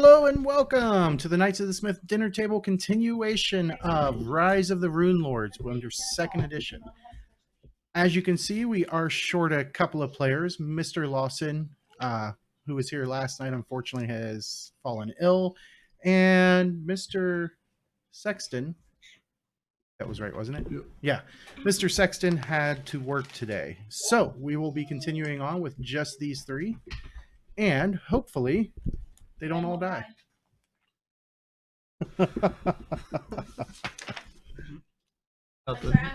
Hello and welcome to the Knights of the Smith Dinner Table continuation of Rise of the Rune Lords under 2nd edition. As you can see, we are short a couple of players. Mr. Lawson, who was here last night, unfortunately has fallen ill. And Mr. Sexton, that was right, wasn't it? Yep. Yeah. Mr. Sexton had to work today. So we will be continuing on with just these three. And hopefully they don't all die.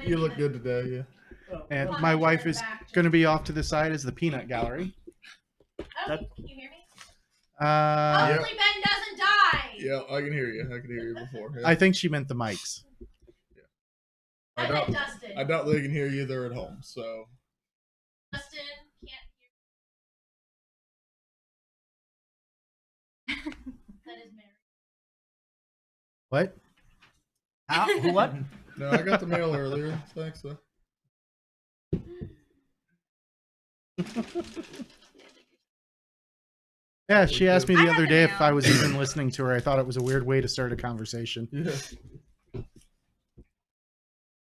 You look good today, yeah. And my wife is going to be off to the side as the peanut gallery. Oh, can you hear me? Uh, Hopefully Ben doesn't die. Yeah, I can hear you. I can hear you before. Yeah. I think she meant the mics. I doubt- bet Dustin. I doubt they can hear you. They're at home, so. Dustin can't hear. That is Mary. What? What? No, I got the mail earlier. Thanks, though. Yeah, she asked me I the have other the day if mail. I was even listening to her. I thought it was a weird way to start a conversation. Yeah.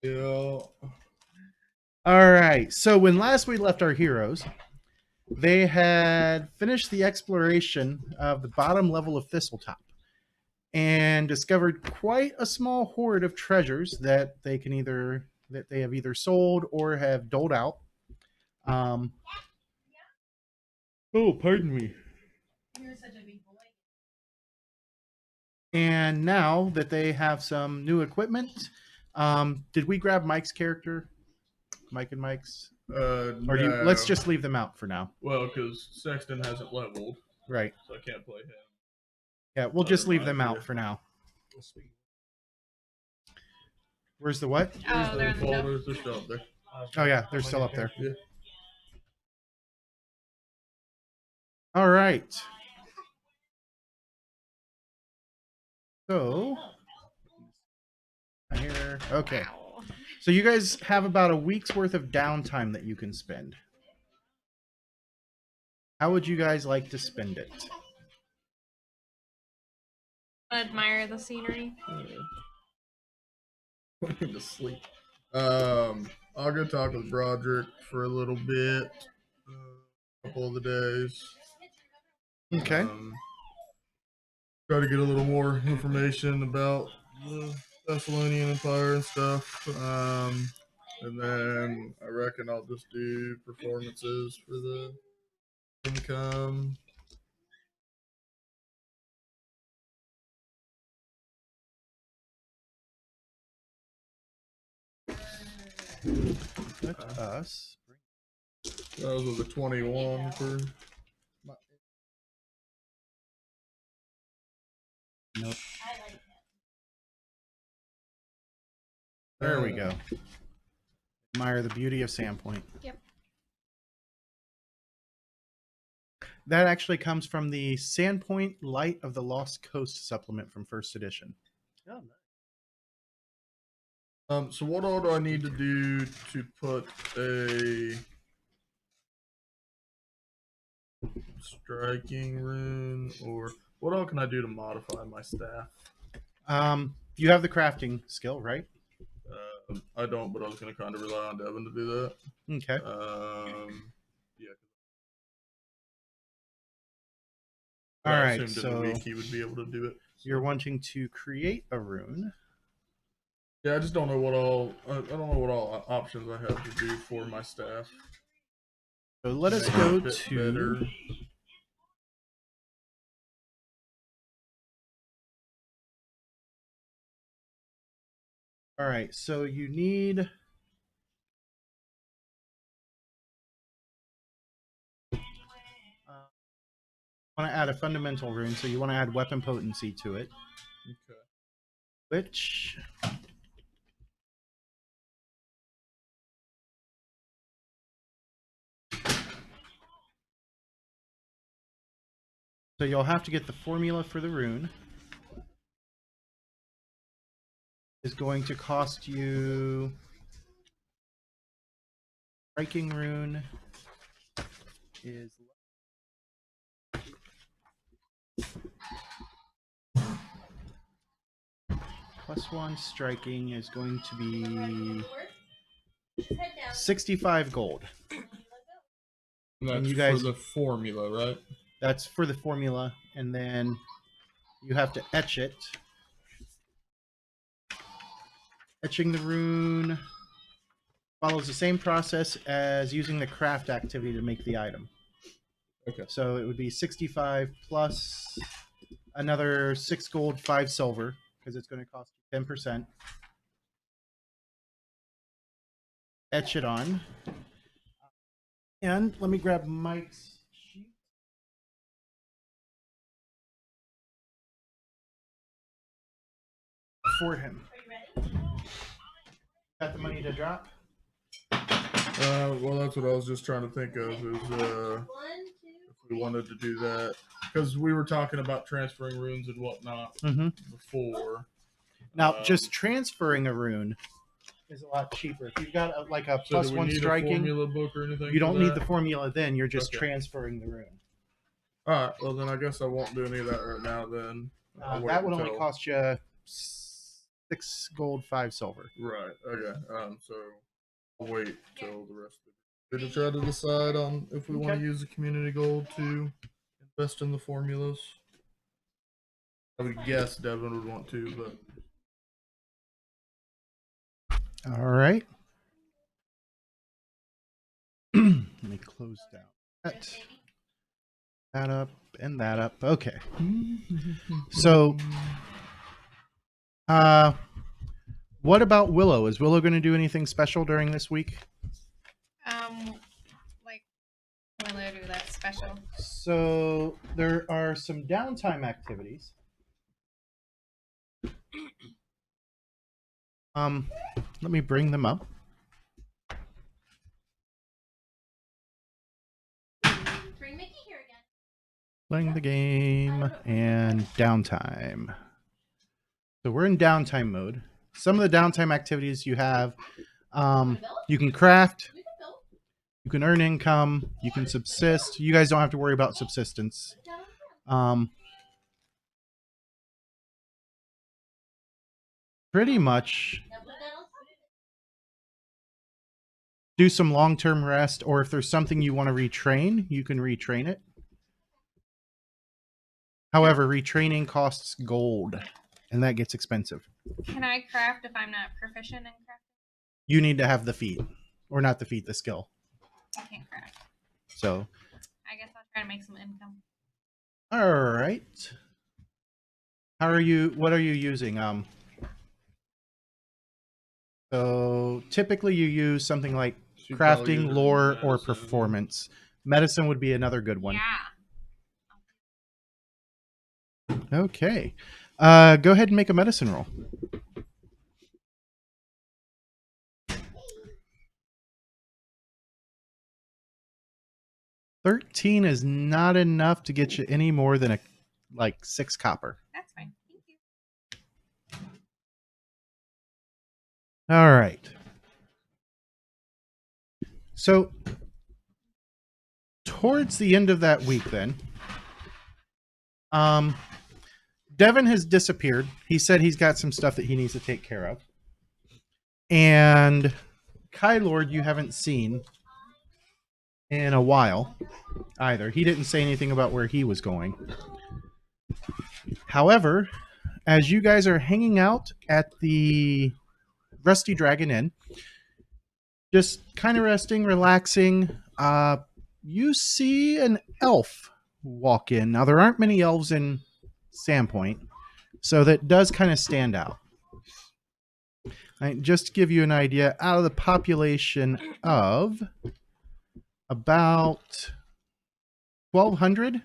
Yeah. All right. So when last we left our heroes, they had finished the exploration of the bottom level of Thistletop and discovered quite a small hoard of treasures that they have either sold or have doled out. Oh, pardon me. You're such a big boy. And now that they have some new equipment, did we grab Mike's character? Mike and Mike's? Or do you, No. let's just leave them out for now. Well, because Sexton hasn't leveled, Right. so I can't play him. Yeah, we'll just leave them Otherwise, out yeah. for now. Where's the what? Oh, they're in the shelf. folders. They're still up there. Oh, yeah, they're still up there. Yeah. All right. So, here. Okay. So you guys have about a week's worth of downtime that you can spend. How would you guys like to spend it? Admire the scenery. Going to sleep. I'll go talk with Broderick for a little bit. A couple of the days. Okay. Try to get a little more information about the Thessalonian Empire and stuff. And then I reckon I'll just do performances for the income. Let us. Those were the 21 for. Nope. I like that. There we go. Admire the beauty of Sandpoint. Yep. That actually comes from the Sandpoint Light of the Lost Coast supplement from 1st edition. Oh, nice. So what all do I need to do to put a striking rune, or what all can I do to modify my staff? You have the crafting skill, right? I don't, but I was going to kind of rely on Devin to do that. Okay. Yeah. All I right, assumed in a so week he would be able to do it. you're wanting to create a rune. Yeah, I just don't know what all. I don't know what all options I have to do for my staff. So let us Make it go a bit to better. All right, so you need want to add a fundamental rune, so you want to add weapon potency to it, Okay. which so you'll have to get the formula for the rune. Is going to cost you striking rune is +1 striking is going to be 65 gold. And that's And you guys- for the formula, right? That's for the formula, and then you have to etch it. Etching the rune follows the same process as using the craft activity to make the item. Okay. So it would be 65 plus another 6 gold, 5 silver, because it's going to cost you 10%. Etch it on. And let me grab Mike's sheet. For him. Got the money to drop? Well, that's what I was just trying to think of. Is if we wanted to do that, because we were talking about transferring runes and whatnot Mm-hmm. before. Now, just transferring a rune is a lot cheaper. If you've got a So plus do we 1 need striking, a formula book or anything? you for don't need that? the formula then. You're just Okay. transferring the rune. All right. Well, then I guess I won't do any of that right now. Then I'll wait That would only until- cost you 6 gold, 5 silver. Right. Okay. So I'll wait till the rest of it to try to decide on if we want Okay. to use the community gold to invest in the formulas. I would guess Devin would want to, but All right. Let me close down that up and that up. Okay. So, what about Willow? Is Willow going to do anything special during this week? Like, will I do that special? So there are some downtime activities. Let me bring them up. Bring Mickey here again. Playing the game and downtime. So we're in downtime mode. Some of the downtime activities you have, you can craft, you can earn income, you can subsist. You guys don't have to worry about subsistence. Pretty much do some long-term rest, or if there's something you want to retrain, you can retrain it. However, retraining costs gold, and that gets expensive. Can I craft if I'm not proficient in craft? You need to have the feat, or not the feat, the skill. I can't craft. So, I guess I'll try to make some income. all right. How are you? What are you using? So typically you use something like she'd probably crafting, use it lore, for or medicine. performance. Medicine would be another good one. Yeah. Okay. Go ahead and make a medicine roll. $13 is not enough to get you any more than like 6 copper. That's fine. Thank you. All right. So towards the end of that week then, Devin has disappeared. He said he's got some stuff that he needs to take care of. And Kylord you haven't seen in a while either. He didn't say anything about where he was going. However, as you guys are hanging out at the Rusty Dragon Inn, just kind of resting, relaxing, you see an elf walk in. Now, there aren't many elves in Sandpoint, so that does kind of stand out. Just to give you an idea, out of the population of about 1,200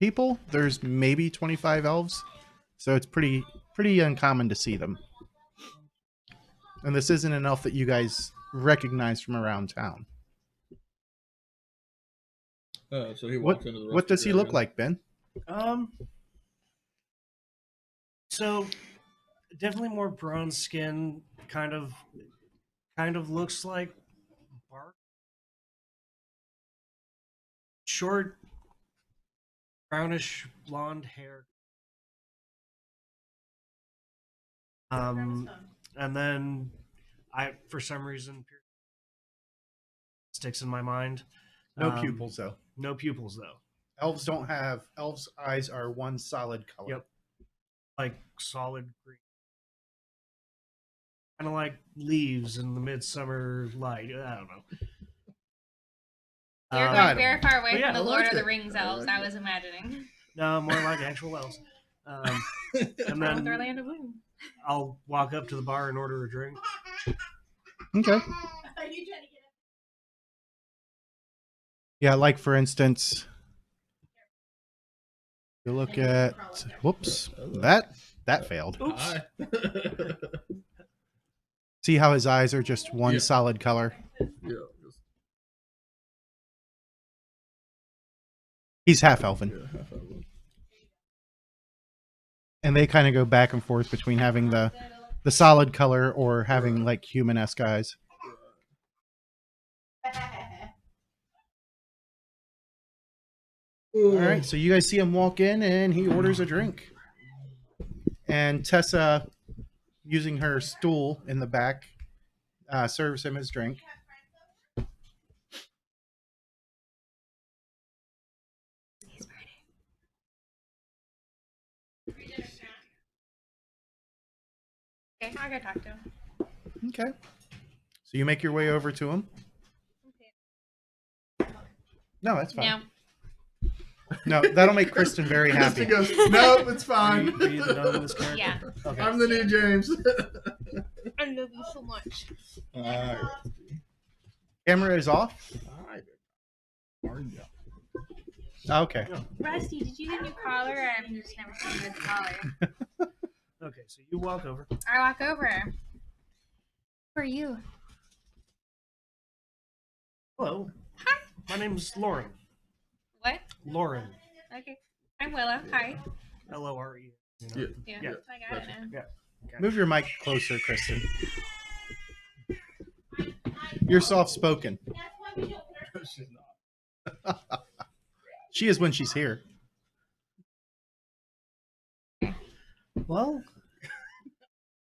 people, there's maybe 25 elves, so it's pretty uncommon to see them. And this isn't an elf that you guys recognize from around town. So he walks into the What does he look Rusty like, Ben? So definitely more bronze skin, kind of looks like bark. Short, brownish blonde hair. And then for some reason, sticks in my mind. No pupils though. No pupils though. Elves don't have. Elves' eyes are one solid color. Yep. Like solid green. Kind of like leaves in the midsummer light. I don't know. You're I going don't very know. far away But yeah, from the I Lord like of the it. Rings I elves, like I it. was imagining. No, more like actual elves. And With then Orlando Bloom. I'll walk up to the bar and order a drink. Okay. Yeah, like for instance, you look at. Whoops, that failed. Oops. Hi. See how his eyes are just one Yeah. solid color. Yeah. He's half elfin, Yeah. half of it. and they kind of go back and forth between having the solid color or having like human-esque eyes. All right, so you guys see him walk in, and he orders a drink. And Tessa, using her stool in the back, serves him his drink. Okay, I'll go talk to him. Okay. So you make your way over to him. No, that's fine. No. No, that'll make Kristen very happy. Kristen goes, nope, it's Are you fine. the dog in this character? Yeah. Okay. I'm the new James. I love you so much. Alright. Camera is off. Alright. Okay. Rusty, did you get a new collar? I've just never seen a good collar. Okay, so you walk over. I walk over. Who are you? Hello. Hi. My name's Lauren. What? Lauren. Okay. I'm Willow. Hi. L-O-R-E. You know? Yeah. Yeah, Yeah, I got it now. Move your mic closer, Kristen. You're soft spoken. She's not. She is when she's here. Well,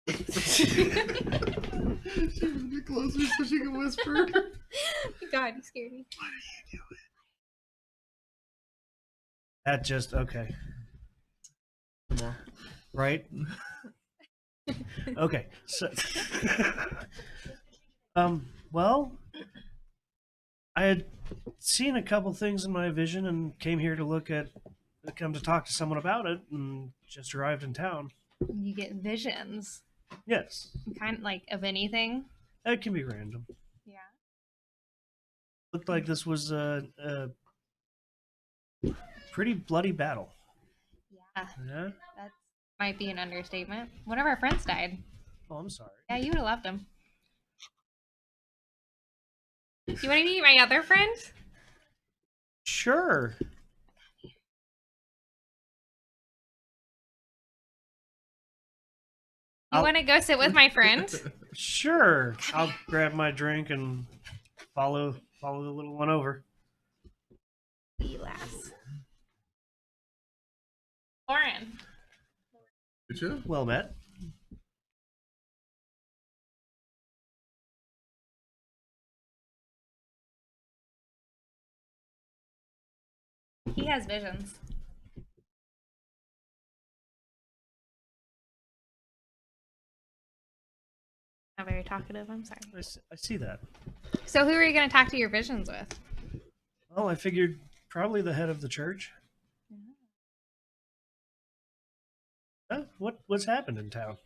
She moved it closer so she can whisper. God, you scared me. that just okay. Come on. Right? Okay. So well, I had seen a couple things in my vision and came here to come to talk to someone about it and just arrived in town. You get visions. Yes. Kind of like of anything. It can be random. Yeah. Looked like this was a pretty bloody battle. Yeah. Yeah? That might be an understatement. One of our friends died. Oh, I'm sorry. Yeah, you would have loved him. Do you want to meet my other friend? Sure. You I'll- want to go sit with my friend? Sure. I'll grab my drink and follow the little one over. Wee lass. Lauren. Did you? Well met. He has visions. Not very talkative, I'm sorry. I see that. So who are you going to talk to your visions with? Well, I figured probably the head of the church. Huh? What's happened in town?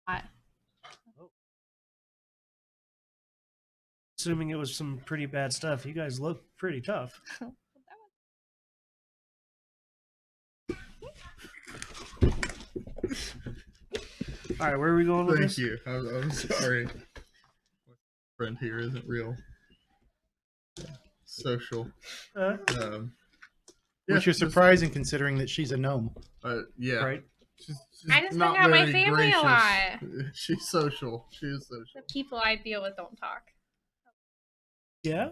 A lot. Assuming it was some pretty bad stuff. You guys look pretty tough. All right, where are we going with Thank this? you. I'm sorry. My friend here isn't real social. Which yeah, is surprising considering that she's a gnome. Yeah. Right. She's I just not hang out with my very family a gracious. She's social. She is social. The people I deal with don't talk. Yeah.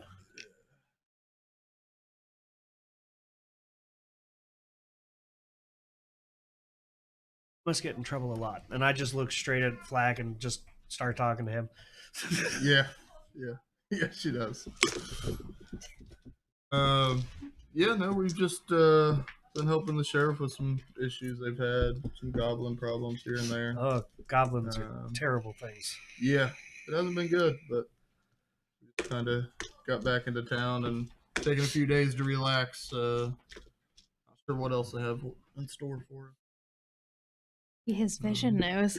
must get in trouble a lot. And I just look straight at Flack and just start talking to him. Yeah, yeah, she does. Yeah, no, we've just been helping the sheriff with some issues they've had, some goblin problems here and there. Oh, goblins are Um, terrible things. Yeah, it hasn't been good, but kind of got back into town and taking a few days to relax. Not sure what else they have in store for us. His vision knows.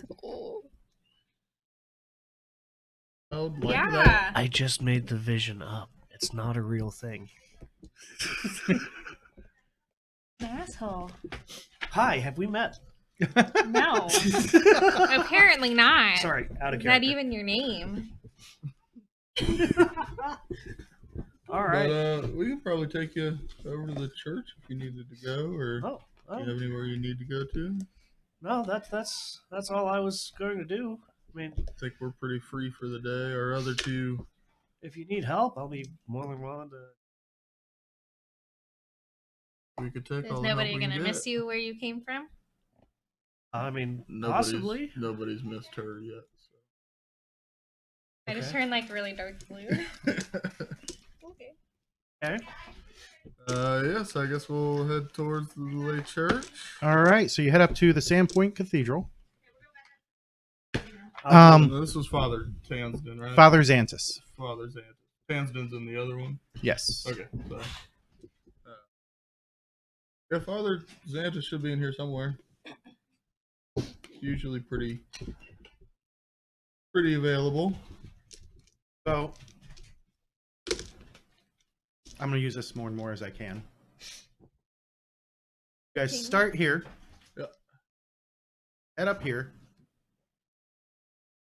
I would like Yeah. that. I just made the vision up. It's not a real thing. Asshole. Hi, have we met? No. Apparently not. Sorry, out of Is character. that even your name? All right. But we could probably take you over to the church if you needed to go, or Oh, do you have anywhere you need to go to? no, that's all I was going to do. I mean, I think we're pretty free for the day. Our other two, if you need help, I'll be more than willing to. we could take Is all the help nobody we can gonna get. miss you where you came from? I mean, Nobody's, possibly. Nobody's missed her yet. I just Okay. turned like really dark blue. So. Okay. Okay. Yes, I guess we'll head towards the Lay Church. All right, so you head up to the Sandpoint Cathedral. This was Father Tansden, right? Father Xantus. Father Tansden. Tansden's in the other one. Yes. Okay. Sorry. Yeah, Father Xantus should be in here somewhere. Usually pretty available. So I'm going to use this more and more as I can. You guys start here. Yep. Head up here.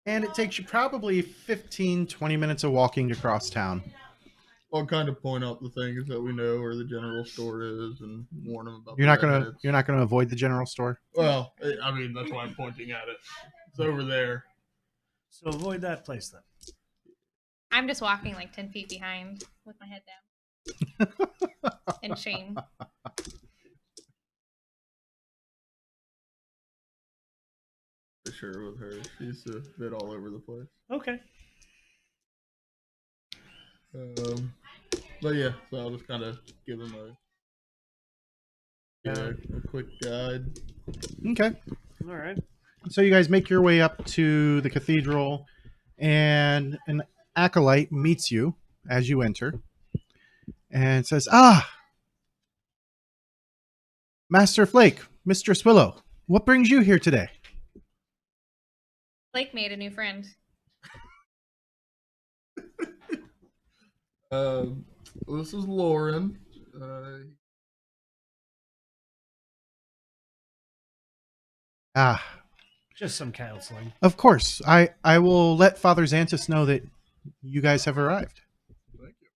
And it takes you probably 15, 20 minutes of walking across town. I'll kind of point out the things that we know where the general store is and warn them about. You're not gonna avoid the general store. Well, I mean that's why I'm pointing at it. It's over there. So avoid that place then. I'm just walking like 10 feet behind with my head down. In shame. For sure with her, she's a bit all over the place. Okay. But yeah, so I'll just kind of give him a quick guide. Okay. All right. So you guys make your way up to the cathedral, and an acolyte meets you as you enter and says, Master Flake, Mistress Willow, what brings you here today? Blake made a new friend. This is Lauren. Just some counseling. Of course. I will let Father Xantus know that you guys have arrived. Thank you.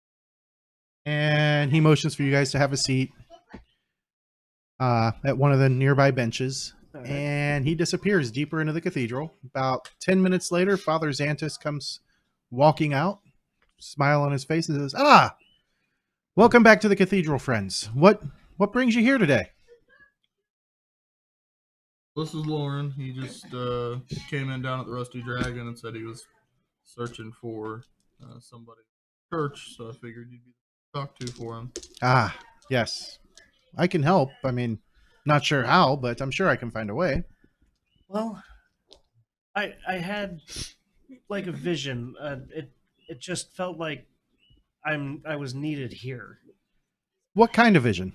And he motions for you guys to have a seat at one of the nearby benches. All right. And he disappears deeper into the cathedral. About 10 minutes later, Father Xantus comes walking out, smile on his face, and says, welcome back to the cathedral, friends. What brings you here today? This is Lauren. He just came in down at the Rusty Dragon and said he was searching for somebody at church, so I figured you'd be the talk to for him. Yes. I can help. I mean, not sure how, but I'm sure I can find a way. Well, I had like a vision. It just felt like I was needed here. What kind of vision?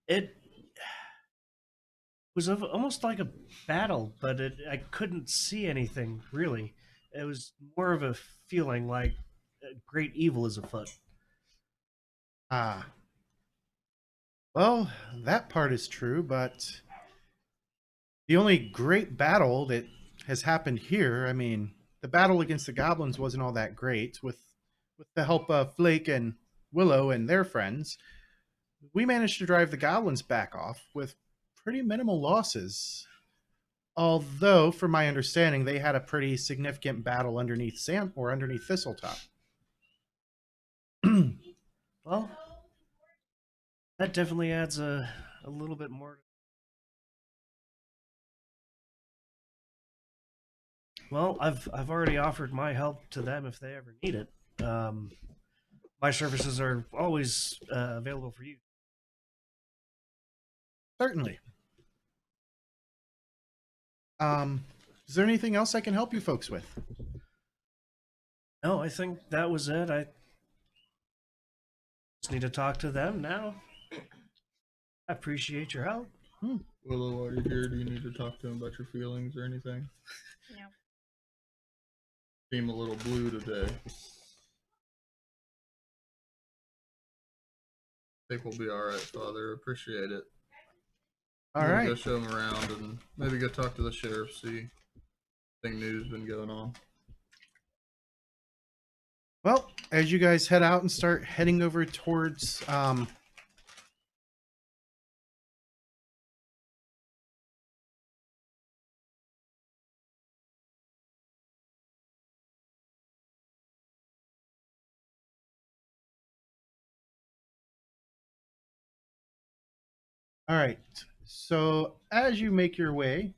It was almost like a battle, but I couldn't see anything really. It was more of a feeling like great evil is afoot. Well, that part is true, but the only great battle that has happened here, I mean, the battle against the goblins wasn't all that great. With the help of Flake and Willow and their friends, we managed to drive the goblins back off with pretty minimal losses. Although, from my understanding, they had a pretty significant battle underneath Thistletop. Well, that definitely adds a little bit more Well, I've already offered my help to them if they ever need it. My services are always available for you. Certainly. Is there anything else I can help you folks with? No, I think that was it. I just need to talk to them now. I appreciate your help. Willow, while you're here, do you need to talk to him about your feelings or anything? No. Seem a little blue today. I think we'll be all right, Father. Appreciate it. All I'm gonna right. Go show him around and maybe go talk to the sheriff. See, anything new's been going on. Well, as you guys head out and start heading over towards all right. So as you make your way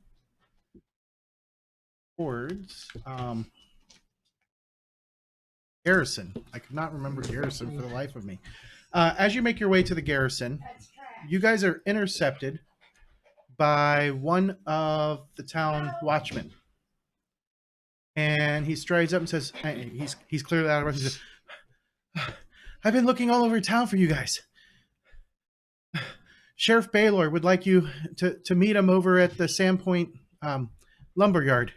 towards Garrison, I could not remember Garrison for the life of me. As you make your way to the Garrison, you guys are intercepted by one of the town watchmen, and he strides up and says, "He's clearly out of breath." He says, "I've been looking all over town for you guys. Sheriff Baylor would like you to meet him over at the Sandpoint Lumberyard."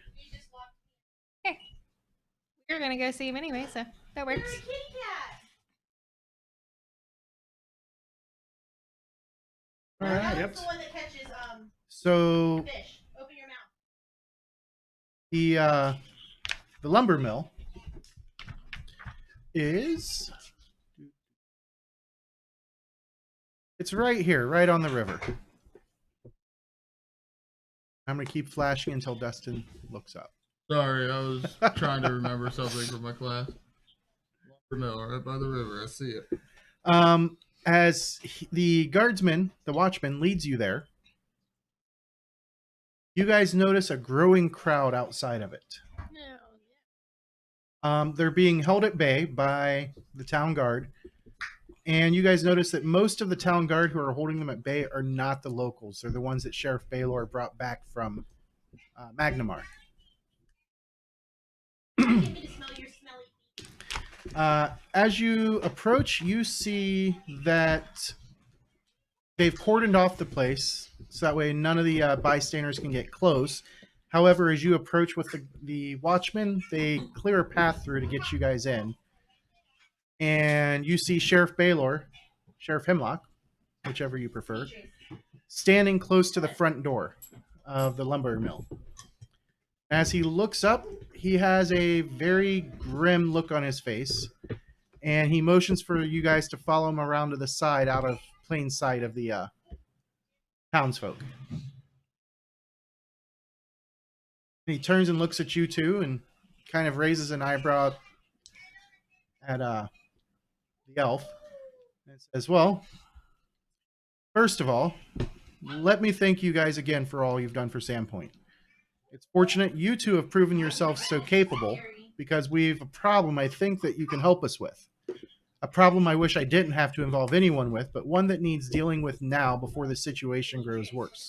Okay. We're gonna go see him anyway, so that works. All right. Yep. The one that catches So fish. Open your mouth. the lumber mill is it's right here, right on the river. I'm gonna keep flashing until Dustin looks up. Sorry, I was trying to remember something from my class. Lumber mill, right by the river. I see it. The guardsman, the watchman, leads you there, you guys notice a growing crowd outside of it. They're being held at bay by the town guard, and you guys notice that most of the town guard who are holding them at bay are not the locals. They're the ones that Sheriff Baylor brought back from Magnamar. Get me to smell your smelly. As you approach, you see that they've cordoned off the place, so that way none of the bystanders can get close. However, as you approach with the watchmen, they clear a path through to get you guys in. And you see Sheriff Baylor, Sheriff Hemlock, whichever you prefer, standing close to the front door of the lumber mill. As he looks up, he has a very grim look on his face, and he motions for you guys to follow him around to the side, out of plain sight of the townsfolk. And he turns and looks at you two and kind of raises an eyebrow at the elf and says, "Well, first of all, let me thank you guys again for all you've done for Sandpoint. It's fortunate you two have proven yourselves so capable, because we've a problem I think that you can help us with. A problem I wish I didn't have to involve anyone with, but one that needs dealing with now before the situation grows worse.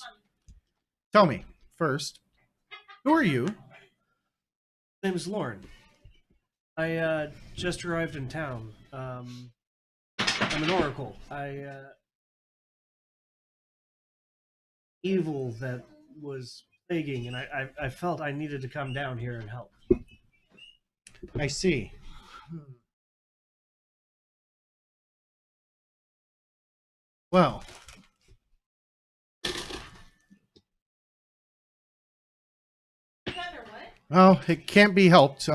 Tell me, first, who are you?" My name is Lauren. I just arrived in town. I'm an oracle. Evil that was plaguing, and I felt I needed to come down here and help. I see. Well, well, it can't be helped.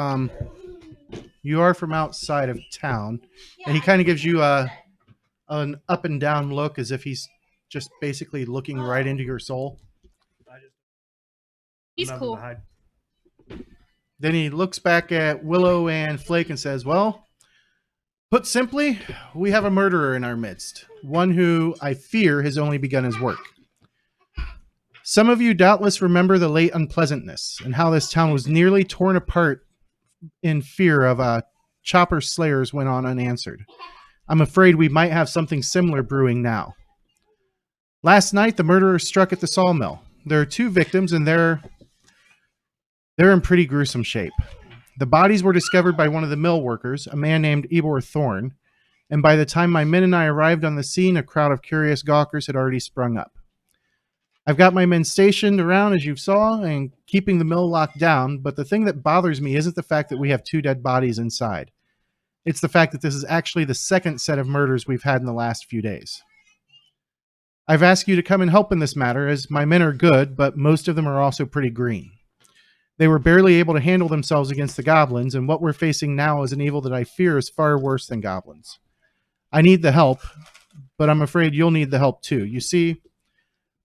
You are from outside of town, and he kind of gives you an up and down look, as if he's just basically looking right into your soul. I just He's nothing cool. to hide. Then he looks back at Willow and Flake and says, "Well, put simply, we have a murderer in our midst, one who I fear has only begun his work. Some of you doubtless remember the late unpleasantness and how this town was nearly torn apart in fear of chopper slayers went on unanswered. I'm afraid we might have something similar brewing now. Last night, the murderer struck at the sawmill. There are 2 victims, and they're in pretty gruesome shape. The bodies were discovered by one of the mill workers, a man named Ebor Thorne, and by the time my men and I arrived on the scene, a crowd of curious gawkers had already sprung up. I've got my men stationed around, as you saw, and keeping the mill locked down, but the thing that bothers me isn't the fact that we have 2 dead bodies inside. It's the fact that this is actually the second set of murders we've had in the last few days. I've asked you to come and help in this matter, as my men are good, but most of them are also pretty green. They were barely able to handle themselves against the goblins, and what we're facing now is an evil that I fear is far worse than goblins. I need the help, but I'm afraid you'll need the help too. You see,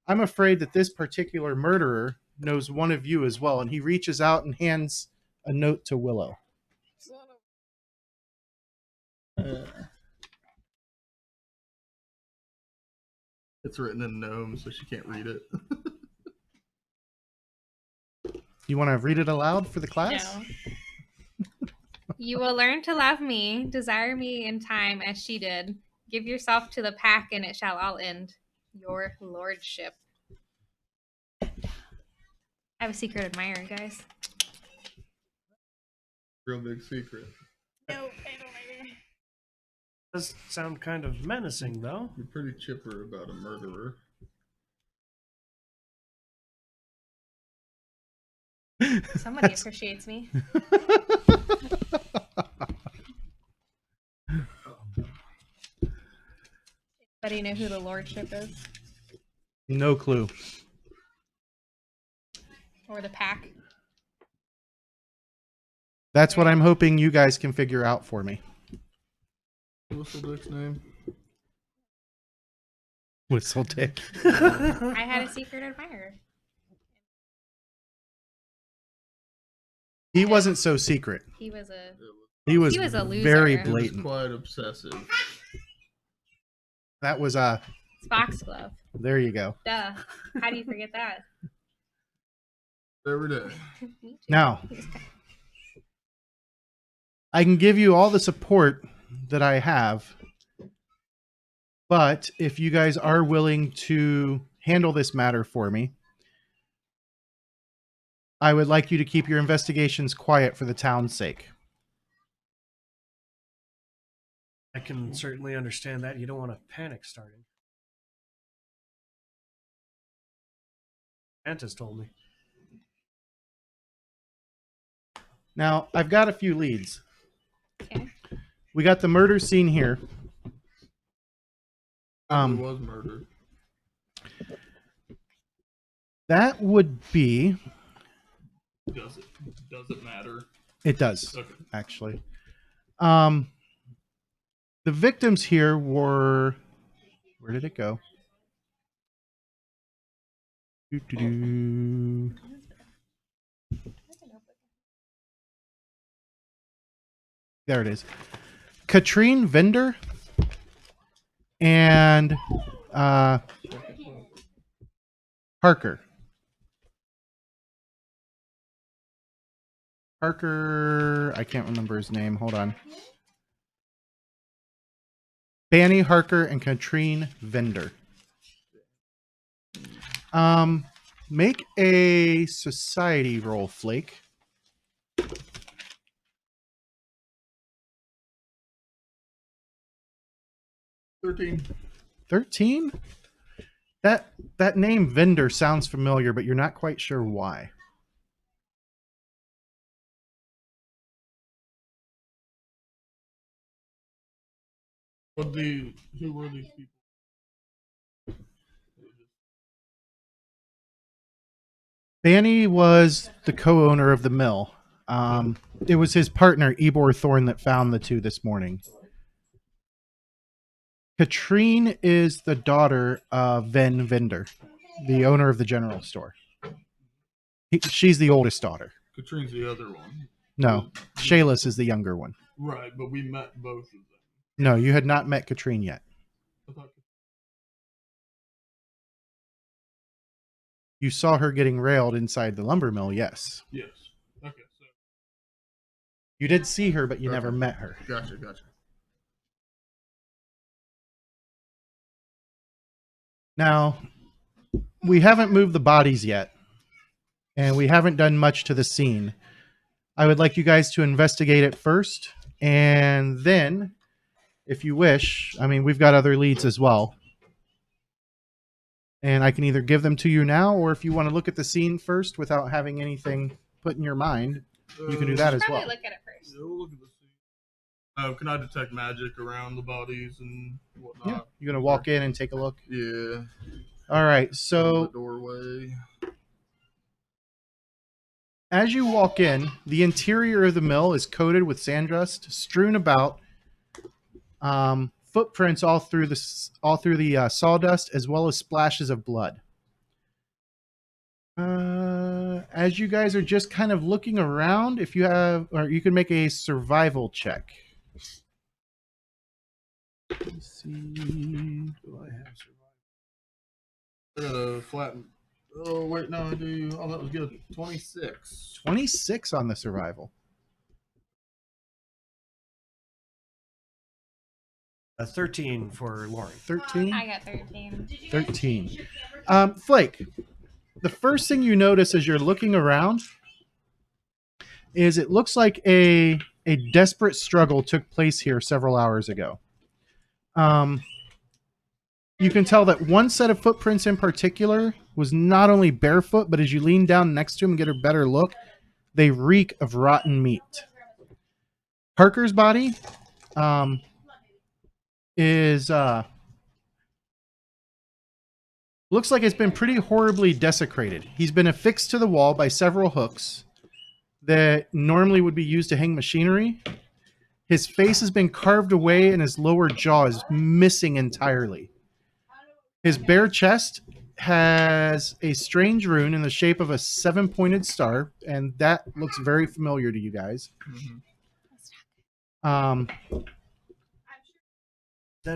I'm afraid that this particular murderer knows one of you as well, and he reaches out and hands a note to Willow. It's written in gnome, so she can't read it. You want to read it aloud for the class? No. You will learn to love me, desire me in time as she did. Give yourself to the pack, and it shall all end. Your lordship. I have a secret admirer, guys. Real big secret. No, I don't. Does sound kind of menacing, though. You're pretty chipper about a murderer. Somebody appreciates me. Anybody know who the lordship is? No clue. Or the pack? That's what I'm hoping you guys can figure out for me. What's the book's name? Whistle Dick. I had a secret admirer. He wasn't so secret. He was a He was a loser. very He He was blatant. quite obsessive. That was foxglove. there you go. Duh. How do you forget that? Every day. Me too. Now, He was kind I can give you all the support that I have, but if you guys are willing to handle this matter for me, I would like you to keep your investigations quiet for the town's sake. I can certainly understand that. You don't want a panic starting. Aunt has told me. Now, I've got a few leads. Okay. We got the murder scene here. It was murder. That would be... Does it matter? It does, Okay. actually. The victims here were... Where did it go? Doo-doo-doo. There it is. Katrine Vender and Parker. Parker, I can't remember his name. Hold on. Banny Harker and Katrine Vender. Make a society roll, Flake. 13. 13? That name Vender sounds familiar, but you're not quite sure why. Who were these people? Banny was the co-owner of the mill. It was his partner, Ebor Thorne, that found the two this morning. Katrine is the daughter of Ven Vender, the owner of the general store. She's the oldest daughter. Katrine's the other one. No, Shayless is the younger one. Right, but we met both of them. No, you had not met Katrine yet. I thought You saw her getting railed inside the lumber mill, yes. Yes. Okay. So You did see her, but you never Okay. met her. gotcha. Now, we haven't moved the bodies yet, and we haven't done much to the scene. I would like you guys to investigate it first, and then, if you wish, I mean, we've got other leads as well. And I can either give them to you now, or if you want to look at the scene first without having anything put in your mind, you can do that as Probably well. look at it first. Yeah, we'll look at the scene. Can I detect magic around the bodies and whatnot? Yeah, you're gonna walk in and take a look. Yeah. All right, The so doorway. as you walk in, the interior of the mill is coated with sand dust strewn about. Footprints all through the sawdust, as well as splashes of blood. As you guys are just kind of looking around, if you have, or you can make a survival check. Let's see. Do I have survival? I got a flat. Oh wait, no, I do. Oh, that was good. 26. 26 on the survival. 13 for Lauren. 13. I got 13. 13. Flake, the first thing you notice as you're looking around is it looks like a desperate struggle took place here several hours ago. You can tell that one set of footprints in particular was not only barefoot, but as you lean down next to him and get a better look, they reek of rotten meat. Parker's body is looks like it's been pretty horribly desecrated. He's been affixed to the wall by several hooks that normally would be used to hang machinery. His face has been carved away and his lower jaw is missing entirely. His bare chest has a strange rune in the shape of a 7-pointed star, and that looks very familiar to you guys. That'd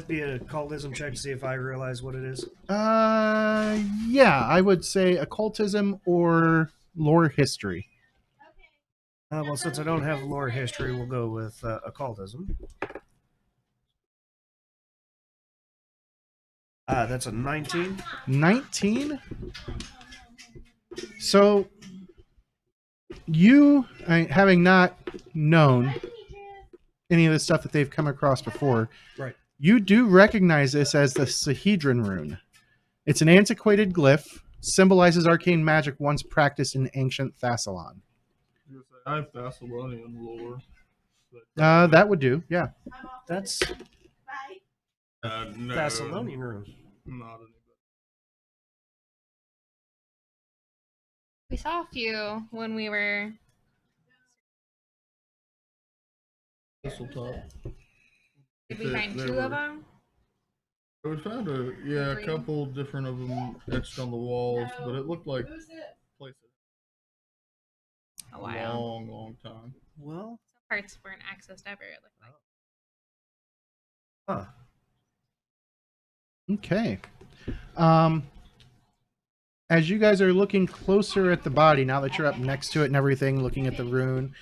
be a cultism check to see if I realize what it is. Yeah, I would say occultism or lore history. Well, since I don't have lore history, we'll go with occultism. That's a 19. 19. So you, having not known any of the stuff that they've come across before, Right. You do recognize this as the Sahedron rune. It's an antiquated glyph, symbolizes arcane magic once practiced in ancient Thassalon. I have Thessalonian lore. That would do, yeah. That's No, Thessalonian rune. Not any. We saw a few when we were. Thistletop. Did we find two of them? We found a Three. couple different of them etched on the walls, but it looked like places A while. long time. Well, Some parts weren't accessed ever. It looked like. huh. Okay. As you guys are looking closer at the body, now that you're up next to it and everything, looking at the rune,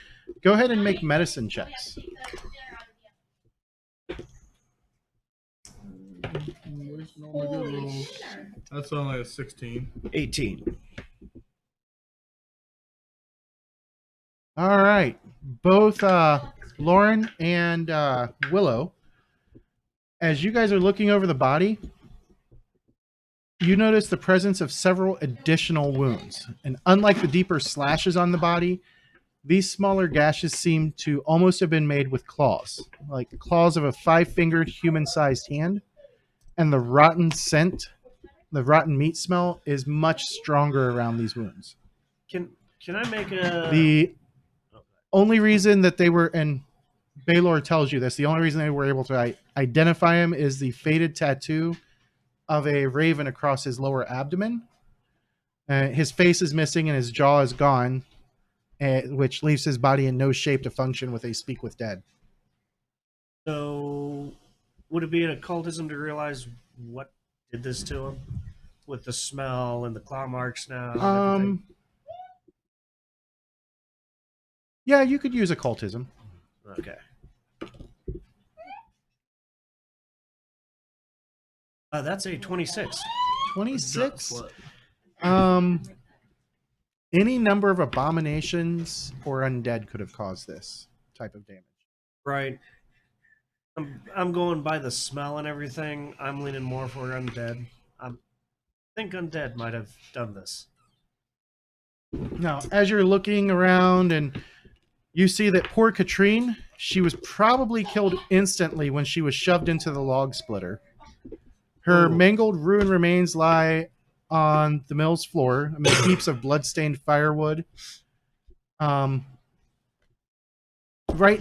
go ahead and make medicine checks. Wasting all my good rolls. That's only a 16. 18. All right. Both Lauren and Willow, as you guys are looking over the body, you notice the presence of several additional wounds. And unlike the deeper slashes on the body, these smaller gashes seem to almost have been made with claws, like the claws of a 5-fingered human-sized hand. And the rotten scent, the rotten meat smell is much stronger around these wounds. Can I make a The only reason that they were, and Baylor tells you this, the only reason they were able to identify him is the faded tattoo of a raven across his lower abdomen. His face is missing and his jaw is gone, which leaves his body in no shape to function with a speak with dead. So would it be an occultism to realize what did this to him? with the smell and the claw marks now. And everything? Yeah, you could use occultism. Okay. That's a 26. 26. Any number of abominations or undead could have caused this type of damage. Right. I'm going by the smell and everything. I'm leaning more for undead. I think undead might have done this. Now, as you're looking around and you see that poor Katrine, she was probably killed instantly when she was shoved into the log splitter. Her mangled, ruined remains lie on the mill's floor amid heaps of blood-stained firewood. Right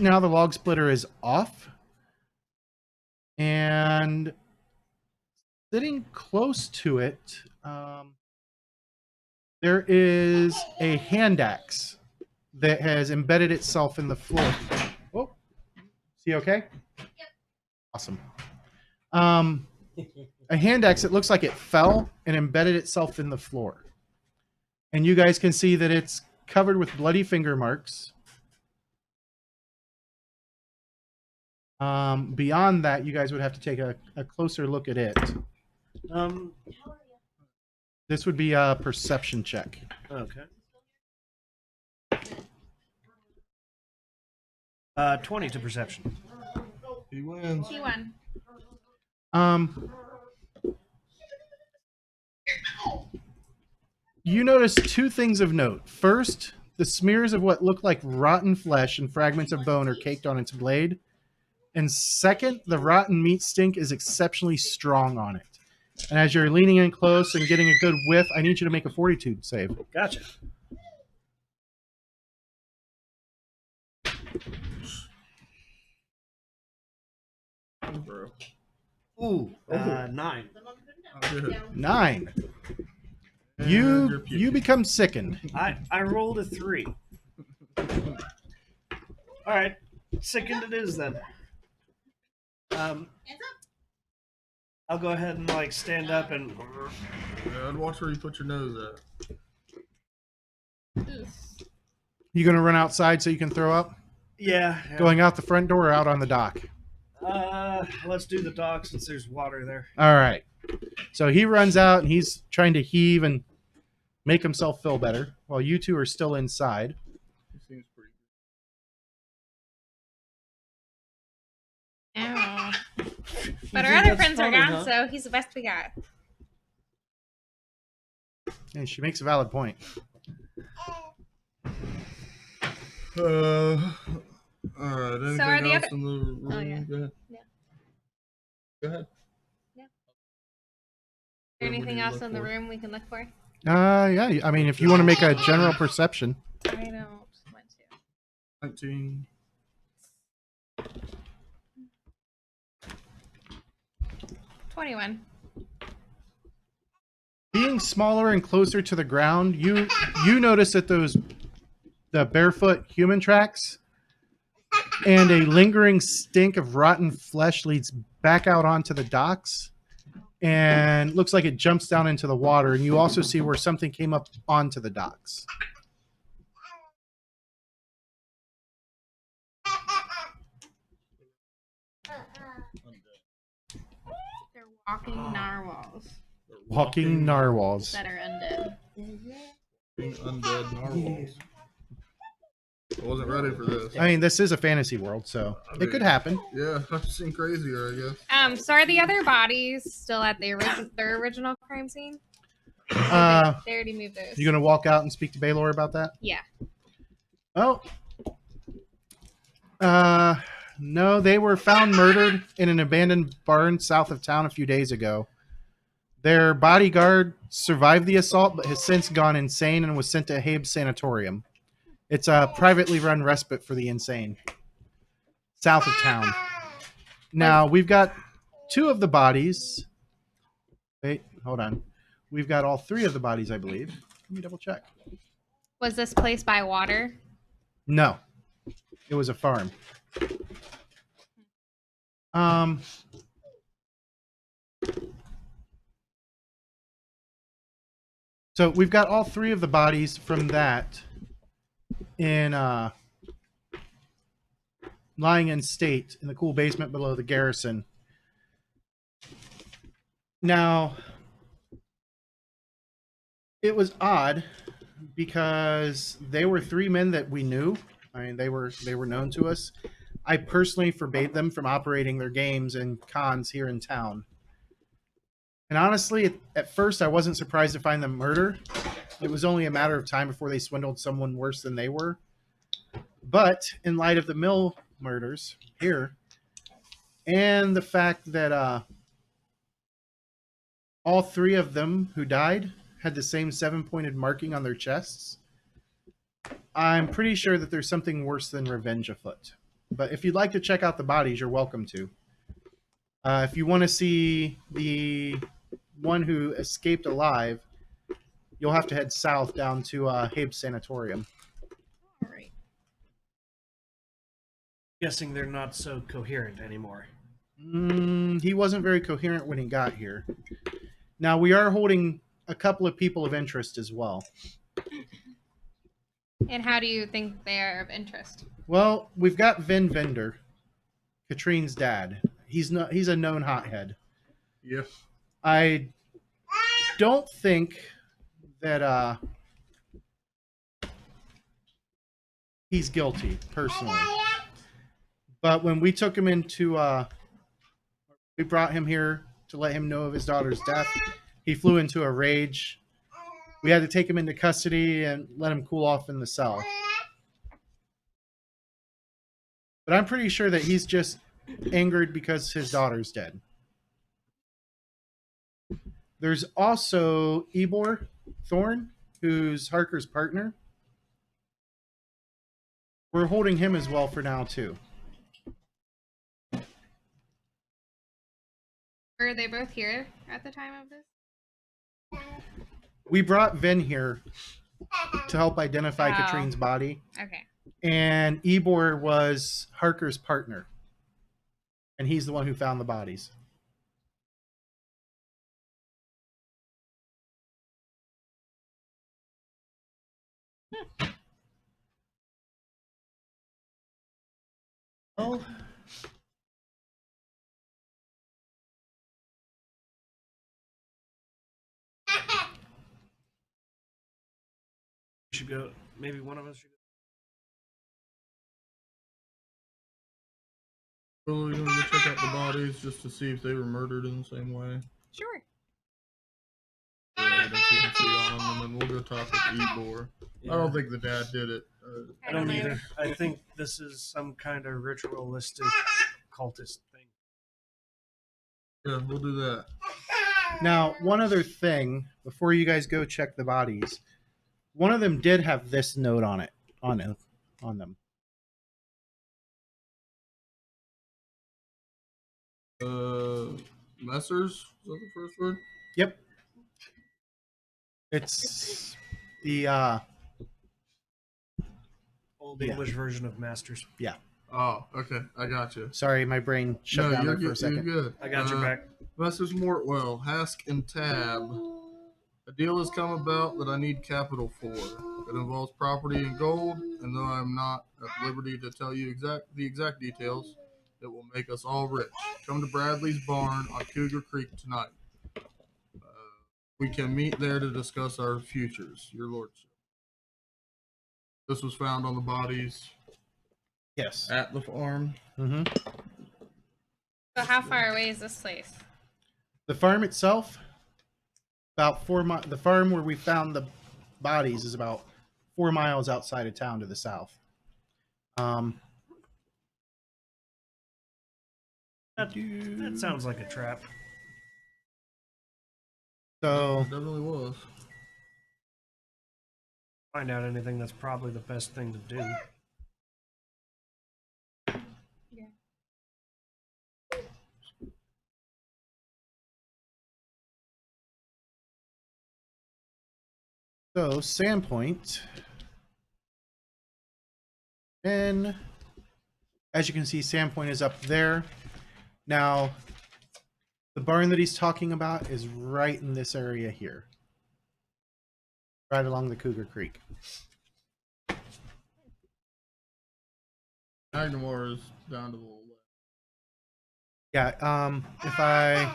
now, the log splitter is off. And sitting close to it, there is a hand axe that has embedded itself in the floor. Oh, is he okay? Yep. Awesome. A hand axe, it looks like it fell and embedded itself in the floor. And you guys can see that it's covered with bloody finger marks. Beyond that, you guys would have to take a closer look at it. This would be a perception check. Okay. 20 to perception. He wins. He won. You notice two things of note. First, the smears of what look like rotten flesh and fragments of bone are caked on its blade. And second, the rotten meat stink is exceptionally strong on it. And as you're leaning in close and getting a good whiff, I need you to make a fortitude save. Gotcha. Bro. Ooh, 9. Good. 9. And you're You puking. become sickened. I rolled a 3. All right, sickened it is then. I'll go ahead and like stand up and. Yeah, I'd watch where you put your nose at. You gonna run outside so you can throw up? Yeah. Going out the front door or out on the dock? Let's do the dock since there's water there. All right. So he runs out and he's trying to heave and make himself feel better while you two are still inside. He seems pretty Ow. But You our think other that's friends are funny, gone, huh? so he's the best we got. And she makes a valid point. good. All right. Anything So are the else other- in the room? Oh, yeah. Go ahead. Yeah. Go ahead. Is there What do anything you else look in the for? room we can look for? Yeah. I mean, if you want to make a general perception. I don't want to. 19. 21. Being smaller and closer to the ground, you notice that the barefoot human tracks and a lingering stink of rotten flesh leads back out onto the docks and looks like it jumps down into the water. And you also see where something came up onto the docks. They're walking narwhals Walking narwhals. that are undead. Undead narwhals. I wasn't ready for this. I mean, this is a fantasy world, so it could happen. Yeah, I've seen crazier, I guess. So are the other bodies still at their original crime scene? Uh, They already moved those. you gonna walk out and speak to Baylor about that? Yeah. Oh. No, they were found murdered in an abandoned barn south of town a few days ago. Their bodyguard survived the assault, but has since gone insane and was sent to Habe Sanatorium. It's a privately run respite for the insane. South of town. Now, we've got 2 of the bodies. Wait, hold on. We've got all 3 of the bodies, I believe. Let me double check. Was this place by water? No. It was a farm. So we've got all three of the bodies from that in lying in state in the cool basement below the garrison. Now, it was odd because they were three men that we knew. I mean, they were known to us. I personally forbade them from operating their games and cons here in town. And honestly, at first, I wasn't surprised to find them murder. It was only a matter of time before they swindled someone worse than they were. But in light of the mill murders here, and the fact that all three of them who died had the same 7-pointed marking on their chests, I'm pretty sure that there's something worse than revenge afoot. But if you'd like to check out the bodies, you're welcome to. If you want to see the one who escaped alive, you'll have to head south down to Habe Sanatorium. All right. Guessing they're not so coherent anymore. He wasn't very coherent when he got here. Now, we are holding a couple of people of interest as well. And how do you think they are of interest? Well, we've got Vin Vender, Katrine's dad. He's a known hothead. Yeah. I don't think that he's guilty, personally. But when we took him into we brought him here to let him know of his daughter's death, he flew into a rage. We had to take him into custody and let him cool off in the cell. But I'm pretty sure that he's just angered because his daughter's dead. There's also Ebor Thorne, who's Harker's partner. We're holding him as well for now, too. Were they both here at the time of this? We brought Vin here to help identify Oh. Katrine's body. Okay. And Ebor was Harker's partner. And he's the one who found the bodies. Oh. We should go. Maybe one of us should go. Well, we're gonna go check out the bodies just to see if they were murdered in the same way. Sure. Yeah, that you can see on them, and then we'll go talk with Ebor. I don't think the dad did it. I don't either. I think this is some kind of ritualistic cultist thing. Yeah, we'll do that. Now, one other thing before you guys go check the bodies. One of them did have this note on them. Messers? Is that the first word? Yep. It's the Old Yeah. English version of Masters. Oh, okay. I got you. sorry, my brain shut down there for a second. You're good. I got your back. Messrs. Mortwell, Hask, and Tab. A deal has come about that I need capital for. It involves property and gold, and though I'm not at liberty to tell you the exact details, it will make us all rich. Come to Bradley's barn on Cougar Creek tonight. We can meet there to discuss our futures, your lordship. This was found on the bodies Yes. at the farm. Mm-hmm. So how far away is this place? The farm itself, about 4 miles. The farm where we found the bodies is about 4 miles outside of town to the south. That sounds like a trap. So It definitely was. Find out anything, that's probably the best thing to do. So, Sandpoint. And as you can see, Sandpoint is up there. Now, the barn that he's talking about is right in this area here. right along the Cougar Creek. Magnamore is down to the left. Yeah,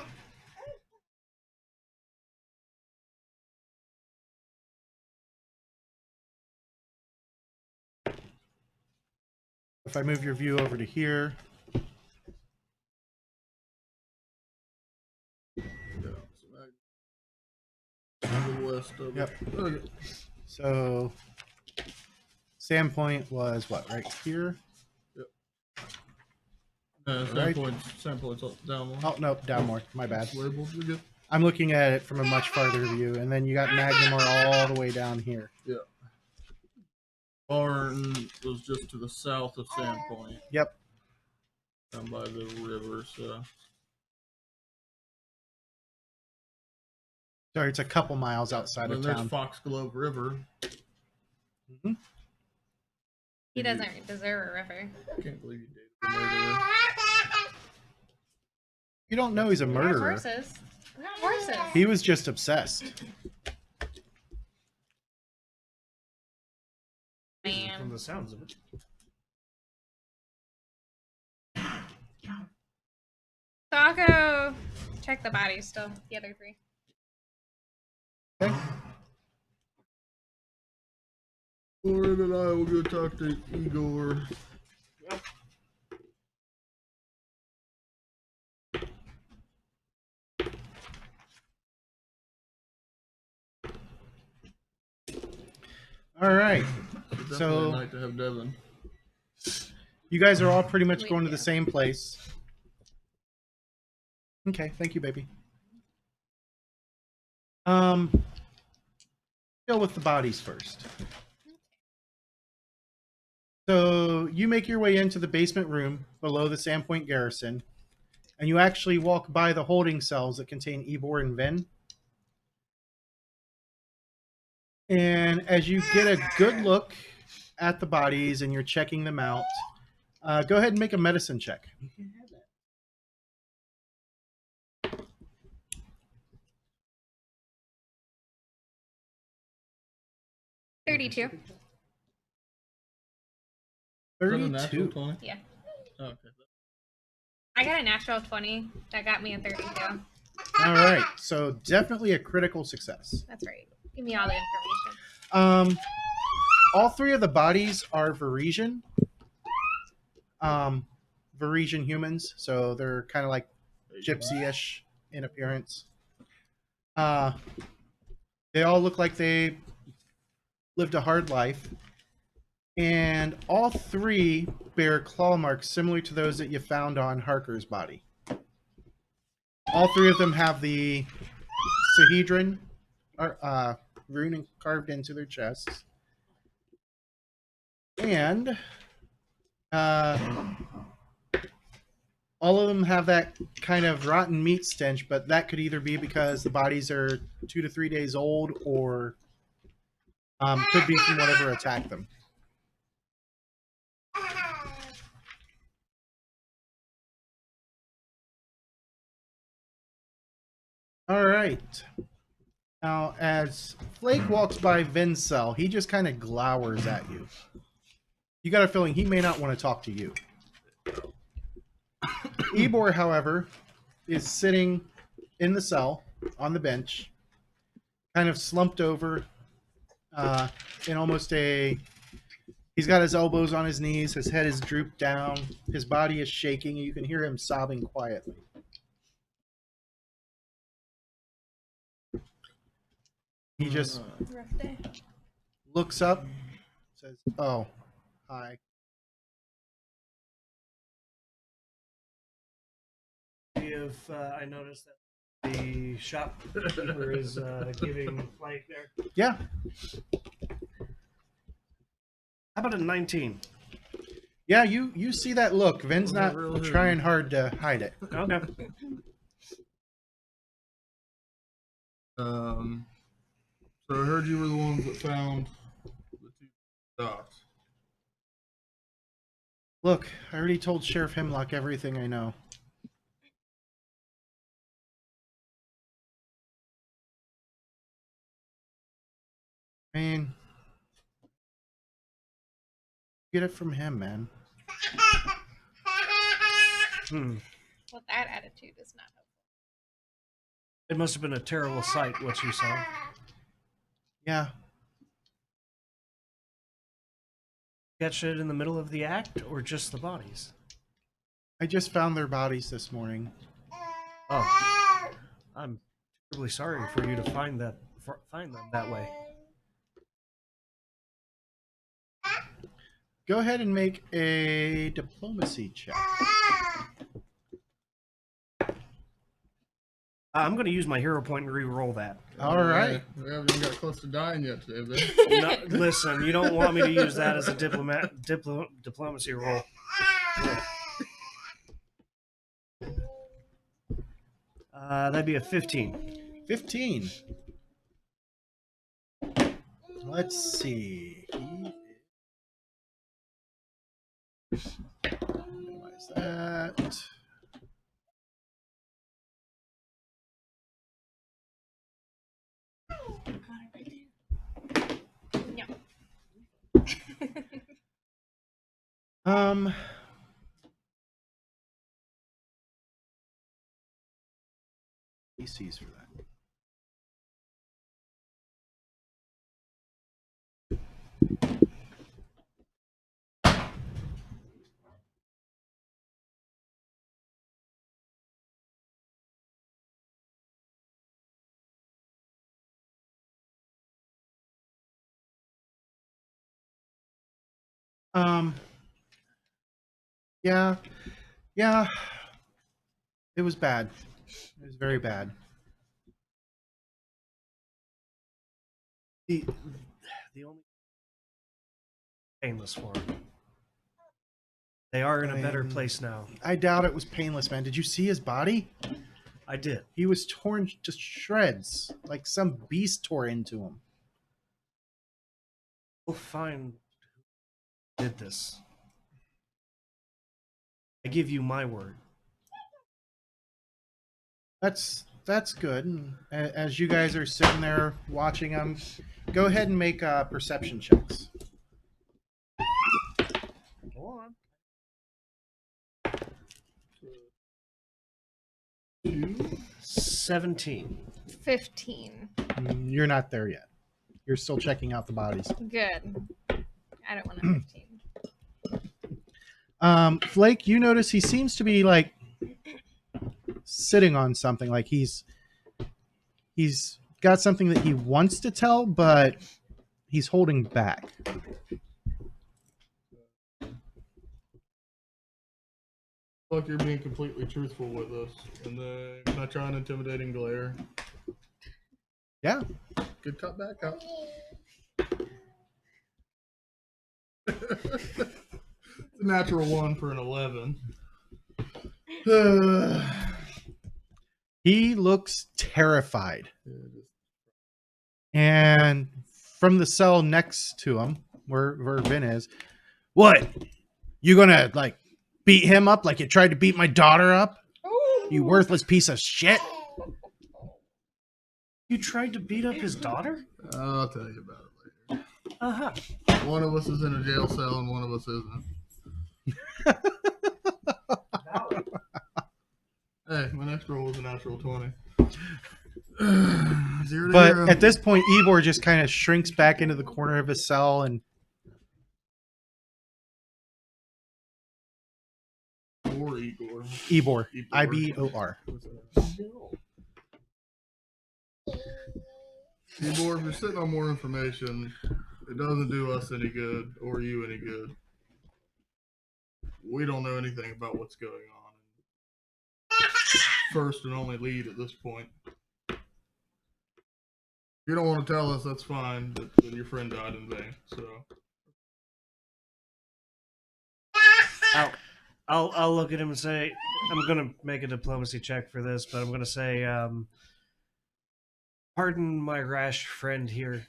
if I move your view over to here, Yeah, so to the west of Yep. it. Okay. so Sandpoint was what, right here? Right. Sandpoint's down one. Oh, no, down more. My bad. Labeled, you're good. I'm looking at it from a much farther view, and then you got Magnamore all the way down here. Yeah. Barn was just to the south of Sandpoint, Yep. down by the river, so. Sorry, it's a couple miles outside And of there's town. Foxglove River. hmm He doesn't deserve a river. I can't believe you dated a murderer. You don't know he's a We have murderer. horses. We have horses. He was just obsessed. From Man. the sounds of it. So I'll go check the bodies still, the other three. Okay. Lauren and I will go talk to Igor. All right. Definitely So- a night to have Devin. You guys are all pretty much Wait, going to the yeah. same place. Okay, thank you, baby. Deal with the bodies first. So you make your way into the basement room below the Sandpoint Garrison, and you actually walk by the holding cells that contain Ebor and Ven. And as you get a good look at the bodies and you're checking them out, go ahead and make a medicine check. 32. Is that a natural 32. 20? Yeah. Oh, okay. I got a natural 20. That got me a 32. All right, so definitely a critical success. That's right. Give me all the information. All three of the bodies are Varisian. Varisian humans, so they're kind of like gypsy-ish in appearance. They all look like they lived a hard life, and all three bear claw marks similar to those that you found on Harker's body. All three of them have the Sahedron rune carved into their chests. And all of them have that kind of rotten meat stench, but that could either be because the bodies are 2 to 3 days old, or could be from whatever attacked them. All right. Now, as Flake walks by Ven's cell, he just kind of glowers at you. You got a feeling he may not want to talk to you. Ebor, however, is sitting in the cell on the bench, kind of slumped over in almost a... He's got his elbows on his knees, his head is drooped down, his body is shaking, and you can hear him sobbing quietly. He just Rough day. looks up, says, "Oh, hi." If I noticed that the shopkeeper is giving Flake there. Yeah. How about a 19? Yeah, you see that look. Ven's Well, not not really. trying hard to hide it. Okay. So I heard you were the ones that found the 2 dots. Look, I already told Sheriff Hemlock everything I know. I mean, get it from him, man. Hmm. Well, that attitude is not helpful. It must have been a terrible sight, what you saw. Yeah. Catch it in the middle of the act, or just the bodies? I just found their bodies this morning. Oh, I'm terribly sorry for you to find them that way. Go ahead and make a diplomacy check. I'm going to use my hero point and re-roll that. All right. We haven't even got close to dying yet today, Ben. No, listen, you don't want me to use that as a diplomacy roll. That'd be a 15. 15. Let's see. Minimize that. No. PCs for that. Yeah. It was bad. It was very bad. The only painless for them. They are in a better place now. I doubt it was painless, man. Did you see his body? I did. He was torn to shreds, like some beast tore into him. We'll find who did this. I give you my word. That's good. And as you guys are sitting there watching them, go ahead and make perception checks. Go on. 17. 15. You're not there yet. You're still checking out the bodies. Good. I don't want a 15. Flake, you notice he seems to be like sitting on something, like he's got something that he wants to tell, but he's holding back. Like you're being completely truthful with us, and then can I try an intimidating glare? Yeah. Good cut back up. It's a natural 1 for an 11. He looks terrified. And from the cell next to him, where Vin is, what? You gonna like beat him up like you tried to beat my daughter up? You worthless piece of shit. You tried to beat up his daughter? I'll tell you about it later. Uh-huh. One of us is in a jail cell and one of us isn't. Hey, my next roll was a natural 20. 0 to But 0. at this point, Ivor just kind of shrinks back into the corner of his cell and Or Igor. Ibor. Ibor. I-B-O-R. Igor, if you're sitting on more information, it doesn't do us any good or you any good. We don't know anything about what's going on. First and only lead at this point. If you don't want to tell us, that's fine, but then your friend died in vain, so. I'll look at him and say, I'm going to make a diplomacy check for this, but I'm going to say, pardon my rash friend here.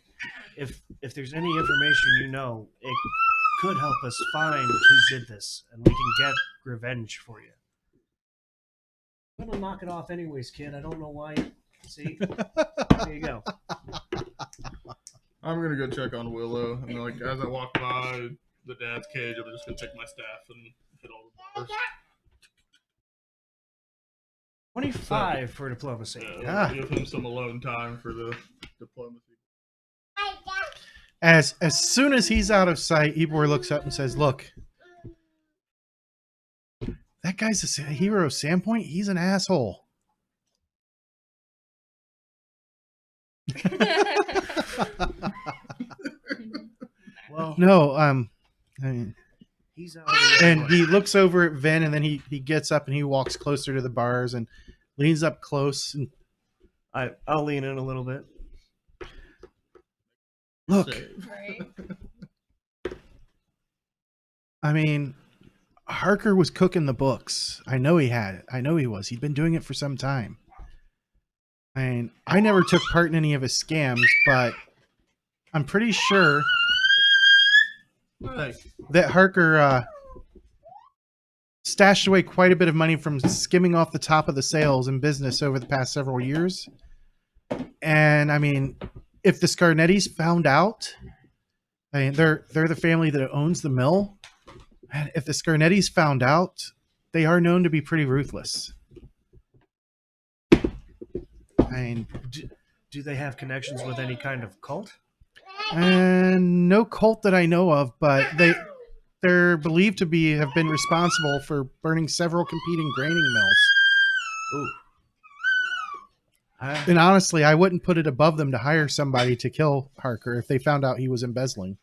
If there's any information you know, it could help us find who did this, and we can get revenge for you. I'm going to knock it off anyways, kid. I don't know why. See? There you go. I'm gonna go check on Willow, and then, like as I walk by the dad's cage, I'm just gonna take my staff and hit all the bars. 25 for diplomacy. Yeah. Give him some alone time for the diplomacy. As soon as he's out of sight, Ebor looks up and says, "Look, that guy's a hero of Sandpoint. He's an asshole." Well, No, I mean, he's out. Of the and way. he looks over at Vin, and then he gets up and he walks closer to the bars and leans up close and I'll lean in a little bit. look. Save. Right. I mean, Harker was cooking the books. I know he had it. I know he was. He'd been doing it for some time. I mean, I never took part in any of his scams, but I'm pretty sure Hey, that Harker stashed away quite a bit of money from skimming off the top of the sales in business over the past several years. And I mean, if the Scarnettis found out, I mean, they're the family that owns the mill. And if the Scarnettis found out, they are known to be pretty ruthless. I mean, Do they have connections with any kind of cult? and no cult that I know of, but they're believed to have been responsible for burning several competing graining mills. Ooh. And honestly, I wouldn't put it above them to hire somebody to kill Harker if they found out he was embezzling.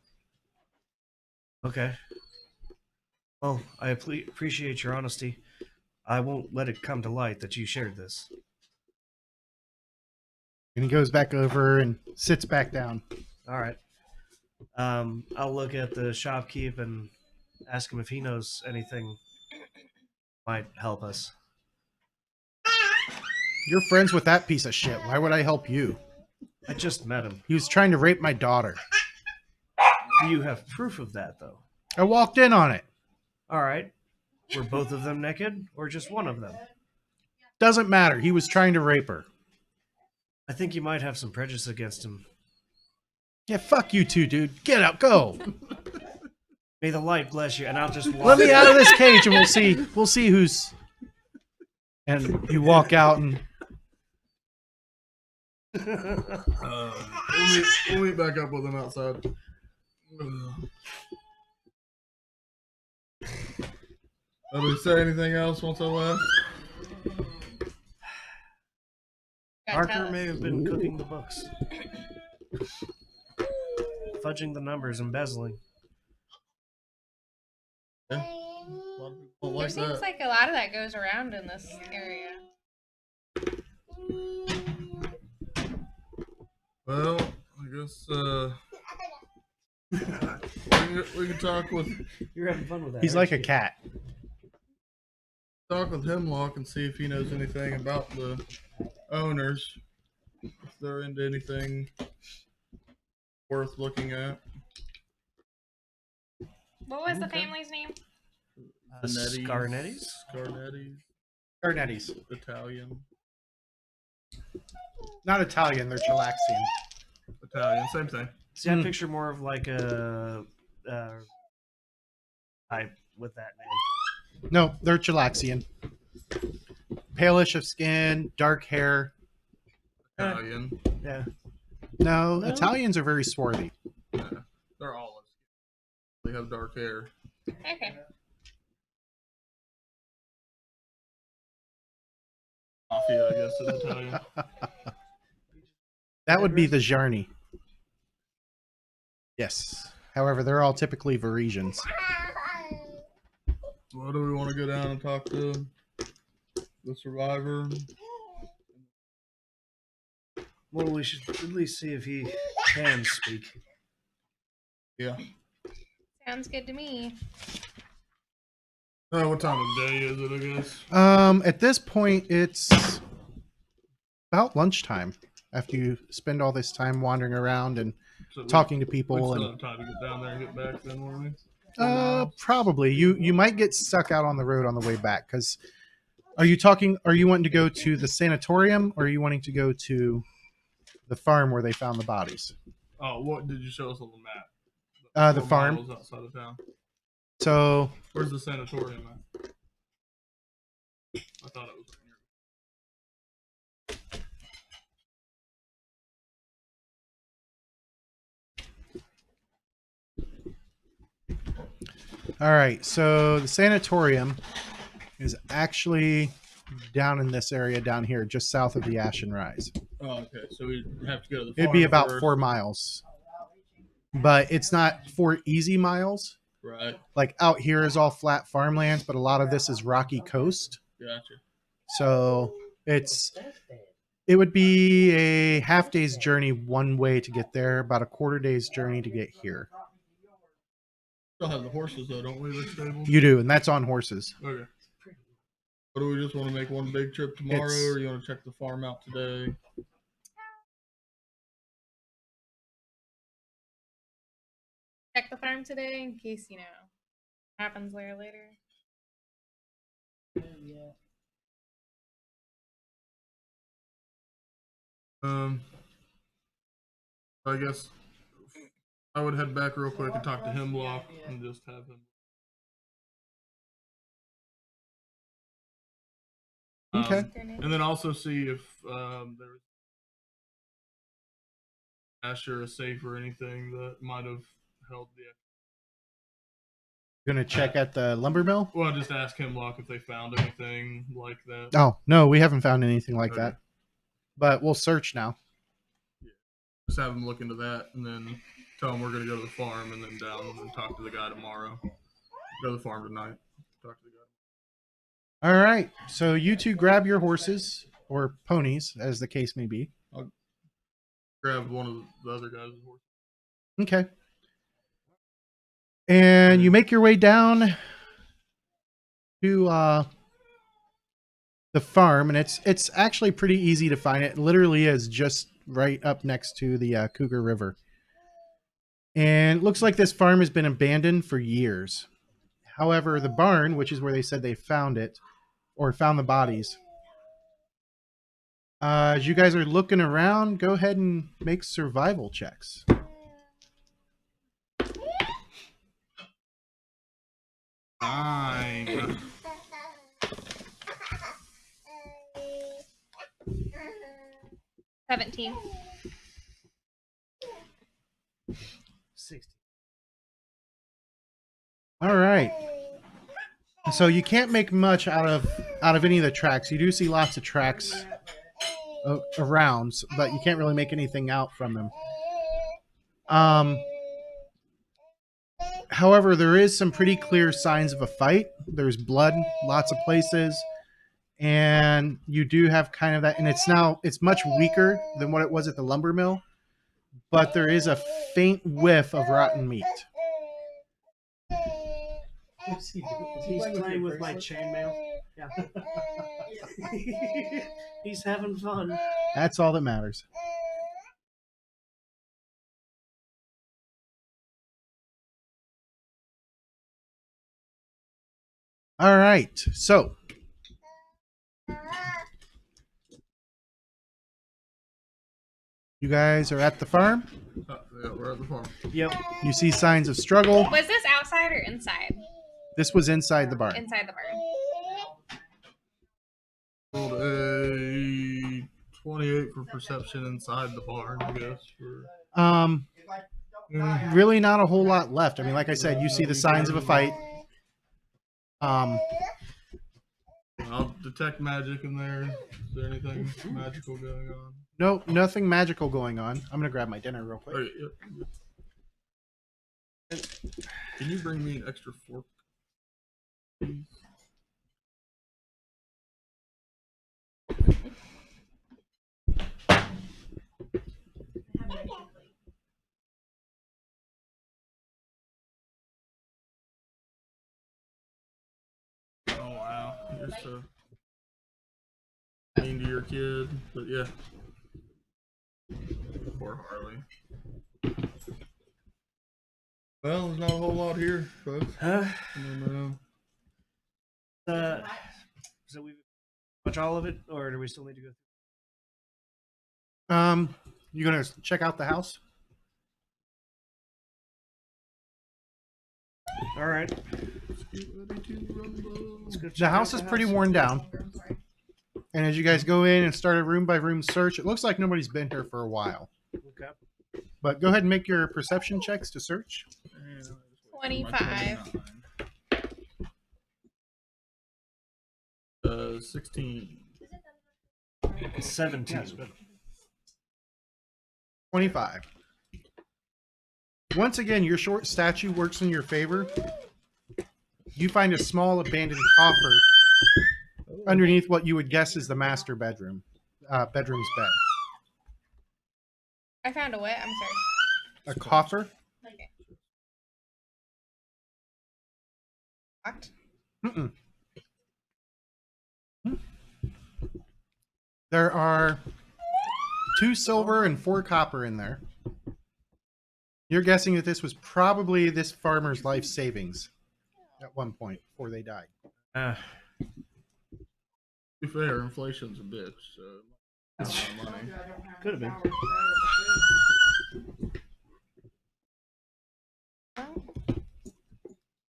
Okay. Well, I appreciate your honesty. I won't let it come to light that you shared this. And he goes back over and sits back down. All right. I'll look at the shopkeep and ask him if he knows anything might help us. You're friends with that piece of shit. Why would I help you? I just met him. He was trying to rape my daughter. Do you have proof of that, though? I walked in on it. All right. Were both of them naked, or just one of them? Doesn't matter. He was trying to rape her. I think you might have some prejudice against him. Yeah, fuck you two, dude. Get out. Go. May the light bless you, and I'll just walk. Let me out of this cage and we'll see who's. And you walk out and We'll meet back up with him outside. Did we say anything else once I left? Gotta tell Harker us. may have been cooking the books, fudging the numbers, embezzling. Yeah. A lot of people don't There like seems that. like a lot of that goes around in this area. Well, I guess we can talk with You're having fun with that. he's aren't like a you? cat. Hemlock and see if he knows anything about the owners. If they're into anything worth looking at. What was the Okay. family's name? Scarnettis? Scarnettis. Garnettis. Italian. Not Italian, they're Chilaxian. Italian, same thing. See, I Hmm. picture more of like a type with that name. No, they're Chilaxian. Palish of skin, dark hair. Italian. Yeah. No, No. Italians are very swarthy. Yeah, they're olive. They have dark hair. Okay. Mafia, I guess, is Italian. That would be the Jarni. Yes. However, they're all typically Varesians. Well, do we want to go down and talk to the survivor? Well, we should at least see if he can speak. Yeah. Sounds good to me. What time of day is it, I guess? At this point, it's about lunchtime. After you spend all this time wandering around and So talking to we people, still and have time to get down there and get back then, won't we? probably you might get stuck out on the road on the way back. Because are you wanting to go to the sanatorium, or are you wanting to go to the farm where they found the bodies? Oh, what did you show us on the map? The 4 farm. miles outside of town. So Where's the sanatorium at? I thought it was right near. all right, so the sanatorium is actually down in this area down here, just south of the Ashen Rise. Oh, okay. So we have to go to the. It'd be farm about first. 4 miles, but it's not 4 easy miles. Right. Like out here is all flat farmlands, but a lot of this is rocky coast. Gotcha. So it would be a half day's journey one way to get there, about a quarter day's journey to get here. Still have the horses though, don't we? The stable. You do, and that's on horses. Okay. Or do we just want to make one big trip tomorrow, or you want to check the farm out today? Check the farm today in case, happens later. I guess I would head back real quick and talk to Hemlock and just have him. Okay. And then also see if there's Asher a safe or anything that might have held the. Gonna check at the lumber mill? Well, just ask Hemlock if they found anything like that. Oh, no, we haven't found anything like Okay. that. But we'll search now. Just have him look into that, and then tell him we're gonna go to the farm, and then down and talk to the guy tomorrow. Go to the farm tonight. Talk to the guy. All right. So you two grab your horses or ponies, as the case may be. Grab one of the other guys' horse. Okay. And you make your way down to the farm, and it's actually pretty easy to find. It literally is just right up next to the Cougar River. And it looks like this farm has been abandoned for years. However, the barn, which is where they said they found it, or found the bodies. As you guys are looking around, go ahead and make survival checks. Fine. 17. 60. All right. So you can't make much out of any of the tracks. You do see lots of tracks around, but you can't really make anything out from them. However, there is some pretty clear signs of a fight. There's blood, lots of places, and you do have kind of that. And it's much weaker than what it was at the lumber mill, but there is a faint whiff of rotten meat. He's playing with my chainmail. Yeah. He's having fun. That's all that matters. All right, so you guys are at the farm. Yeah, we're at the farm. Yep. You see signs of struggle. Was this outside or inside? This was inside the barn. Inside the barn. Rolled a 28 for perception inside the barn, I guess. Really not a whole lot left. I mean, like I said, you see the signs of a fight. I'll detect magic in there. Is there anything magical going on? No, nothing magical going on. I'm gonna grab my dinner real quick. Okay, yep. Can you bring me an extra fork? Please? Oh wow, you're so mean to your kid, but yeah. Poor Harley. Well, there's not a whole lot here, folks. Huh? No. So we watch all of it, or do we still need to go? You gonna check out the house? All right. Let's get ready to rumble. Let's go check The out house is pretty worn down. And as you guys go in and start a room by room search, it looks like nobody's been here for a while. Okay. But go ahead and make your perception checks to search. And I just wait for my 25. 29. 16. 17. 25. Once again, your short statue works in your favor. You find a small abandoned coffer underneath what you would guess is the master bedroom's bed. I found a what? I'm sorry. A coffer? Okay. Locked. Mm-mm. There are 2 silver and 4 copper in there. You're guessing that this was probably this farmer's life savings at one point before they died. To be fair, inflation's a bitch, so not a lot of money. Could have been.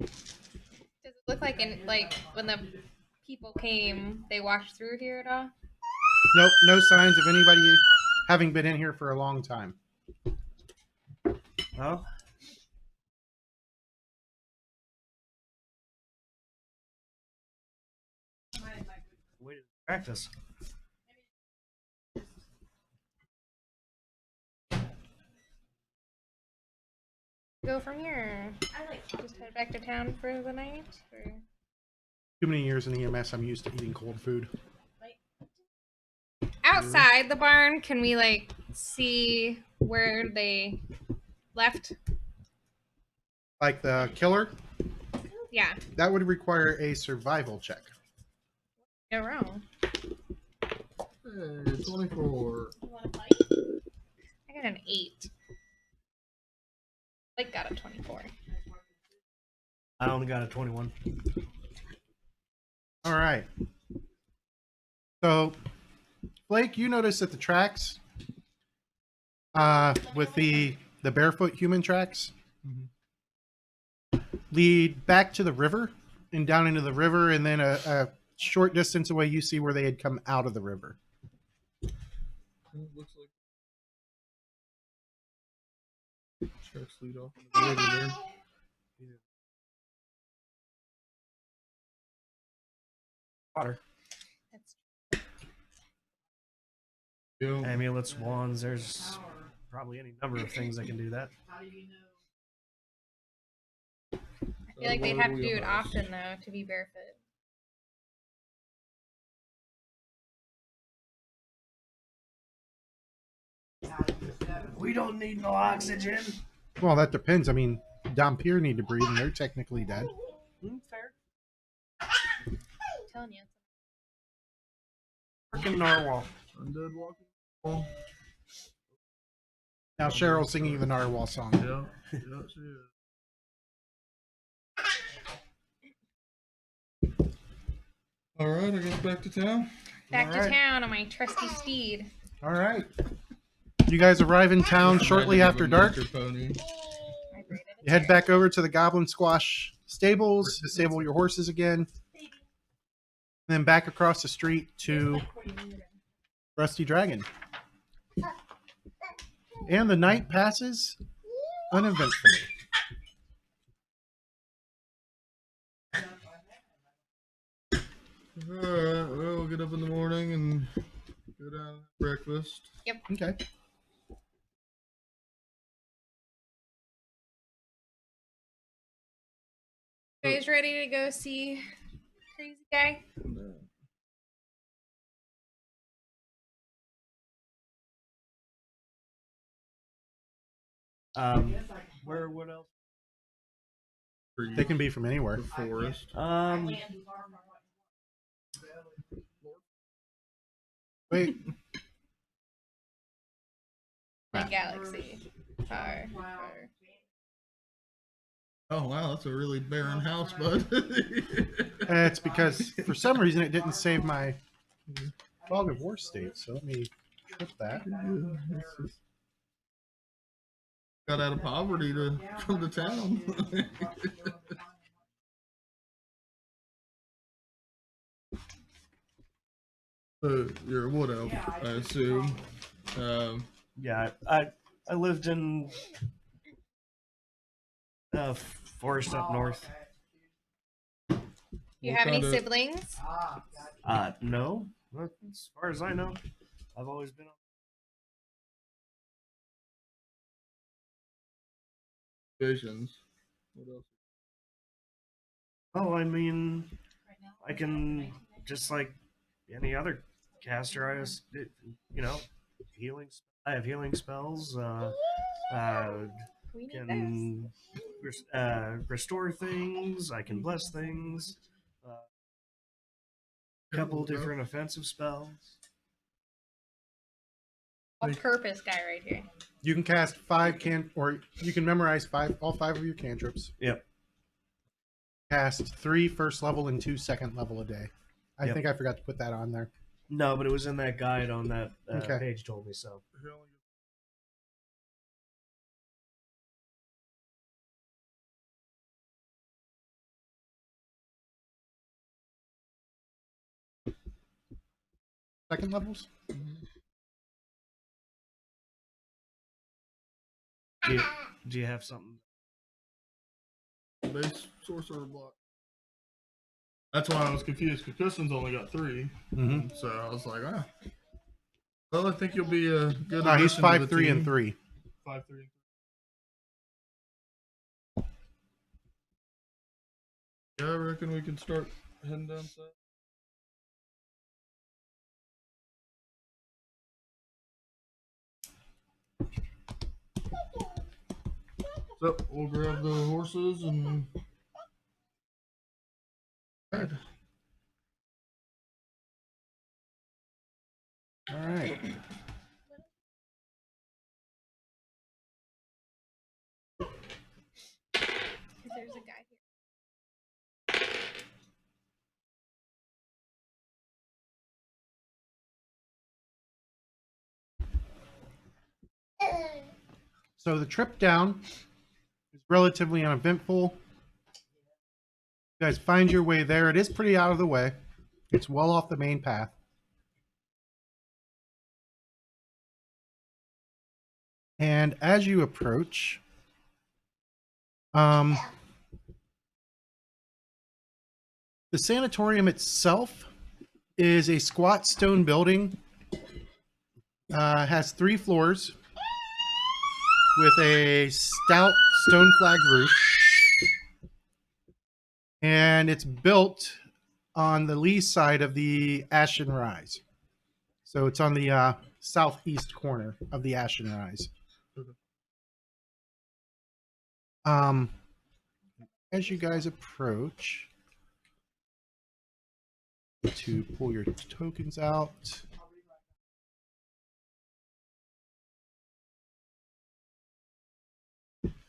Does it look like when the people came, they walked through here at all? Nope, no signs of anybody having been in here for a long time. Well, way to practice. Go from here. Just head back to town for the night. Or... Too many years in EMS, I'm used to eating cold food. Outside the barn, can we see where they left? Like the killer, Yeah, that would require a survival check. no wrong. Hey, 24. I got an 8. Got a 24. I only got a 21. All right. So, Blake, you notice that the tracks, with the barefoot human tracks, lead back to the river and down into the river, and then a short distance away, you see where they had come out of the river. Looks like tracks lead off in the river there. Water. That's Yo, Amulets, wands. There's probably any number of things that can do that. I feel like they'd have to do it often though to be barefoot. We don't need no oxygen. Well, that depends. I mean, Dampier need to breathe, and they're technically dead. Fair. I'm telling you. Freaking narwhal. undead walking. Oh, Now Cheryl's singing the narwhal song. yeah, yeah, she is. All right, I guess back to town. Back All to right. town on my trusty steed. All right. You guys arrive in town shortly after dark. Pony. I braided it. You head back over to the Goblin Squash stables to stable your horses again. And then back across the street to Rusty Dragon. And the night passes uneventfully. All right, well, we'll get up in the morning and go down and have breakfast. Okay. You guys ready to go see crazy guy? Where? What else? They can be from anywhere. The forest. Wait. The galaxy. Far. Oh wow, that's a really barren house, bud. It's because for some reason it didn't save my Fog of War state. So let me trip that. Got out of poverty to come to town. So you're a wood elf, I assume. Yeah, I lived in forest up north. Do you What have any kinda- siblings? No, not as far as I know. I've always been. Visions. What else? Oh, I mean, I can just like any other caster. Healing. I have healing spells. We need those. Can restore things. I can bless things. Couple different offensive spells. All-purpose guy right here. You can cast 5 or you can memorize all 5 of your cantrips. Yep. Cast 3 first level and 2 second level a day. I Yep. think I forgot to put that on there. No, but it was in that guide on that Okay. page. Told me so. Second levels? Do you have something? Base sorcerer block. That's why I was confused because Kristen's only got 3. Mm-hmm. So I was like, ah. Well, I think you'll be a good. He's addition to 5, the 3, and team. 3. 5, 3. Yeah, I reckon we can start heading down south. So we'll grab the horses and ride. All right. There's a guy here. So the trip down is relatively uneventful. You guys find your way there. It is pretty out of the way. It's well off the main path. And as you approach, the sanatorium itself is a squat stone building. Has 3 floors with a stout stone flag roof. And it's built on the lee side of the Ashen Rise. So it's on the southeast corner of the Ashen Rise. As you guys approach, to pull your tokens out.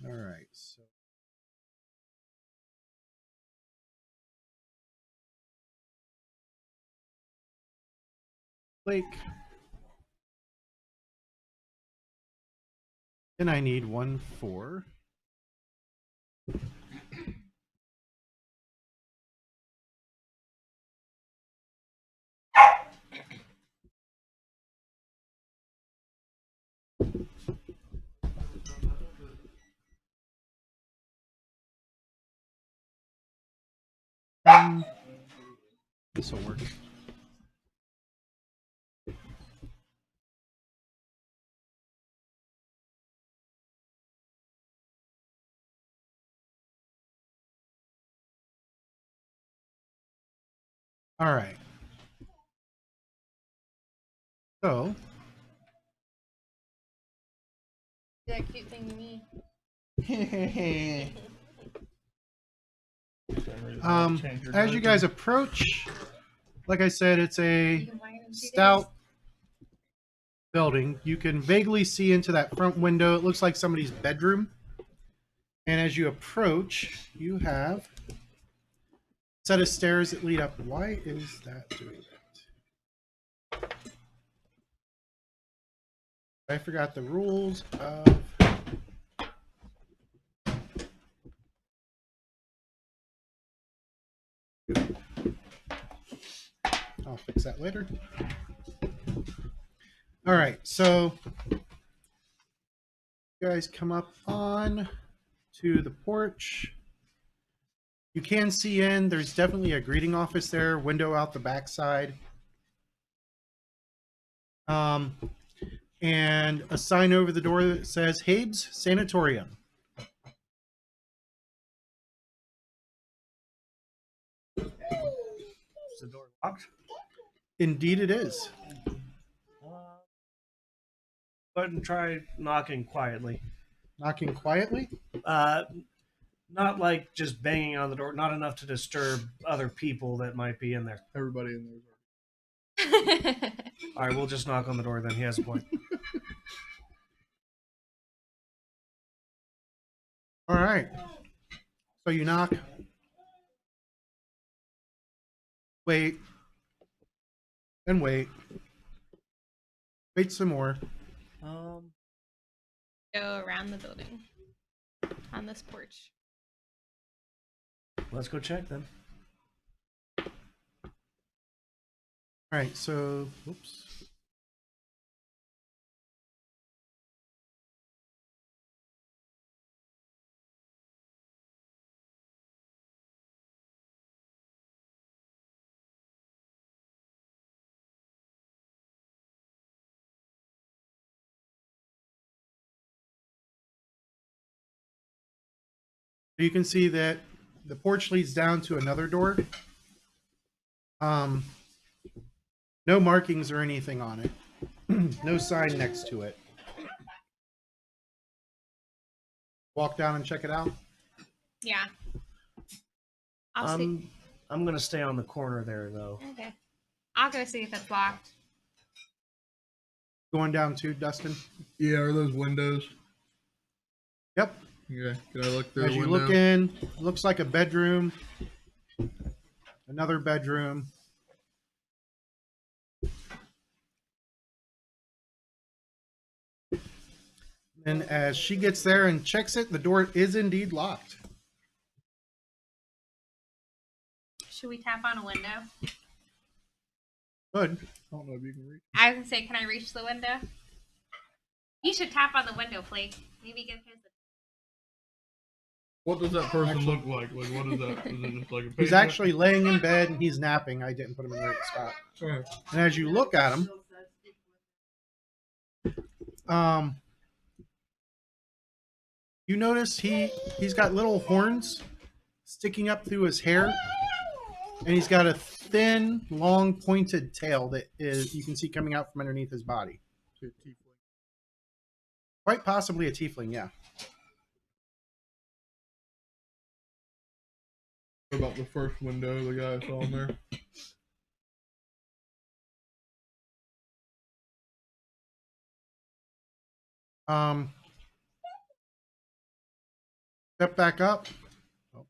All right, so Lake. Then I need 1 4. This will work. All right. So, That cute thing to me. as you guys approach, like I said, it's You a can buy it in 2 stout building. You can vaguely see into that front window. It looks like somebody's bedroom. And as you approach, you have a set of stairs that lead up. Why is that doing that? I forgot the rules of... I'll fix that later. All right, so you guys come up on to the porch. You can see in. There's definitely a greeting office there. Window out the backside. And a sign over the door that says Habes Sanatorium. Is the door locked? Indeed, it is. Go ahead and try knocking quietly. Knocking quietly. Not like just banging on the door. Not enough to disturb other people that might be in there. Everybody in there. All right, we'll just knock on the door then. He has a point. All right. So you knock. Wait. And wait. Wait some more. Go around the building on this porch. Let's go check then. All right, so, oops. You can see that the porch leads down to another door. No markings or anything on it. No sign next to it. Walk down and check it out. Yeah. I'll see. I'm gonna stay on the corner there though. Okay. I'll go see if it's locked. Going down to Dustin. Yeah, are those windows? Yep. Okay, can I look through As the you window? look in, looks like a bedroom. Another bedroom. And as she gets there and checks it, the door is indeed locked. Should we tap on a window? Good. I don't know if you can reach. I was gonna say, can I reach the window? You should tap on the window, Flake. Maybe give his. What does that person look like? Like, what is that? Is it just like a He's patient? actually laying in bed and he's napping. I didn't put him in the right spot. Oh, And as you look at him, you notice he's got little horns sticking up through his hair, and he's got a thin, long, pointed tail that is you can see coming out from underneath his body. it's a tiefling. Quite possibly a tiefling, yeah. What about the first window, the guy I saw in there? Step back up. Oh.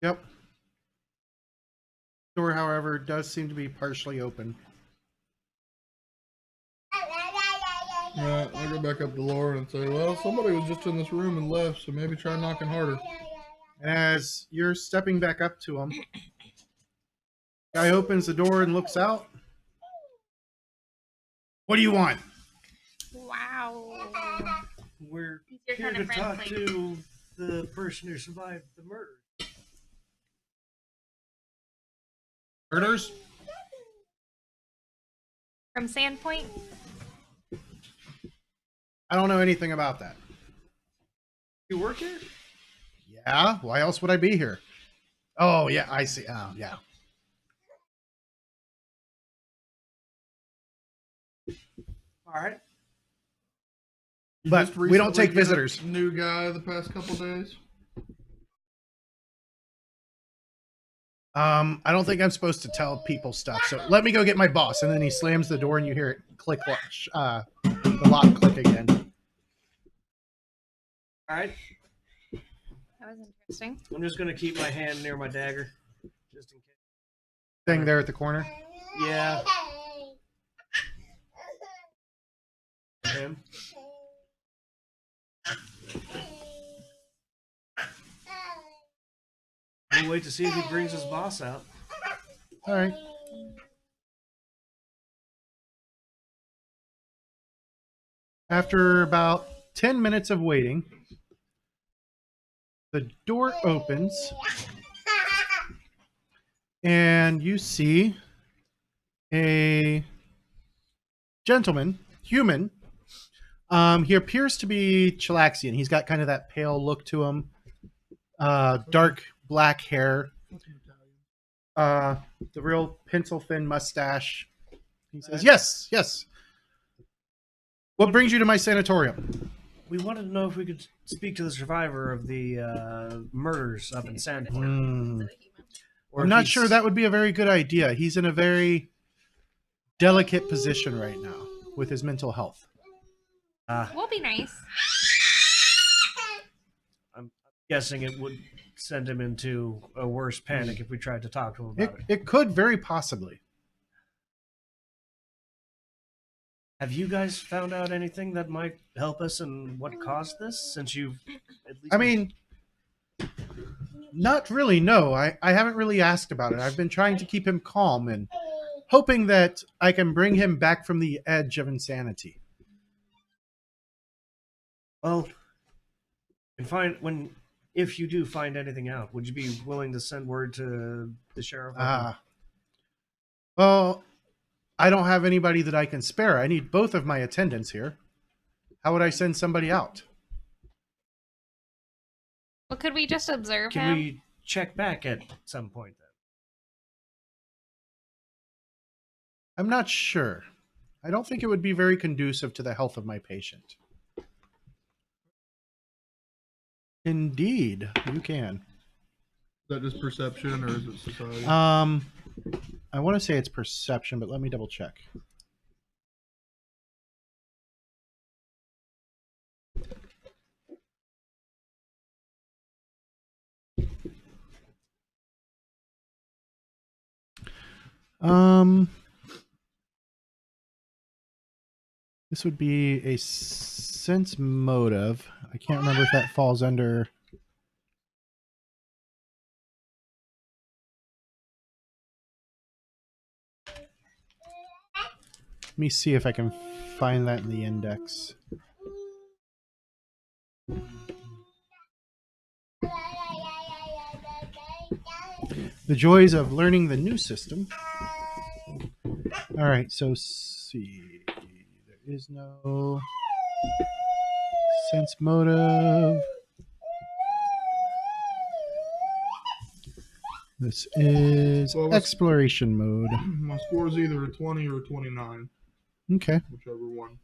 Yep. Door, however, does seem to be partially open. Right, I go back up to Lauren and say, well, somebody was just in this room and left, so maybe try knocking harder. And as you're stepping back up to him, guy opens the door and looks out. What do you want? Wow. We're You're here kind to of talk friendly. to the person who survived the murder. Murders? From Sandpoint? I don't know anything about that. You work here? Yeah? Why else would I be here? Oh, yeah, I see. Oh, yeah. All right. You But just we don't recently take get a visitors. New guy the past couple days. I don't think I'm supposed to tell people stuff. So let me go get my boss. And then he slams the door and you hear it click, the lock click again. All right. That was interesting. I'm just gonna keep my hand near my dagger, just in case. Thing there at the corner. Yeah. Him. We'll wait to see if he brings his boss out. All right. After about 10 minutes of waiting, the door opens and you see a gentleman, human. He appears to be Chilaxian. He's got kind of that pale look to him, dark black hair, the real pencil thin mustache. He says, "Yes, yes. What brings you to my sanatorium?" We wanted to know if we could speak to the survivor of the murders up in Sandport. Or I'm if not he's- sure that would be a very good idea. He's in a very delicate position right now with his mental health. We'll be nice. I'm guessing it would send him into a worse panic if we tried to talk to him about it. It could very possibly. Have you guys found out anything that might help us in what caused this? Since you've at least I mean, not really, no. I haven't really asked about it. I've been trying to keep him calm and hoping that I can bring him back from the edge of insanity. well, and if you do find anything out, would you be willing to send word to the sheriff? Well, I don't have anybody that I can spare. I need both of my attendants here. How would I send somebody out? Well, could we just observe Can him? we check back at some point then? I'm not sure. I don't think it would be very conducive to the health of my patient. Indeed, you can. Is that just perception or is it society? I want to say it's perception, but let me double check. This would be a sense motive. I can't remember if that falls under. Let me see if I can find that in the index. The joys of learning the new system. All right, so see. There is no sense motive. This is Well, let's- exploration mode. My score is either a 20 or a 29, Okay. whichever one.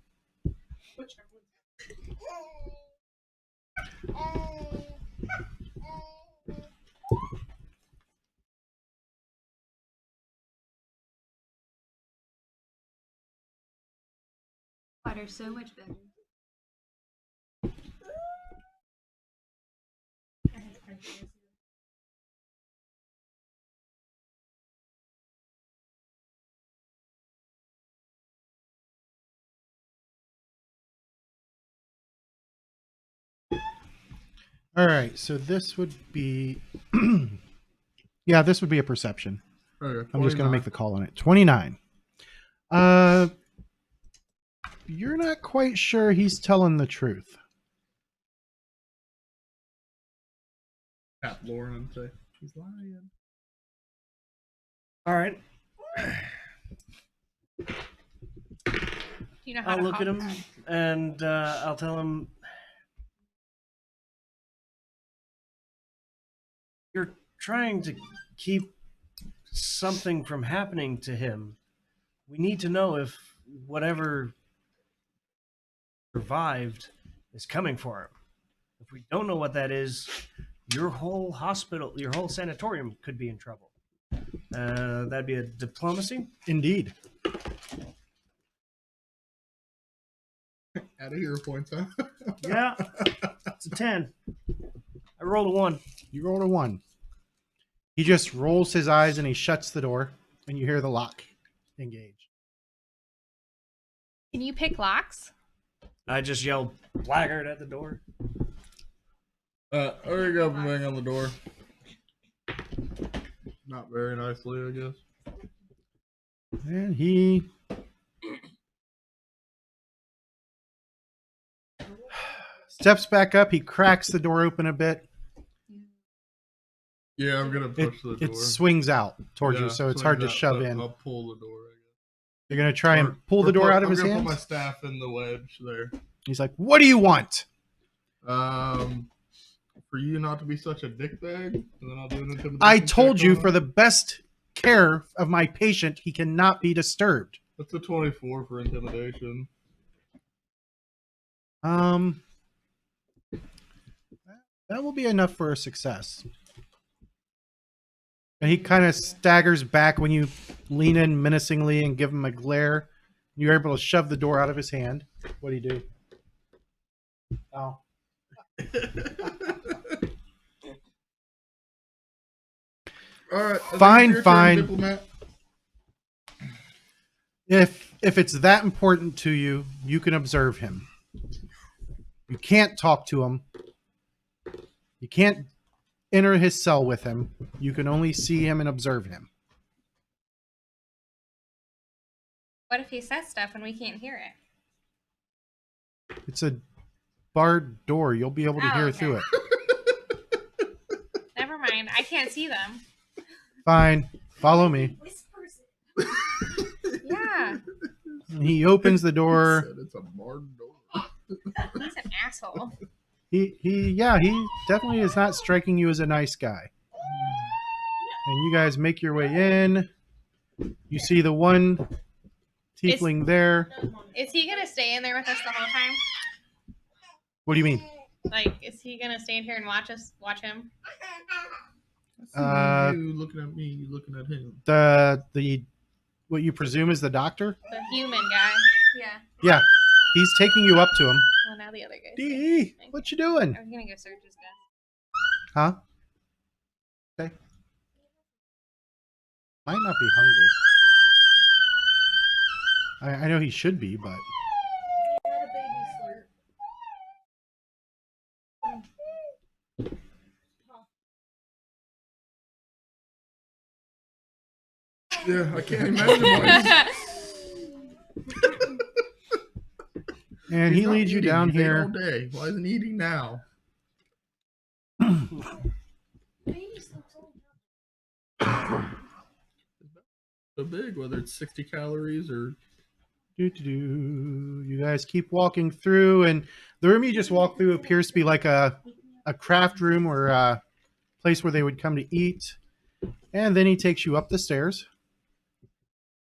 Water's so much better. All right, so this would be. Yeah, this would be a perception. Okay, I'm just going to 29. make the call on it. 29. You're not quite sure he's telling the truth. Tap Lauren and say, she's lying. All right, Do you know how I'll to look talk? at him and I'll tell him you're trying to keep something from happening to him. We need to know if whatever survived is coming for him. If we don't know what that is, your whole hospital, your whole sanatorium could be in trouble. That'd be a diplomacy. Indeed. Out of here points, huh? Yeah, it's a 10. I rolled a 1. You rolled a 1. He just rolls his eyes and he shuts the door, and you hear the lock engage. Can you pick locks? I just yelled blackguard at the door. There you go, bang on the door. Not very nicely, I guess. And he steps back up. He cracks the door open a bit. Yeah, I'm gonna It, push the door. it swings out towards you, Yeah, so it's swings hard to out, shove but in. I'll pull the door. I guess. You're going to try Or- and pull or the door put- out of I'm his gonna hands? put my staff in the wedge there. He's like, what do you want? For you not to be such a dickbag, and then I'll do an intimidation. I told check you on for him. the best care of my patient, he cannot be disturbed. That's a 24 for intimidation. That will be enough for a success. And he kind of staggers back when you lean in menacingly and give him a glare. You're able to shove the door out of his hand. What do you do? Oh. All right. I think Fine, it's your turn, fine. Diplomat. If it's that important to you, you can observe him. You can't talk to him. You can't enter his cell with him. You can only see him and observe him. What if he says stuff and we can't hear it? It's a barred door. You'll be able to Oh, hear okay. through it. Never mind. I can't see them. Fine. Follow me. Whispers Yeah. And he opens the He door. said it's a barred door. He's an asshole. He definitely is not striking you as a nice guy. And you guys make your way in. You see the one tiefling there. Is he gonna stay in there with us the whole time? What do you mean? Like, is he gonna stand here and watch him? You looking at me, you looking at him. The what you presume is the doctor? The human guy. Yeah. Yeah. He's taking you up to him. Well, now the other guy. D, what you doing? I was gonna go search his desk. Huh? Okay. Might not be hungry. I know he should be, but Not a baby slurp. Yeah, I can't imagine why and he's he not leads you eating. down He's ate all here. day. Why isn't he eating now? Baby slurp's So big, whether it's 60 calories or You guys keep walking through, and the room you just walked through appears to be like a craft room or a place where they would come to eat. And then he takes you up the stairs.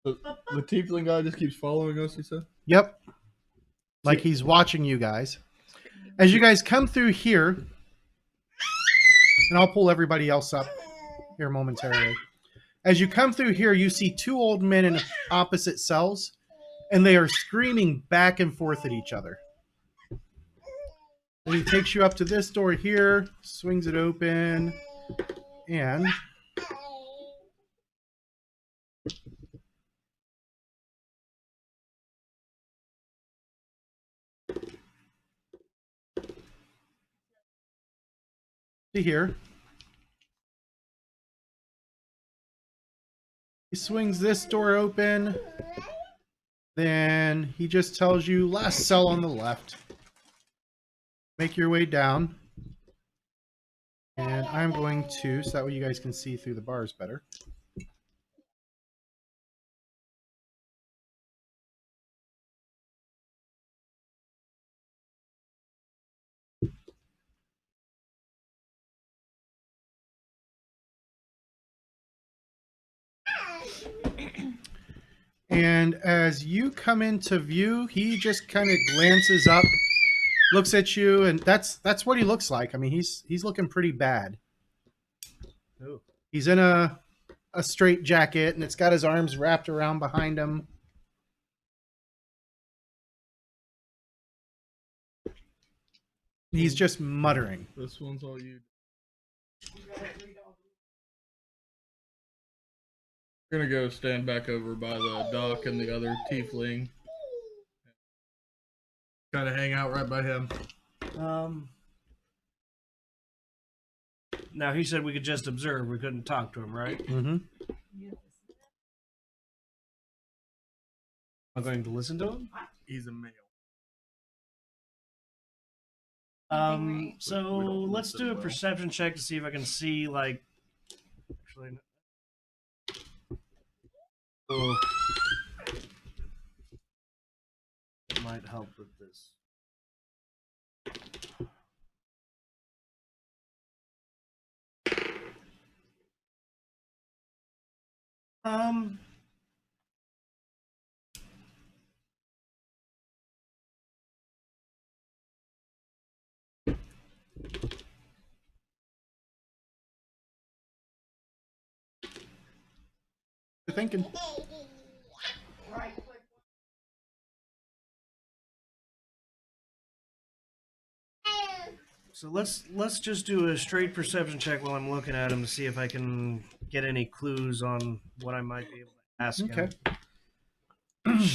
the tiefling guy just keeps following us. He said. Yep. Like he's watching you guys. As you guys come through here, and I'll pull everybody else up here momentarily. As you come through here, you see two old men in opposite cells, and they are screaming back and forth at each other. And he takes you up to this door here, swings it open, and to here. He swings this door open. Then he just tells you last cell on the left. Make your way down. And I'm going to, so that way you guys can see through the bars better. And as you come into view, he just kind of glances up, looks at you, and that's what he looks like. I mean, he's looking pretty bad. Oh. He's in a straight jacket, and it's got his arms wrapped around behind him. He's just muttering. This one's all you. We're gonna go stand back over by the dock and the other tiefling. Kind of hang out right by him. Now he said we could just observe. We couldn't talk to him, right? Mm-hmm. I'm going to listen to him. He's a male. Right. So We don't let's listen do a well. perception check to see if I can see like. Actually, oh, might help with this. Um. You're thinking. So let's just do a straight perception check while I'm looking at him to see if I can get any clues on what I might be able to ask Okay. him.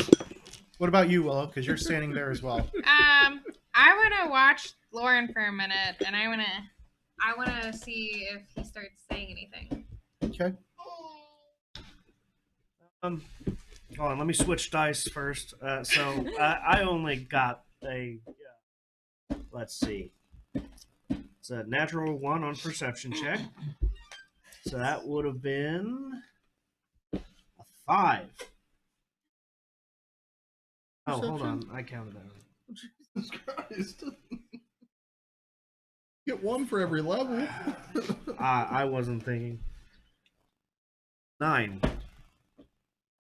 What about you, Willow? Because you're standing there as well. I want to watch Lauren for a minute, and I want to see if he starts saying anything. Okay. Hold on, let me switch dice first. So I only got a. Let's see. It's a natural 1 on perception check. So that would have been a 5. Oh, hold on. I counted that. Jesus Christ. Get 1 for every level. I wasn't thinking. 9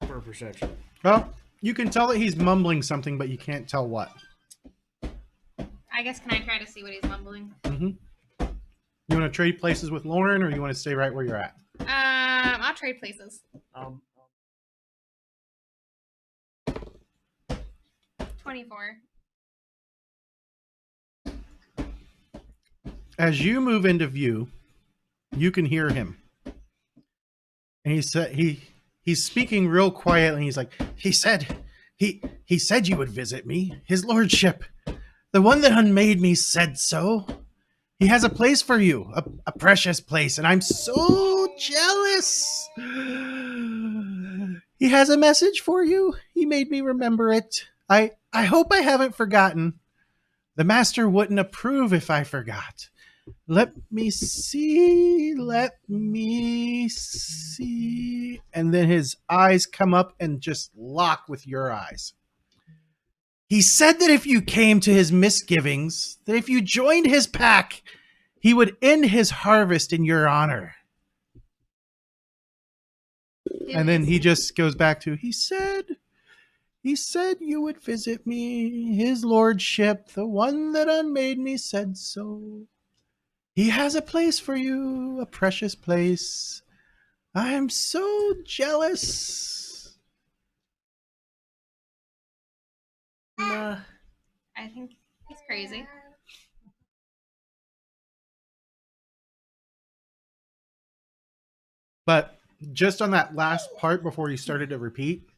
for perception. Well, you can tell that he's mumbling something, but you can't tell what. I guess, can I try to see what he's mumbling? Mm-hmm. You want to trade places with Lauren, or you want to stay right where you're at? I'll trade places. 24. As you move into view, you can hear him. And he's speaking real quietly. He's like, he said you would visit me. His lordship, the one that unmade me, said so. He has a place for you, a precious place, and I'm so jealous. He has a message for you. He made me remember it. I hope I haven't forgotten. The master wouldn't approve if I forgot. Let me see. And then his eyes come up and just lock with your eyes. He said that if you came to his misgivings, that if you joined his pack, he would end his harvest in your honor. And then he just goes back to, he said you would visit me. His lordship, the one that unmade me, said so. He has a place for you, a precious place. I am so jealous. I think he's crazy. But just on that last part before he started to repeat,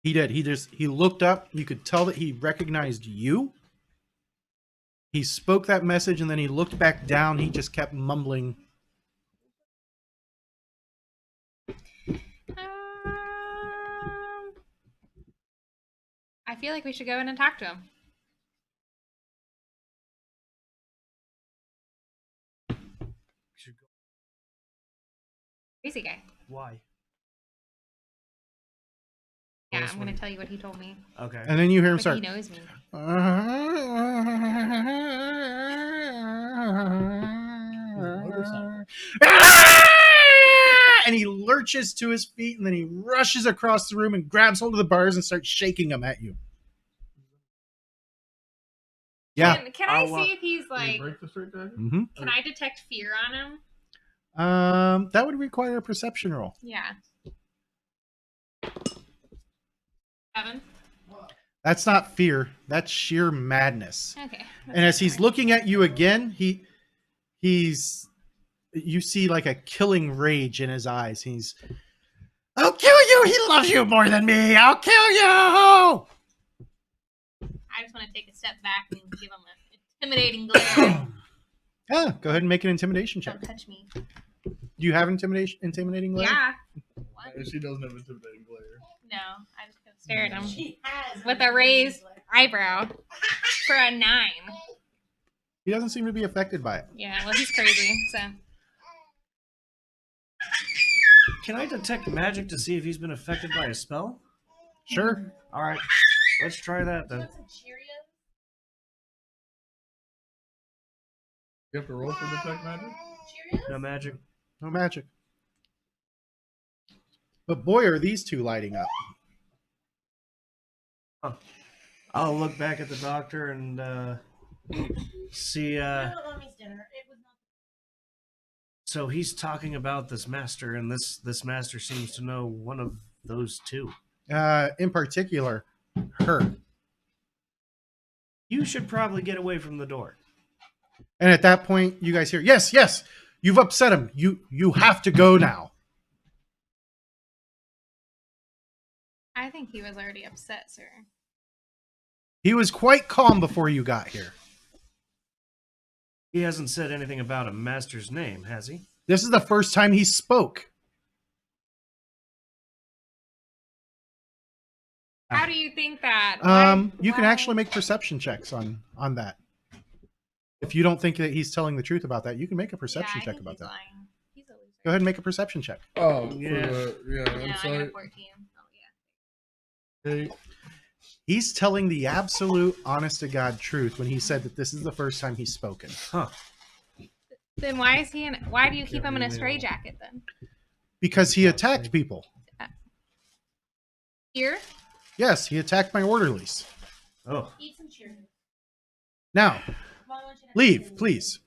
he did. He looked up. You could tell that he recognized you. He spoke that message and then he looked back down. He just kept mumbling. I feel like we should go in and talk to him. Should go. Crazy guy. Why? Yeah, Well, I'm going to tell you what he told me. Okay. And then you hear him But start. he knows me. And he lurches to his feet and then he rushes across the room and grabs hold of the bars and starts shaking them at you. Yeah. Can I I'll, see if he's Can you like, break the straight dagger? Mm-hmm. can I detect fear on him? That would require a perception roll. Yeah. 7. That's not fear. That's sheer madness. Okay. And as he's looking at you again, you see like a killing rage in his eyes. I'll kill you. He loves you more than me. I'll kill you. I just want to take a step back and give him an intimidating glare. Yeah, go ahead and make an intimidation check. Don't touch me. Do you have intimidating glare? Yeah. What? And she doesn't have intimidating glare. No, I just gonna stare at him She has with a raised eyebrow for a 9. He doesn't seem to be affected by it. Yeah, well, he's crazy, so. Can I detect magic to see if he's been affected by a spell? Sure. All right, let's try that You then. want some Cheerios? You have to roll for detect magic? Cheerios? No magic. No magic. But boy, are these two lighting up. I'll look back at the doctor and see. No, mommy's dinner. It was not. So he's talking about this master, and this master seems to know one of those two. In particular, her. You should probably get away from the door. And at that point, you guys hear, yes, yes, you've upset him. You have to go now. I think he was already upset, sir. He was quite calm before you got here. He hasn't said anything about a master's name, has he? This is the first time he spoke. How do you think that? You can Why- actually make perception checks on that. If you don't think that he's telling the truth about that, you can make a perception I check think about he's that. lying. He's a loser. Go ahead and make a perception check. Oh, Yeah. yeah. Yeah, Yeah, I got a website. 14. Oh, yeah. 8. He's telling the absolute honest to God truth when he said that this is the first time he's spoken. Huh. Then why is he in? Why do you keep Yeah, him in a maybe straitjacket then? Because he attacked people. Here? Yes, he attacked my orderlies. Oh, Eat some Cheerios. Now, Mom wants you to have leave, Cheerios. please.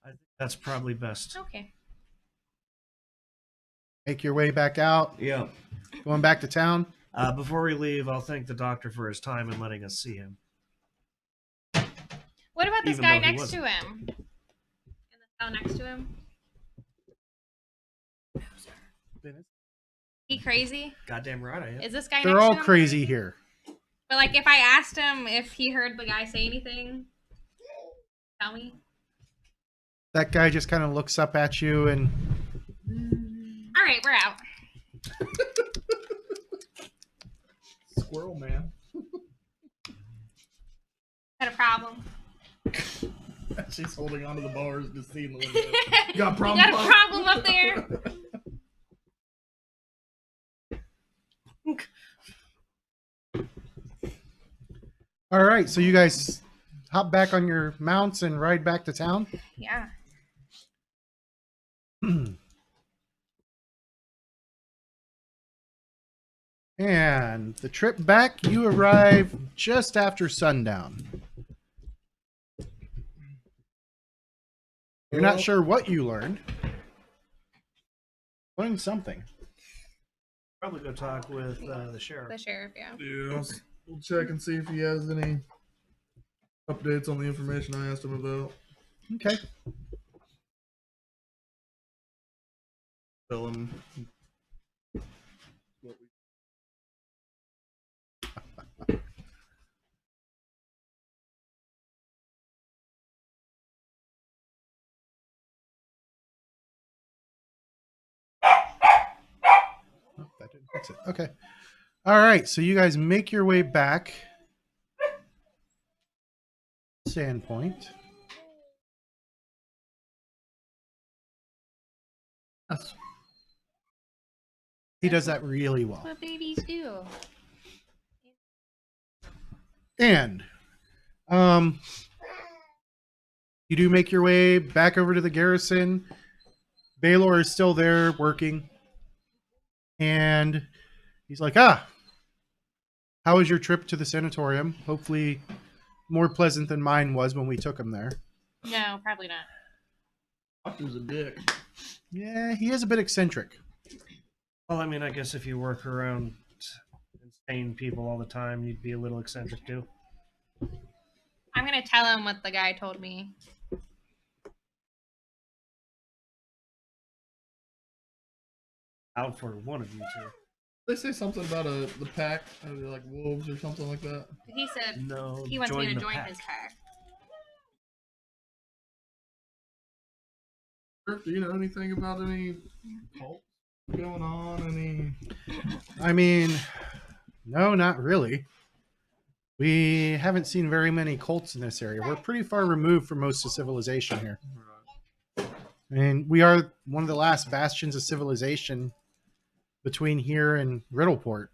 I think that's probably best. Okay. Make your way back out. Yeah. Going back to town. Before we leave, I'll thank the doctor for his time and letting us see him. What about this Even guy though he next to wasn't. him? In the cell next to him? He crazy? Goddamn right I am. Is this guy They're next all to him crazy here. But like, if I asked him if he heard the guy say anything, tell me. That guy just kind of looks up at you and All right, we're out. Squirrel man. Got a problem. She's holding onto the bars to see in the window. You got a problem, got a Pop? problem up there? all right, so you guys hop back on your mounts and ride back to town. Yeah. And the trip back, you arrive just after sundown. You're not sure what you learned. Learned something. Probably go talk with the sheriff. The sheriff, yeah. Yeah, we'll check and see if he has any updates on the information I asked him about. Okay. Tell him. What we... Oh, that didn't fix it. Okay. All right, so you guys make your way back. Sandpoint. Yes. He does that really well. What babies do. And you do make your way back over to the garrison. Baylor is still there working. And he's like, how was your trip to the sanatorium? Hopefully more pleasant than mine was when we took him there. No, probably not. Doctor's a dick. Yeah, he is a bit eccentric. Well, I mean, I guess if you work around insane people all the time, you'd be a little eccentric too. I'm gonna tell him what the guy told me. Out for one of you two. They say something about the pack, like wolves or something like that. He said No, he wants me to the join pack. his pack. Kirk, do you know anything about any cults going on? Any? I mean, no, not really. We haven't seen very many cults in this area. We're pretty far removed from most of civilization here. And we are one of the last bastions of civilization between here and Riddleport.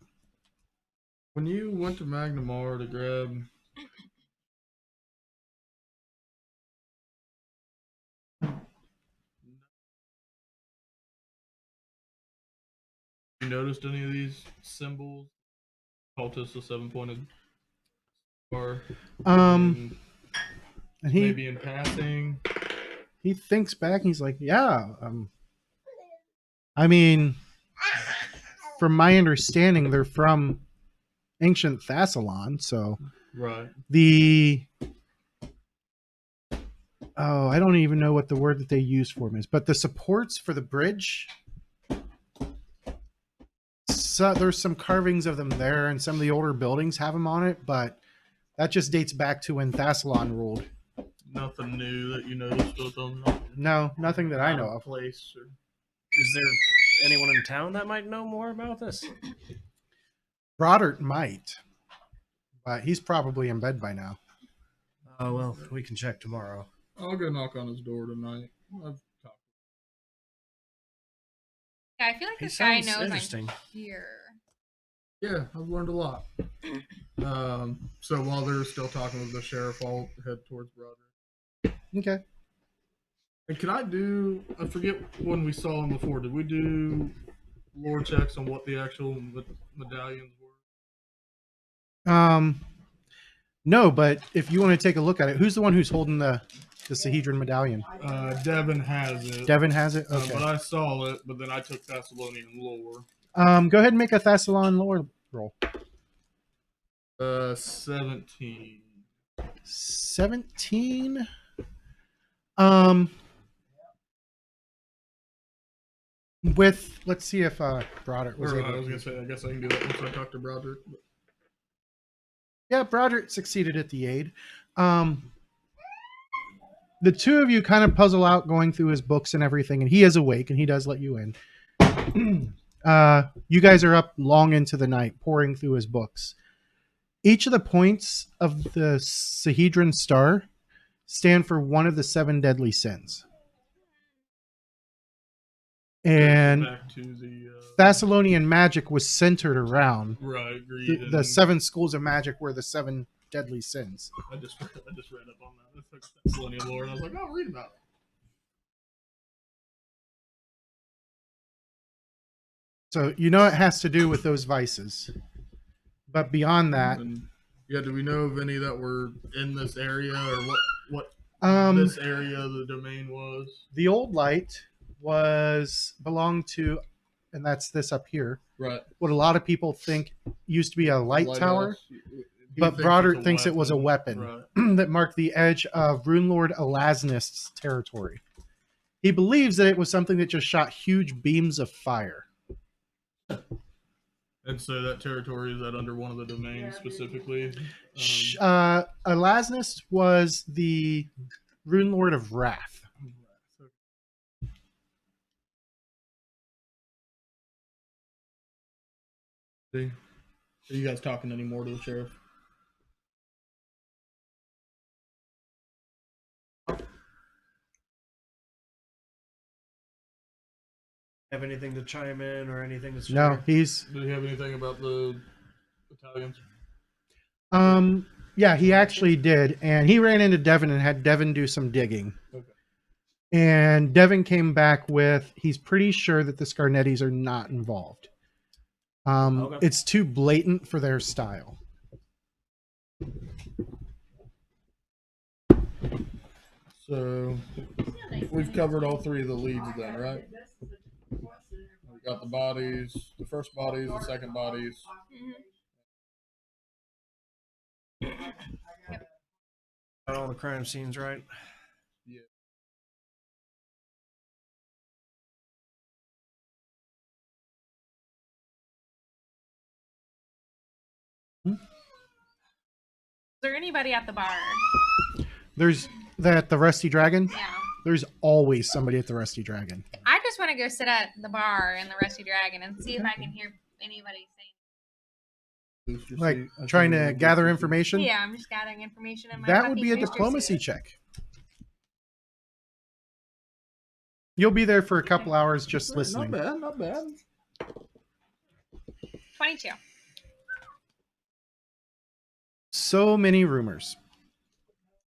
When you went to Magnamar to grab you noticed any of these symbols? Cultist, the 7-pointed star. And he Maybe in passing. he thinks back and he's like, yeah, I mean, from my understanding, they're from ancient Thassalon, so Right. I don't even know what the word that they use for them is, but the supports for the bridge, so there's some carvings of them there, and some of the older buildings have them on it, but that just dates back to when Thassalon ruled. Nothing new that you noticed with them. No, nothing that I know of. Place or Is there anyone in town that might know more about this? Brodert might, but he's probably in bed by now. Oh, well, we can check tomorrow. I'll go knock on his door tonight. I've talked. Yeah, I feel like He this guy sounds knows interesting. I'm here. Yeah, I've learned a lot. So while they're still talking with the sheriff, I'll head towards Broderick. Okay. And can I do? I forget when we saw him before. Did we do lore checks on what the actual medallions were? No, but if you want to take a look at it, who's the one who's holding the Sahedron medallion? Devin has it. Devin has it? Okay. But I saw it, but then I took Thessalonian lore. Go ahead and make a Thassalon lore roll. 17. 17. With let's see if Broderick was Or, able I was to. gonna say, I guess I can do that once I talk to Broderick. Yeah, Broderick succeeded at the aid. The two of you kind of puzzle out going through his books and everything, and he is awake and he does let you in. You guys are up long into the night pouring through his books. Each of the points of the Sahedron star stand for one of the 7 deadly sins. And Back to the Thessalonian magic was centered around right greed. the 7 schools of magic were the 7 deadly sins. I just read up on that. I took Thessalonian lore, and I was like, oh, read about it. So you know it has to do with those vices. But beyond that, And, yeah, do we know of any that were in this area, or what um, this area of the domain was? the old light belonged to, and that's this up here, Right. what a lot of people think used to be a light tower, Lighthouse. He but thinks Broderick it's thinks it was a weapon Right. that marked the edge of Runelord Elasnist's territory. He believes that it was something that just shot huge beams of fire. And so that territory, is that under one of the domains specifically? Elasnist was the Runelord of Wrath. Are you guys talking anymore to the sheriff? Have anything to chime in or anything that's No, he's Did he have anything about the battalions? yeah, he actually did, and he ran into Devin and had Devin do some digging. Okay. And Devin came back with he's pretty sure that the Scarnettis are not involved. Okay. It's too blatant for their style. So we've covered all 3 of the leads then, right? We got the bodies, the first bodies, the second bodies. Got all the crime scenes right. Is there anybody at the bar? There's the Rusty Dragon. Yeah. There's always somebody at the Rusty Dragon. I just want to go sit at the bar in the Rusty Dragon and see if I can hear anybody saying Boost your Like seat. I trying said to boost gather your seat. information? Yeah, I'm just gathering information in my That would puppy be a booster diplomacy suit. check. You'll be there for a couple hours just Not listening. bad, not bad. 22. So many rumors.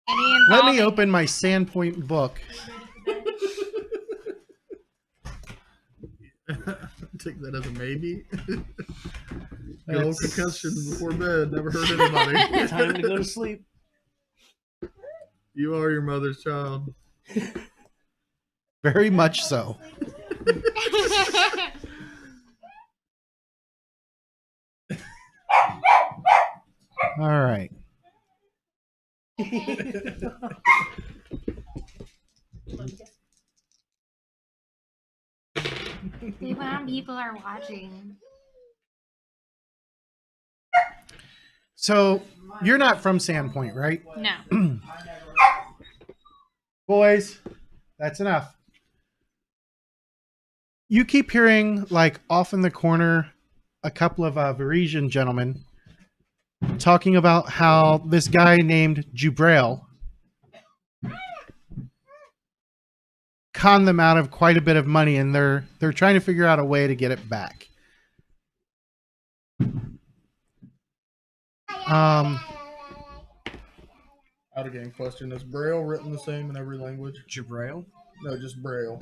Any Let me involving- open my Sandpoint book. Take that as a maybe. Good That's- old concussion before bed. Never hurt anybody. Time to go to sleep. You are your mother's child. Very much so. All right. When people are watching. So you're not from Sandpoint, right? No. Boys, that's enough. You keep hearing, like, off in the corner, a couple of Varisian gentlemen talking about how this guy named Jubrail conned them out of quite a bit of money, and they're trying to figure out a way to get it back. Out of game question. Is Braille written the same in every language? Jabrail? No, just Braille.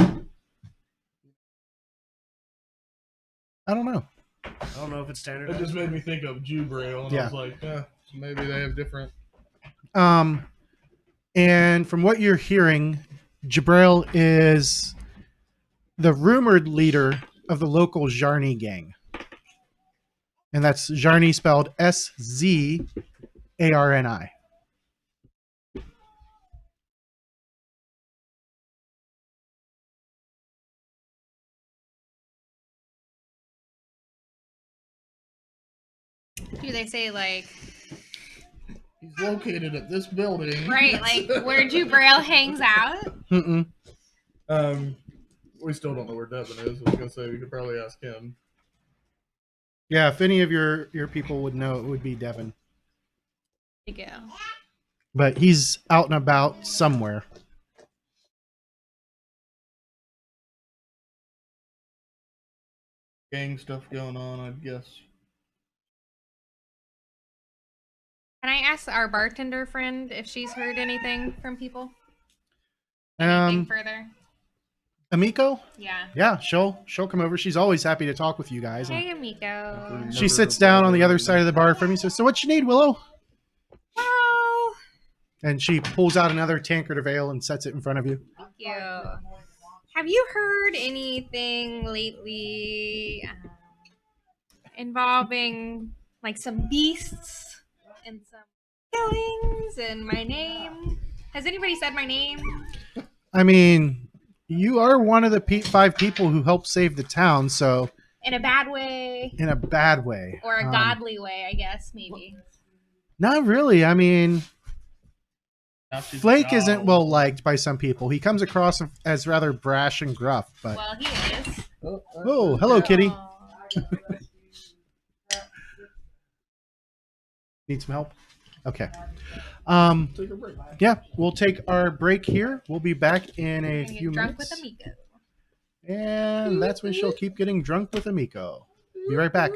I don't know. I don't know if it's It standardized. just made me think of Jew Braille, and Yeah. I was like, maybe they have different. And from what you're hearing, Jabrail is the rumored leader of the local Zharni gang. And that's Zharni spelled Szarni. Do they say, like, He's located at this building. right, like, where Jubrail hangs out? Mm-mm. We still don't know where Devin is. I was gonna say we could probably ask him. Yeah, if any of your people would know, it would be Devin. There you go. But he's out and about somewhere. Gang stuff going on, I guess. Can I ask our bartender friend if she's heard anything from people? Anything further? Amiko? Yeah. Yeah, she'll come over. She's always happy to talk with you guys. And Hey, Amico. she sits down on the other side of the bar from you. Says, "So what you need, Willow?" Well, And she pulls out another tankard of ale and sets it in front of you. thank you. Have you heard anything lately involving, like, some beasts and some killings and my name? Has anybody said my name? I mean, you are one of the 5 people who helped save the town, so In a bad way in a bad way. or a godly way, I guess, maybe. Not really. I mean, Now she's Flake a isn't dog. well liked by some people. He comes across as rather brash and gruff, but Well, he is. oh, hello, kitty. Aw. Need some help? Okay. Take a break. Yeah, we'll take our break here. We'll be back in a Gonna get few drunk minutes. with Amico. And that's when she'll keep getting drunk with Amiko. Be right back.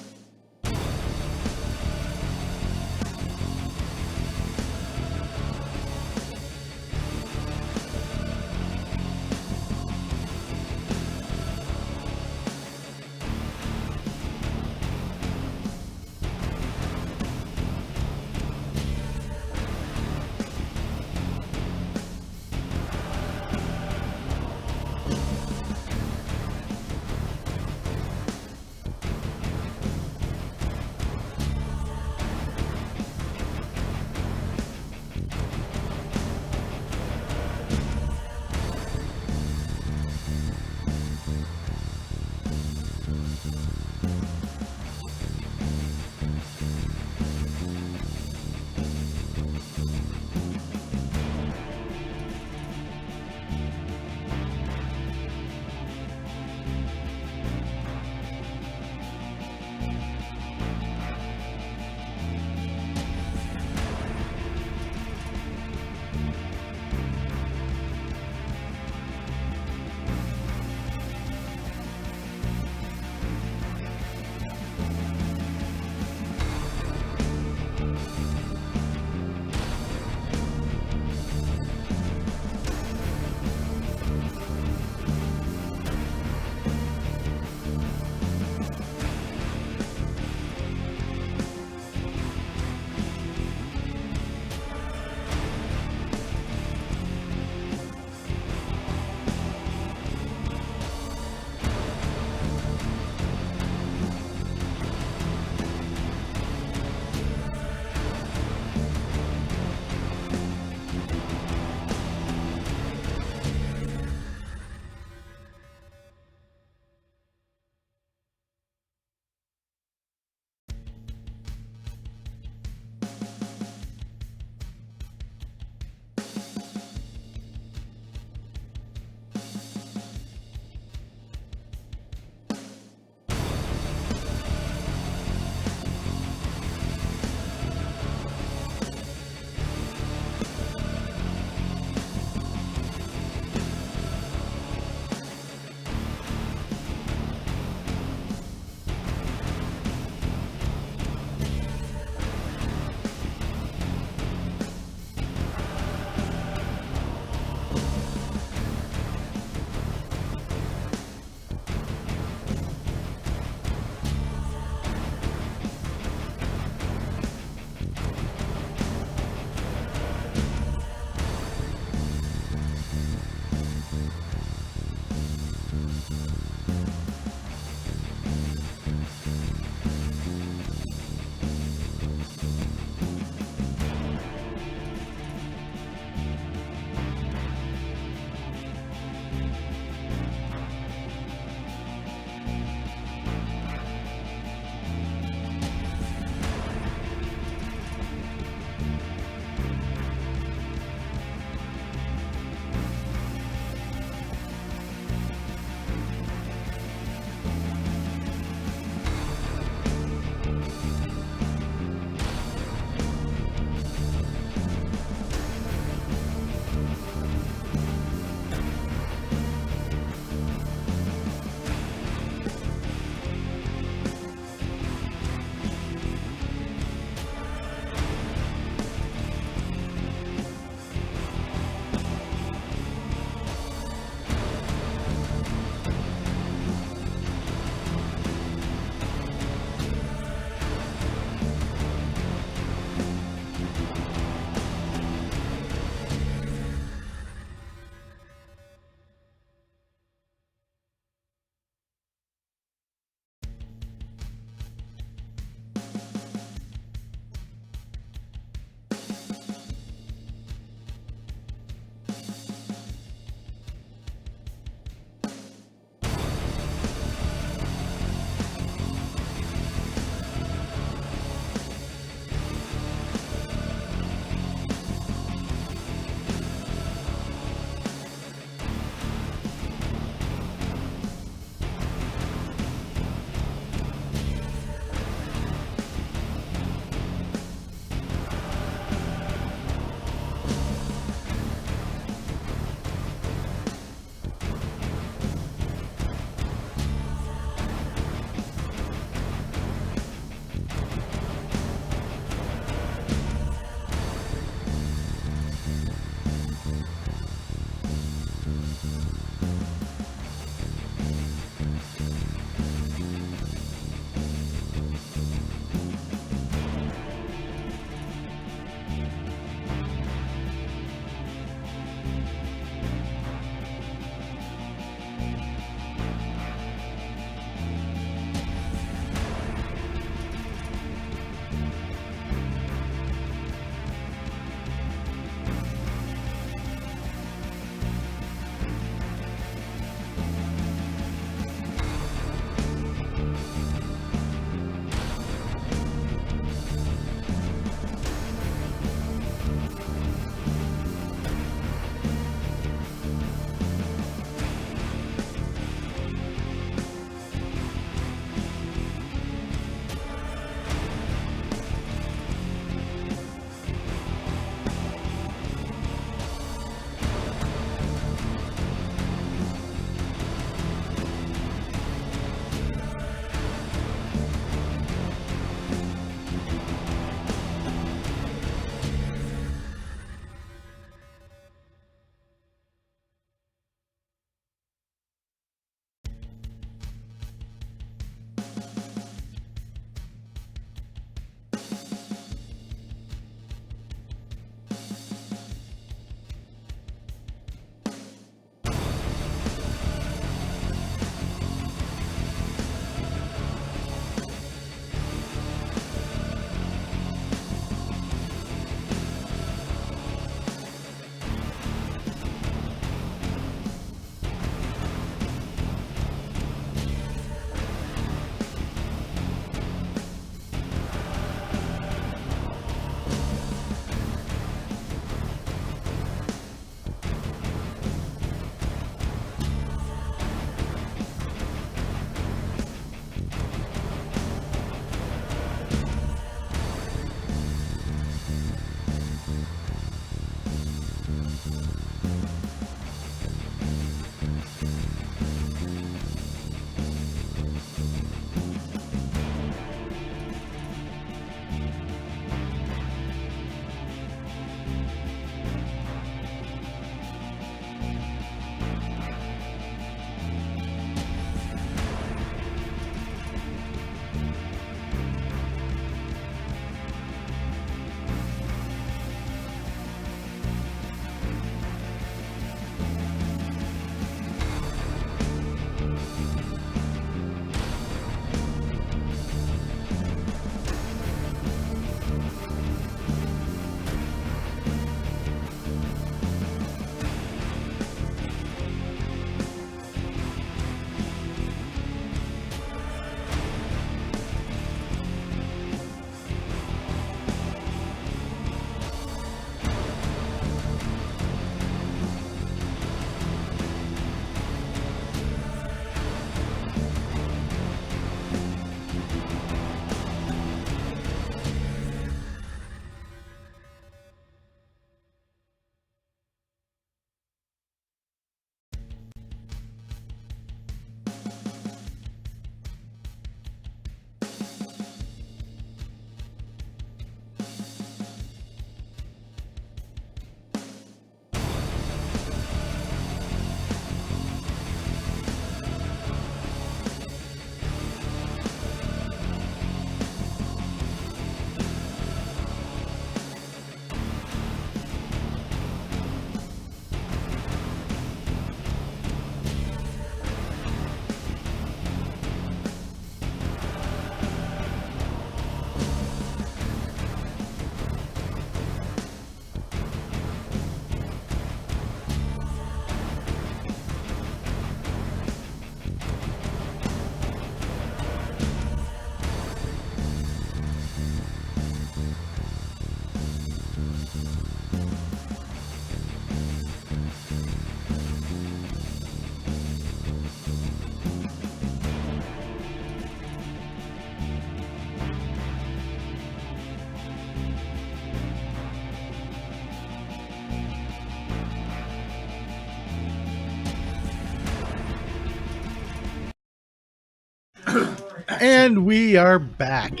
And we are back.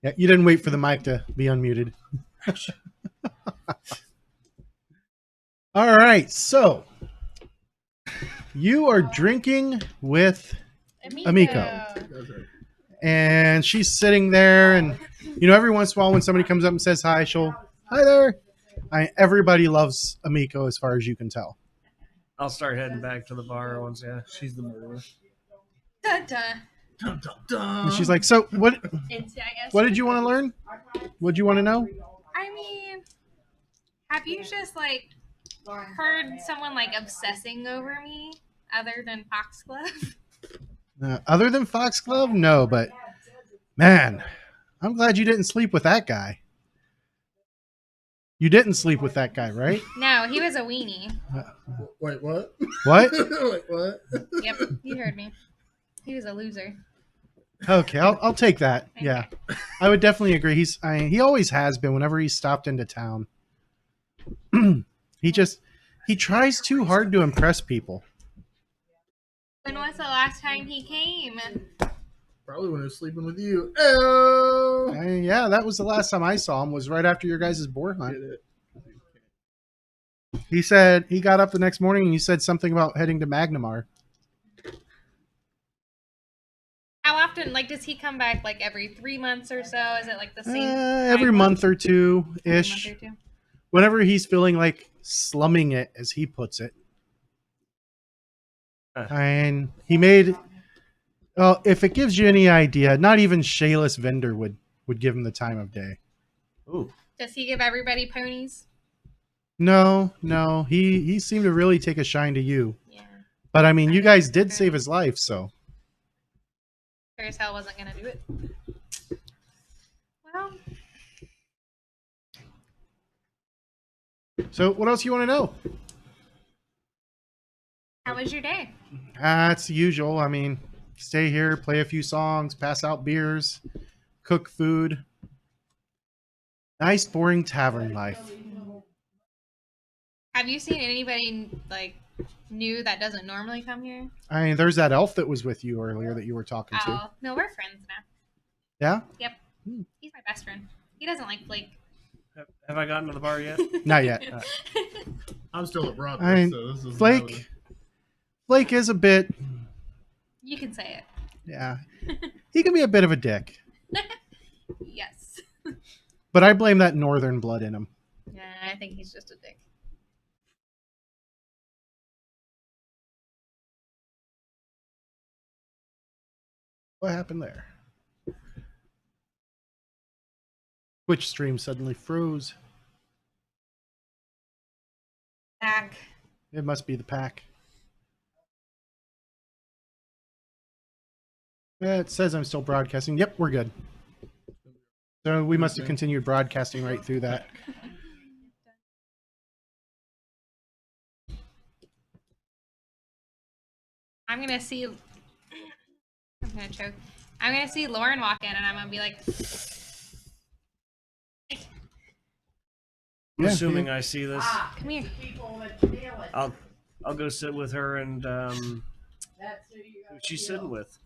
Yeah, you didn't wait for the mic to be unmuted. All right, so you are drinking with Amiko. And she's sitting there, and every once in a while when somebody comes up and says hi, she'll, hi there. Everybody loves Amiko as far as you can tell. I'll start heading back to the bar once. Yeah. She's the murderer. Dun, dun. Dun, dun, dun. And she's like, so what It's, I guess. what did you want to learn? What do you want to know? I mean, have you just like heard someone like obsessing over me other than Foxglove? Other than Foxglove, no, but man, I'm glad you didn't sleep with that guy. You didn't sleep with that guy, right? No, he was a weenie. Wait, what? What? Wait, what? Yep, you heard me. He was a loser. Okay, I'll take that. Yeah, I would definitely agree. He always has been. Whenever he stopped into town, he tries too hard to impress people. When was the last time he came? Probably when he was sleeping with you. Oh. Yeah, that was the last time I saw him. Was right after your guys' boar hunt. He said he got up the next morning and he said something about heading to Magnamar. How often? Like, does he come back like every 3 months or so? Is it like the same? Every time month or two Every ish. month or two? Whenever he's feeling like slumming it, as he puts it. And he made. Well, if it gives you any idea, not even Shayless Vendor would give him the time of day. Ooh. Does he give everybody ponies? No. He seemed to really take a shine to you. Yeah. But I mean, you guys did save his life, so. Sure as hell wasn't gonna do it. Well, So what else you want to know? how was your day? It's the usual. I mean, stay here, play a few songs, pass out beers, cook food. Nice, boring tavern life. Have you seen anybody like new that doesn't normally come here? I mean, there's that elf that was with you earlier that you were talking to. Oh, no, we're friends now. Yeah? Yep. He's my best friend. He doesn't like Blake. Have I gotten to the bar yet? Not yet. I'm still at Broadway, I mean, so this is Flake is a bit, You can say it. yeah. He can be a bit of a dick. Yes. But I blame that northern blood in him. Yeah, I think he's just a dick. What happened there? Twitch stream suddenly froze. Back. It must be the pack. Yeah, it says I'm still broadcasting. Yep, we're good. So we must have continued broadcasting right through that. I'm gonna see. I'm gonna choke. I'm gonna see Lauren walk in, and I'm gonna be like, I'm Yeah, assuming I see this. "Come here." I'll go sit with her and who she's sitting with.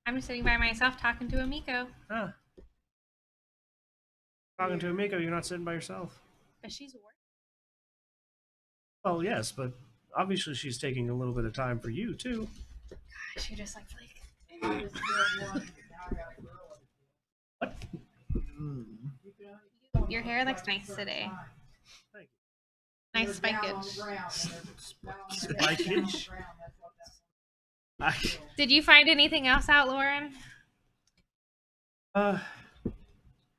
I'm just sitting by myself talking to Amiko, Huh. Talking to Amiko, you're not sitting by yourself. but she's working. Well, yes, but obviously she's taking a little bit of time for you too. Gosh, you're just like Blake. What? Your hair looks nice today. Thank Nice spikage. Spikage? Did you find anything else out, Lauren?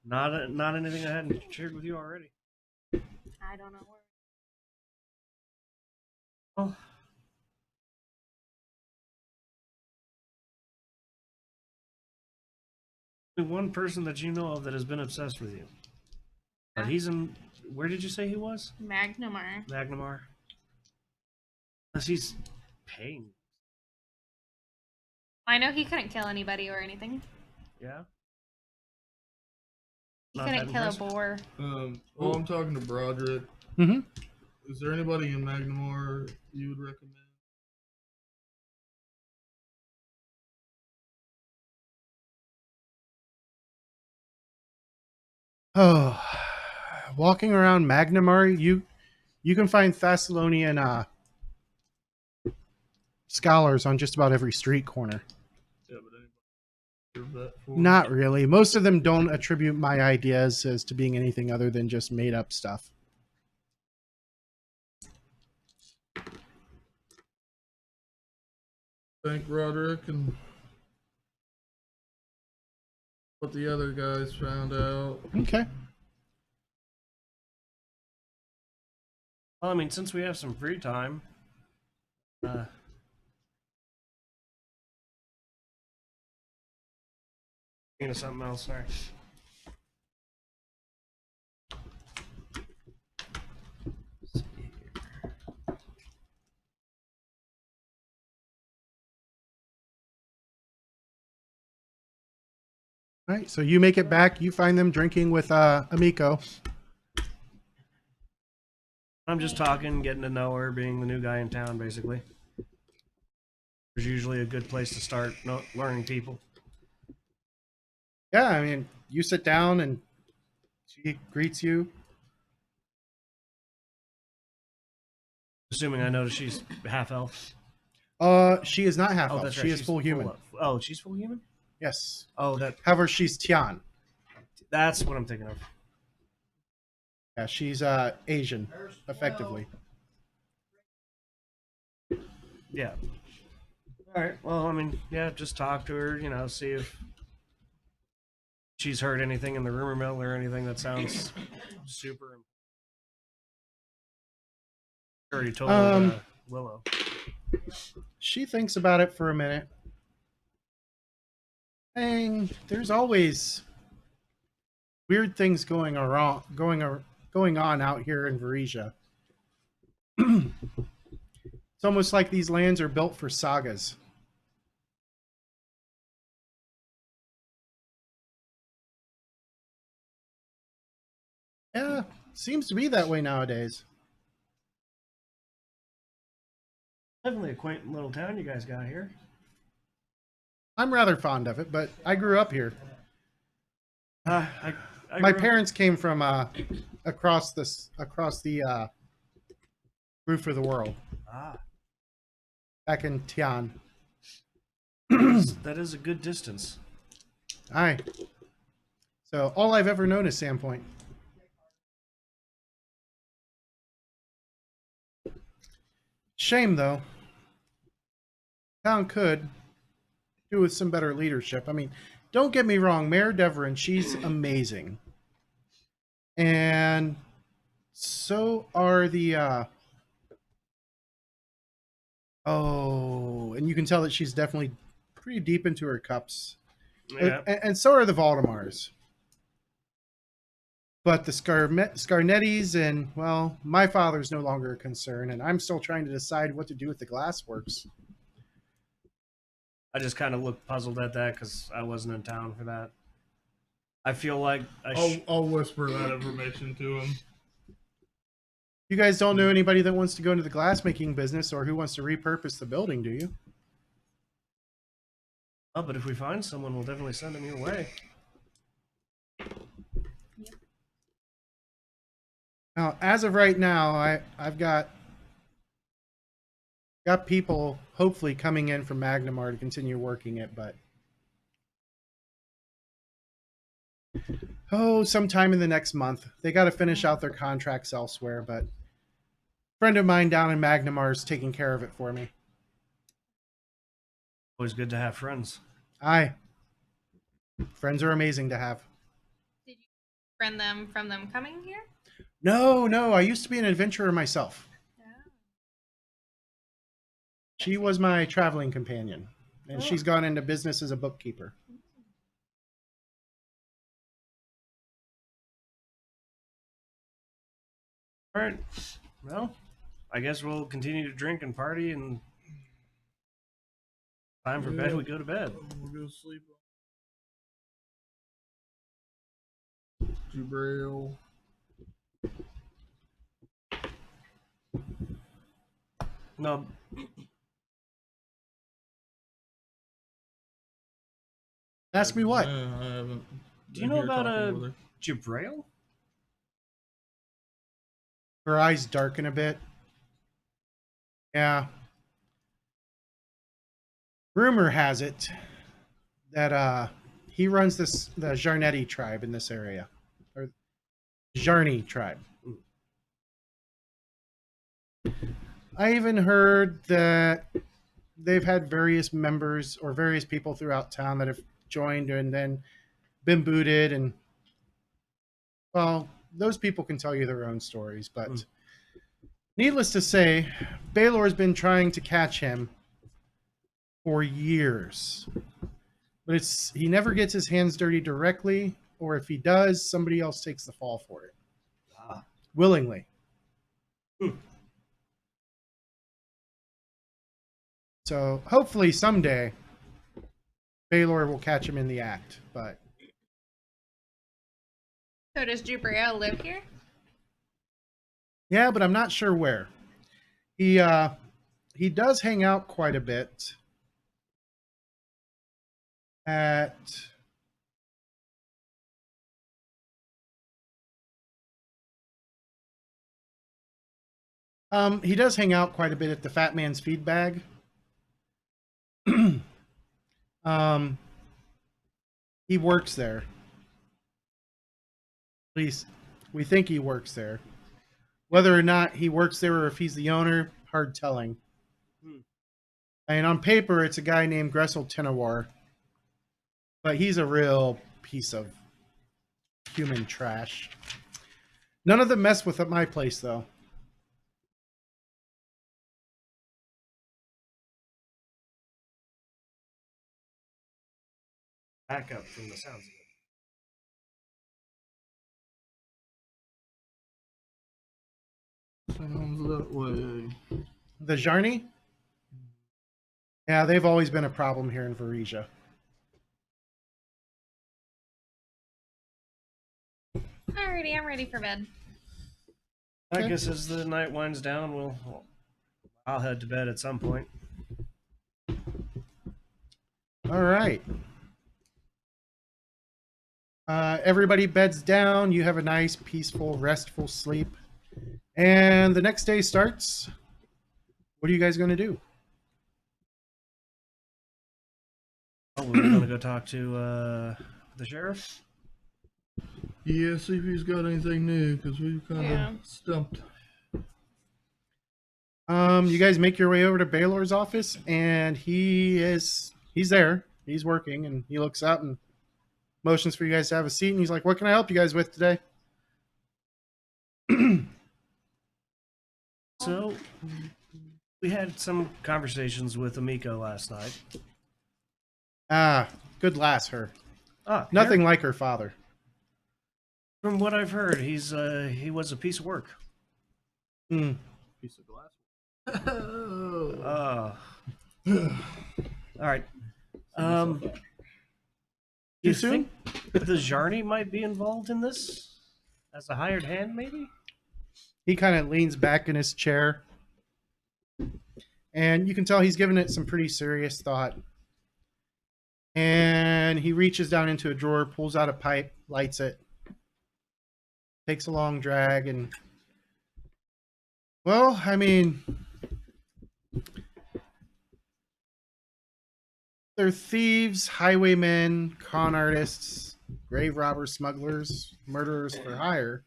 Not anything I hadn't shared with you already. I don't know. Well, only one person that you know of that has been obsessed with you. But he's in. Where did you say he was? Magnamar. Magnamar. Unless he's paying. I know he couldn't kill anybody or anything. Yeah. He Not couldn't that kill a impressive. boar. Well, I'm talking to Broderick. Mm-hmm. Is there anybody in Magnamar you would recommend? Oh, walking around Magnamar, you can find Thessalonian scholars on just about every street corner. Yeah, but anybody you're a vet for? Not really. Most of them don't attribute my ideas as to being anything other than just made up stuff. Thank Roderick and what the other guys found out. Okay. Well, I mean, since we have some free time, thinking of something else. Sorry. All right. So you make it back. You find them drinking with Amico. I'm just talking, getting to know her, being the new guy in town, basically. There's usually a good place to start learning people. Yeah, I mean, you sit down and she greets you. Assuming I notice she's half elf. She is not half elf. That's She right. is she's full human. elf. Oh, she's full human? Yes. Oh, However, she's Tian. that's what I'm thinking of. Yeah, she's Asian, effectively. Yeah. All right. Well, I mean, yeah, just talk to her, see if she's heard anything in the rumor mill or anything that sounds super. I already told Willow. She thinks about it for a minute. And there's always weird things going on out here in Varesia. It's almost like these lands are built for sagas. Yeah, seems to be that way nowadays. Definitely a quaint little town you guys got here. I'm rather fond of it, but I grew up here. I My grew up- parents came from across the roof of the world, Ah, back in Tian. that is a good distance. Aye. So all I've ever known is Sandpoint. Shame though. Town could do with some better leadership. I mean, don't get me wrong, Mayor Deverin, she's amazing. And so are the and you can tell that she's definitely pretty deep into her cups. Yeah. And so are the Valdemars. But the Scarnettis and, well, my father's no longer a concern, and I'm still trying to decide what to do with the Glassworks. I just kind of looked puzzled at that because I wasn't in town for that. I feel like I'll whisper that information to him. You guys don't know anybody that wants to go into the glassmaking business or who wants to repurpose the building, do you? Oh, but if we find someone, we'll definitely send them your way. Now, as of right now, I've got people hopefully coming in from Magnamar to continue working it, but sometime in the next month. They got to finish out their contracts elsewhere, but a friend of mine down in Magnamar is taking care of it for me. Always good to have friends. Aye. Friends are amazing to have. Did you friend them from them coming here? No, I used to be an adventurer myself. She was my traveling companion, and she's gone into business as a bookkeeper. All right. Well, I guess we'll continue to drink and party, and time for bed, we go to bed. We'll go sleep. Jubrail. No, Ask me what? I haven't. Do you been know here about talking with her. Jabrail? Her eyes darken a bit. Yeah. rumor has it that he runs the Jarnetti tribe in this area, or Jarni tribe. I even heard that they've had various members or various people throughout town that have joined and then been booted, and well, those people can tell you their own stories, but needless to say, Baylor's been trying to catch him for years. But he never gets his hands dirty directly, or if he does, somebody else takes the fall for it. Willingly. So hopefully someday Baylor will catch him in the act, but So does Jubrio live here? yeah, but I'm not sure where. He does hang out quite a bit at he does hang out quite a bit at the Fat Man's Feed Bag. He works there. At least we think he works there. Whether or not he works there or if he's the owner, hard telling. And on paper, it's a guy named Gressel Tenawar. But he's a real piece of human trash. None of them mess with at my place, though. Backup from the sounds of it. Sounds that way. The Jarni? Yeah, they've always been a problem here in Varesia. Alrighty, I'm ready for bed. I Okay. guess as the night winds down, I'll head to bed at some point. All right. Everybody beds down. You have a nice, peaceful, restful sleep. And the next day starts. What are you guys going to do? Oh, we're gonna go talk to the sheriff. Yeah, see if he's got anything new, because we've kind of Yeah. stumped. You guys make your way over to Baylor's office, and he's there. He's working, and he looks up and motions for you guys to have a seat. And he's like, "What can I help you guys with today?" So, we had some conversations with Amiko last night. Ah, good lass, her. Ah, Nothing like her father. From what I've heard, he was a piece of work. Hmm. Piece of glass. Oh. All right. Too You soon? think the Jarni might be involved in this as a hired hand, maybe? He kind of leans back in his chair, and you can tell he's given it some pretty serious thought. And he reaches down into a drawer, pulls out a pipe, lights it, takes a long drag, and well, I mean, they're thieves, highwaymen, con artists, grave robbers, smugglers, murderers for hire.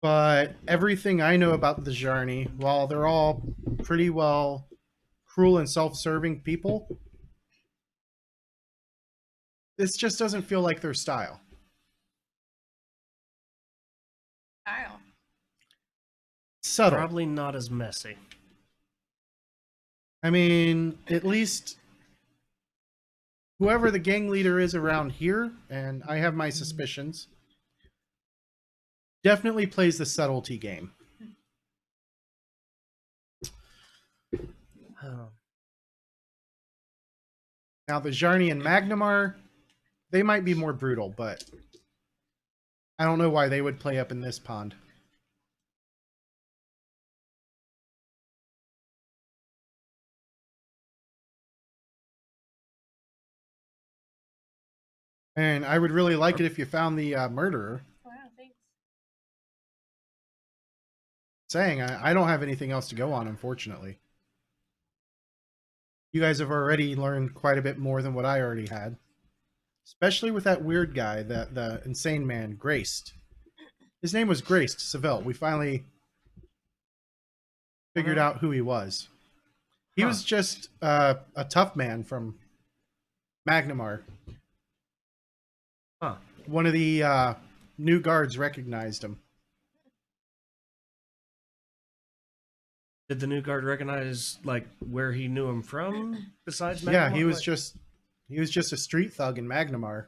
But everything I know about the Jarni, while they're all pretty well cruel and self-serving people, this just doesn't feel like their style. Style. Subtle. Probably not as messy. I mean, at least whoever the gang leader is around here, and I have my suspicions, definitely plays the subtlety game. Oh. Now, the Jarni and Magnamar, they might be more brutal, but I don't know why they would play up in this pond. And I would really like it if you found the murderer. Wow, thanks. Saying I don't have anything else to go on, unfortunately. You guys have already learned quite a bit more than what I already had. Especially with that weird guy, the insane man, Graced. His name was Graced Seville. We finally figured out who he was. He Huh. was just a tough man from Magnamar. Huh. One of the new guards recognized him. Did the new guard recognize like where he knew him from? Besides, Yeah, Magnamar? he was Like- just a street thug in Magnamar.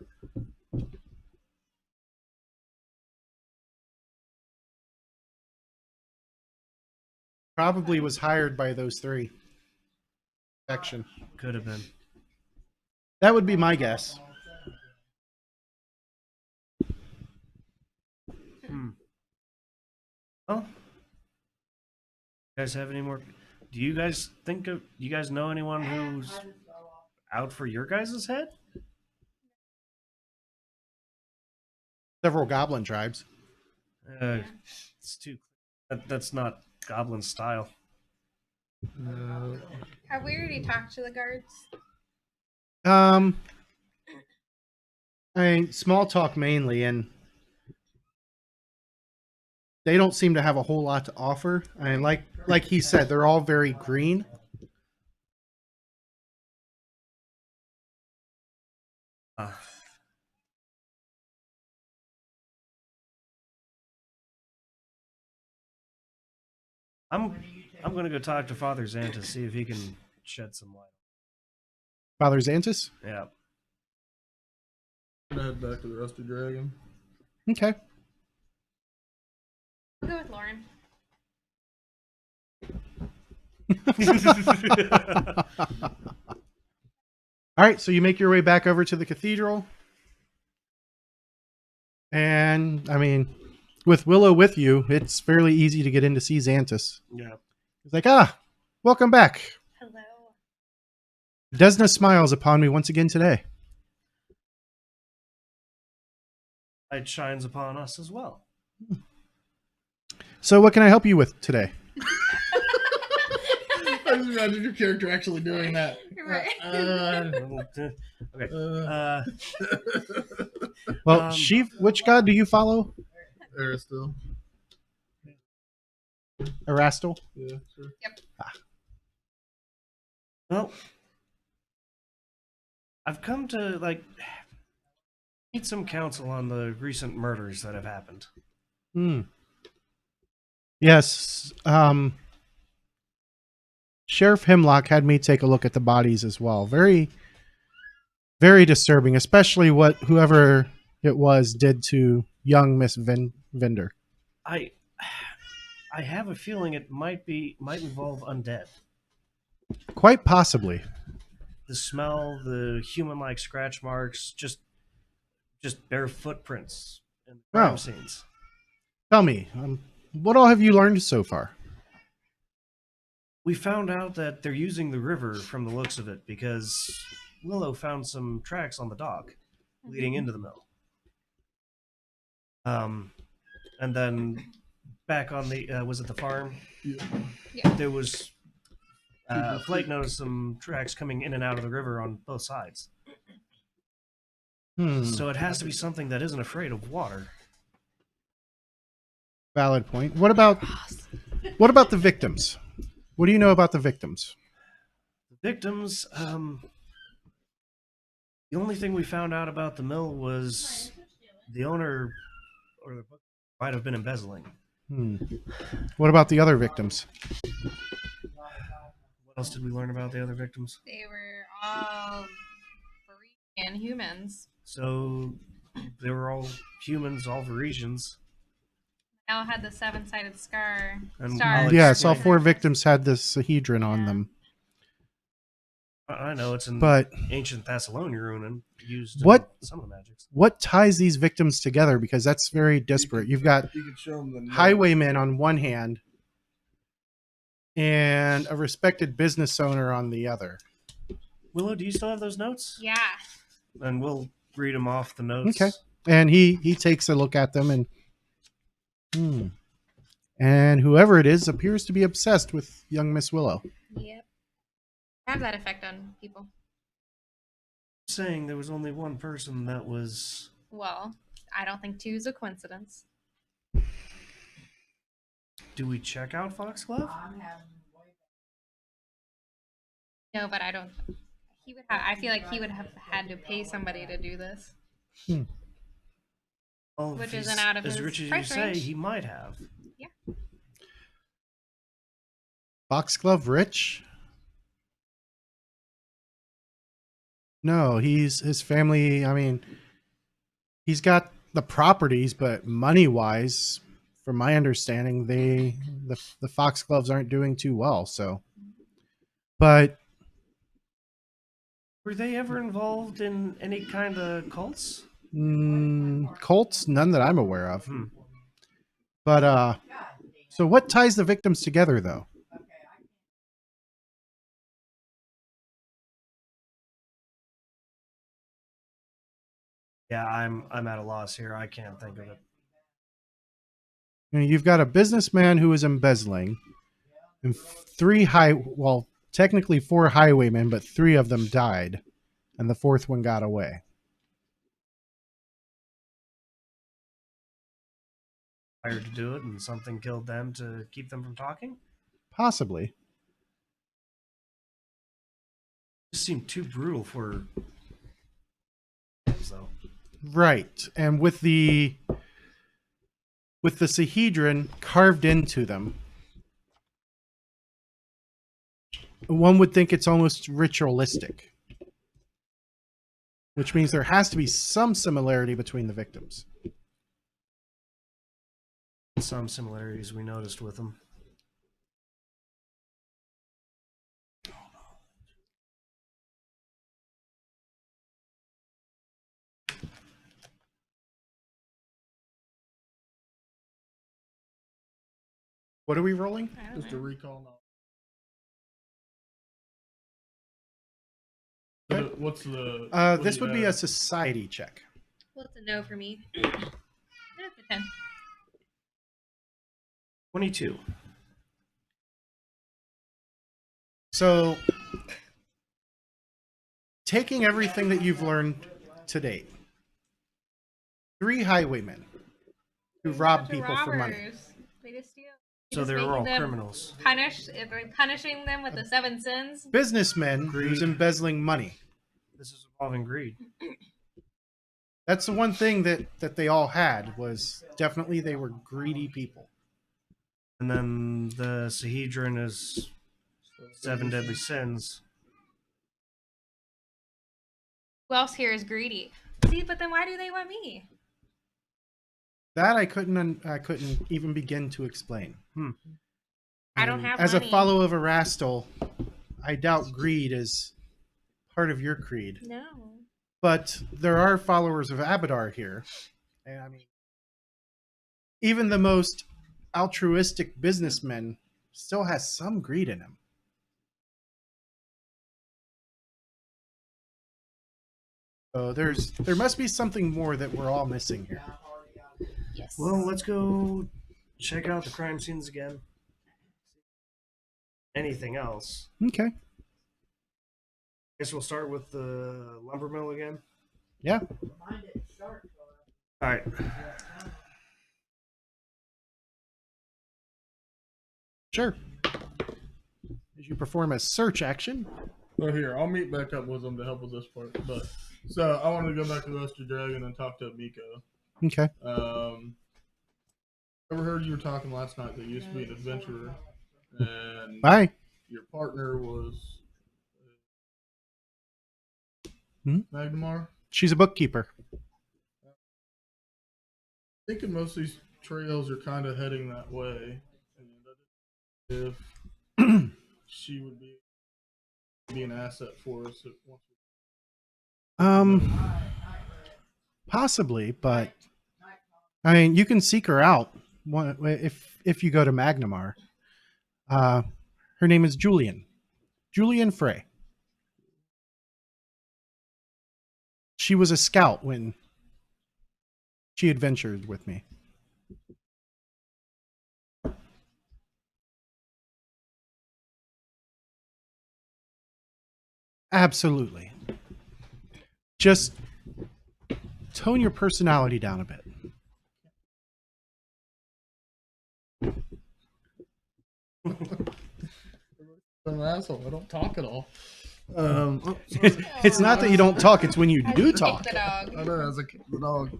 Probably was hired by those three. Section. Could have been. That would be my guess. Well, you guys have any more? Do you guys think of? You guys know anyone who's out for your guys' head? Several goblin tribes. It's too. That's not goblin style. Have we already talked to the guards? I mean, small talk mainly, and they don't seem to have a whole lot to offer. I mean, like he said, they're all very green. Uh, I'm gonna go talk to Father Xantus, see if he can shed some light. Father Xantus? Yeah. I'm gonna head back to the Rusty Dragon. Okay. I'll go with Lauren. All right, so you make your way back over to the cathedral. And, I mean, with Willow with you, it's fairly easy to get in to see Xantus. Yeah. He's like, welcome back. Hello. Desna smiles upon me once again today. Light shines upon us as well. So what can I help you with today? I just imagine your character actually doing that. Right. Okay. Well, Sheaf, which god do you follow? Aristil. Erastil? Yeah, sure. Well, I've come to need some counsel on the recent murders that have happened. Yes. Sheriff Hemlock had me take a look at the bodies as well. Very, very disturbing, especially what whoever it was did to young Miss Vender. I have a feeling it might involve undead. Quite possibly. The smell, the human-like scratch marks, just bare footprints in the crime Oh. scenes. Tell me, what all have you learned so far? We found out that they're using the river from the looks of it because Willow found some tracks on the dock leading into the mill. And then back on the was it the farm? Yeah. There was Flake noticed some tracks coming in and out of the river on both sides. So it has to be something that isn't afraid of water. Valid point. What about the victims? What do you know about the victims? The victims, the only thing we found out about the mill was the owner or the book might have been embezzling. What about the other victims? What else did we learn about the other victims? They were all Varyrian humans. So they were all humans, all Varisians. Al had the seven-sided scar. And Star. I'll Yes, all explain. 4 victims had this Sahedron on them. I know it's in But ancient Thessalonian rune used What- in some of the magics. what ties these victims together? Because that's very disparate. You've got You could show them the note. highwaymen on one hand and a respected business owner on the other. Willow, do you still have those notes? Yeah. And we'll read them off the notes. Okay. And he takes a look at them and and whoever it is appears to be obsessed with young Miss Willow. Yep. have that effect on people. Saying there was only one person that was. Well, I don't think two is a coincidence. Do we check out Foxglove? No, but I don't. He would. I feel like he would have had to pay somebody to do this. Well, Which if isn't he's out of as his rich as you price say, range. he might have. Foxglove rich? No, his family. I mean, he's got the properties, but money wise, from my understanding, the Foxgloves aren't doing too well. So, but Were they ever involved in any kind of cults? Colts, none that I'm aware of. Hmm. But so what ties the victims together, though? Yeah, I'm at a loss here. I can't think of it. You know, you've got a businessman who is embezzling, and technically 4 highwaymen, but 3 of them died, and the 4th one got away. Hired to do it, and something killed them to keep them from talking. Possibly. This seemed too brutal for. Though. Right. And with the Sahedron carved into them, one would think it's almost ritualistic, which means there has to be some similarity between the victims. Some similarities we noticed with them. What are we rolling? I don't Just a know. recall now. Okay. What's the? This would be a society check. Well, it's a no for me. No, it's a 10. 22. So, taking everything that you've learned to date, 3 highwaymen who rob Bunch of people for money. robbers. They just steal. So Just they were making all them criminals. punishing them with the 7 sins. Businessmen who's Greed. embezzling money. This is involving greed. That's the one thing that they all had, was definitely they were greedy people. And then the Sahedron is 7 deadly sins. Who else here is greedy? See, but then why do they want me? That I couldn't even begin to explain. I don't have As money. a follower of Erastil, I doubt greed is part of your creed. No. But there are followers of Abadar here. And I mean, even the most altruistic businessman still has some greed in him. So there must be something more that we're all missing here. Yes. Well, let's go check out the crime scenes again. Anything else? Okay. Guess we'll start with the lumber mill again. Yeah. All right. Sure. As you perform a search action. Oh, here, I'll meet back up with them to help with this part. But so I wanted to go back to the Rusty Dragon and talk to Miko. Okay. Ever heard you were talking last night that you used to be an adventurer, and Bye. your partner was Magnemar? She's a bookkeeper. Thinking most of these trails are kind of heading that way. And if she would be an asset for us Possibly, but I mean, you can seek her out if you go to Magnemar. Her name is Julian Frey. She was a scout when she adventured with me. Absolutely. Just tone your personality down a bit. I'm an asshole. I don't talk at all. It's not that you don't talk, it's when you As do you kick talk. the dog. I know, as a kid, the dog.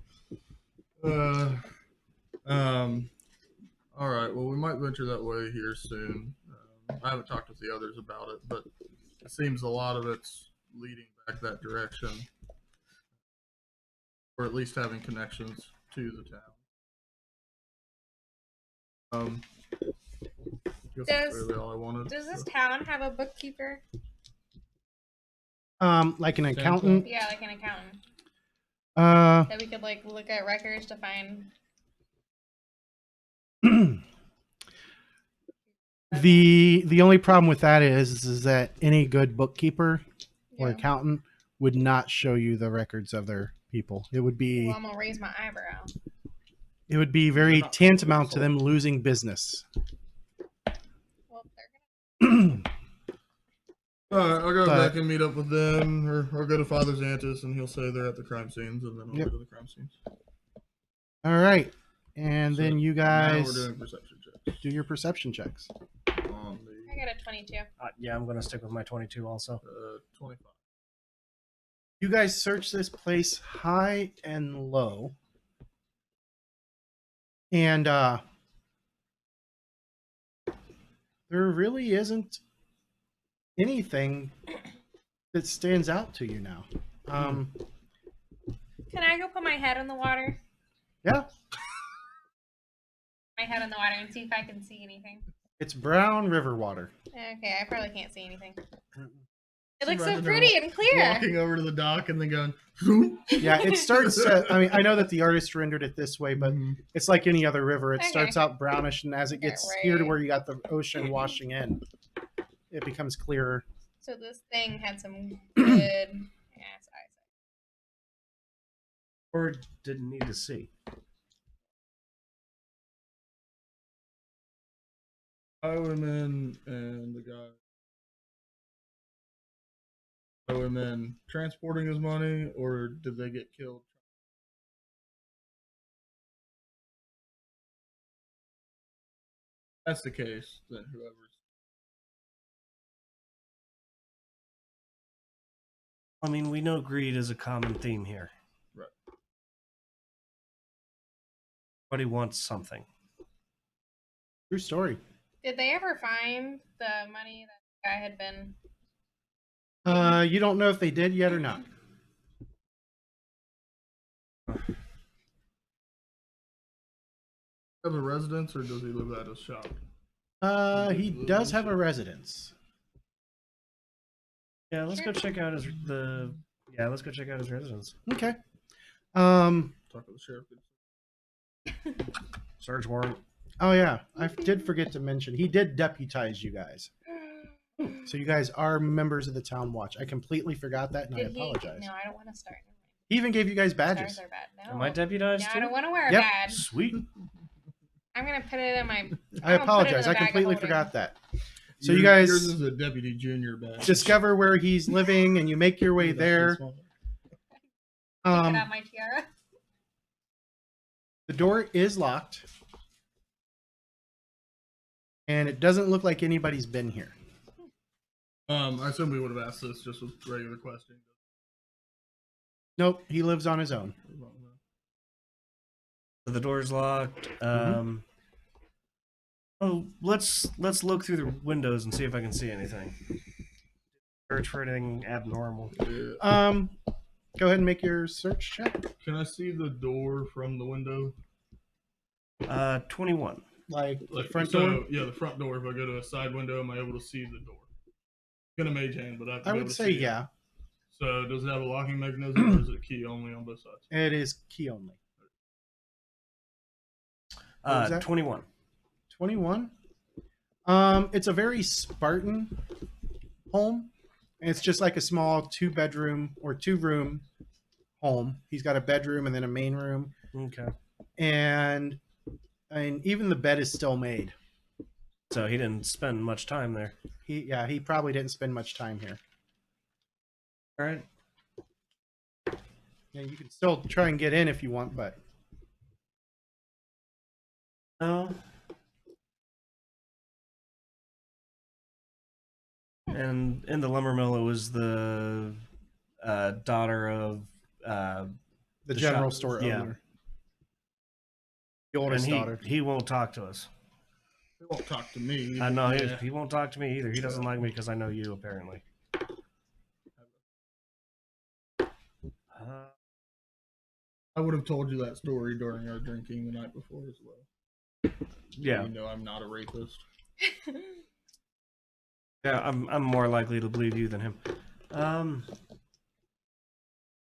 All right. Well, we might venture that way here soon. I haven't talked with the others about it, but it seems a lot of it's leading back that direction, or at least having connections to the town. Guess that's Does- really all I wanted. Does this town have a bookkeeper? Like an accountant. Yeah, like an accountant Uh, that we could like look at records to find. the only problem with that is that any good bookkeeper or Yeah. accountant would not show you the records of their people. It would be Well, I'm gonna raise my eyebrow. very not tantamount to so. them losing business. Well, they're gonna. All right, I'll go But- back and meet up with them, or go to Father's Antis, and he'll say they're at the crime scenes, and then I'll Yep. go to the crime scenes. All right, and So then you Now guys we're doing perception checks do your perception checks. on I got a 22. Yeah, I'm gonna stick with my 22 also. the 25. You guys search this place high and low, and there really isn't anything that stands out to you now. Can I go put my head in the water? Yeah, My head in the water and see if I can see anything. it's brown river water. Okay, I probably can't see anything. Mm-mm. It looks so Imagine pretty and clear. Walking over to the dock and then going. Yeah, it starts. I mean, I know that the artist rendered it this way, but Mhm. it's like any other river. It Okay. starts out brownish, and as it Yeah, gets here to right. where you got the ocean washing in, it becomes clearer. So this thing had some good ass eyesight. Or didn't need to see. Highwayman and the guy. Highwayman transporting his money, or did they get killed? If that's the case, then whoever's. I mean, we know greed is a common theme here. Right. Everybody wants something. True story. Did they ever find the money that the guy had been? You don't know if they did yet or not. Have a residence, or does he live at his shop? He does have a residence. Yeah, let's go check out let's go check out his residence. Okay. Talk to the sheriff. Search warrant. Oh yeah, I did forget to mention he did deputize you guys, so you guys are members of the town watch. I completely forgot that, and I Did he? apologize. No, I don't want to start. He even gave you guys badges. Stars are bad. No. Am I deputized No, I too? don't want to wear a Yep. badge. Sweet. I'm gonna put it in my. I I'm gonna put it in apologize. the I bag of completely holding. forgot that. So you guys Yours is a deputy junior badge. discover where he's living, and you make your way there. Get Um, out my tiara. the door is locked, and it doesn't look like anybody's been here. I assume we would have asked this just with regular questions. Nope, he lives on his own. So the door's locked. Mm-hmm. Oh, let's look through the windows and see if I can see anything. Search for anything abnormal. Yeah. Go ahead and make your search check. Can I see the door from the window? 21. Like the Like front so, door. Yeah, the front door. If I go to a side window, am I able to see the door? Gonna mage hand, but I, have to I be would able to say see it. yeah. So does it have a locking mechanism, or is it key only on both sides? It is key only. What was that? 21. 21. It's a very Spartan home. And it's just like a small 2-bedroom or 2-room home. He's got a bedroom and then a main room. Okay. And I mean, even the bed is still made. So he didn't spend much time there. He probably didn't spend much time here. All right. Yeah, you can still try and get in if you want, but No. And in the lumber mill, it was the daughter of the The general shop- store yeah. owner, the and oldest daughter. he won't talk to us. He won't talk to me. I know Yeah. he won't talk to me either. He doesn't like me because I know you apparently. I would have told you that story during our drinking the night before as well. Yeah, You know I'm not a rapist. yeah. I'm more likely to believe you than him.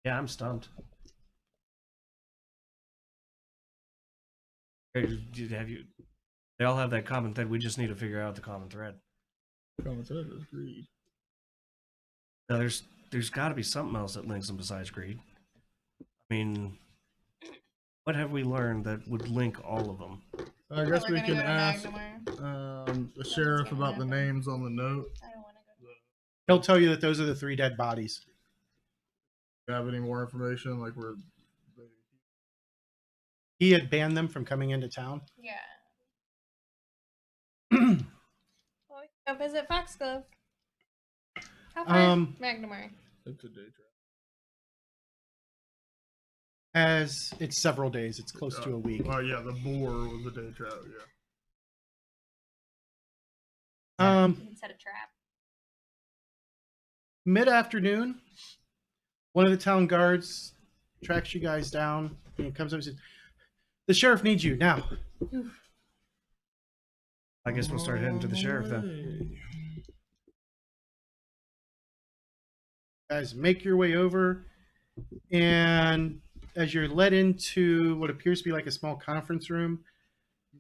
Yeah, I'm stumped. Have you? They all have that common thread. We just need to figure out the common thread. Common sense is greed. Now, there's got to be something else that links them besides greed. I mean, what have we learned that would link all of them? I guess we can ask the sheriff about the names on the note. I don't want to go. He'll tell you that those are the 3 dead bodies. Do you have any more information? Like where? He had banned them from coming into town. Yeah. Well, we can go visit Foxglove. How far is Magnamar? It's a day trip. As it's several days, it's close to a week. Oh yeah, the boar was a day trap. Yeah. You can set a trap. Mid-afternoon, one of the town guards tracks you guys down and comes up and says, "The sheriff needs you now." I guess we'll start heading to the sheriff then. Guys, make your way over, and as you're led into what appears to be like a small conference room,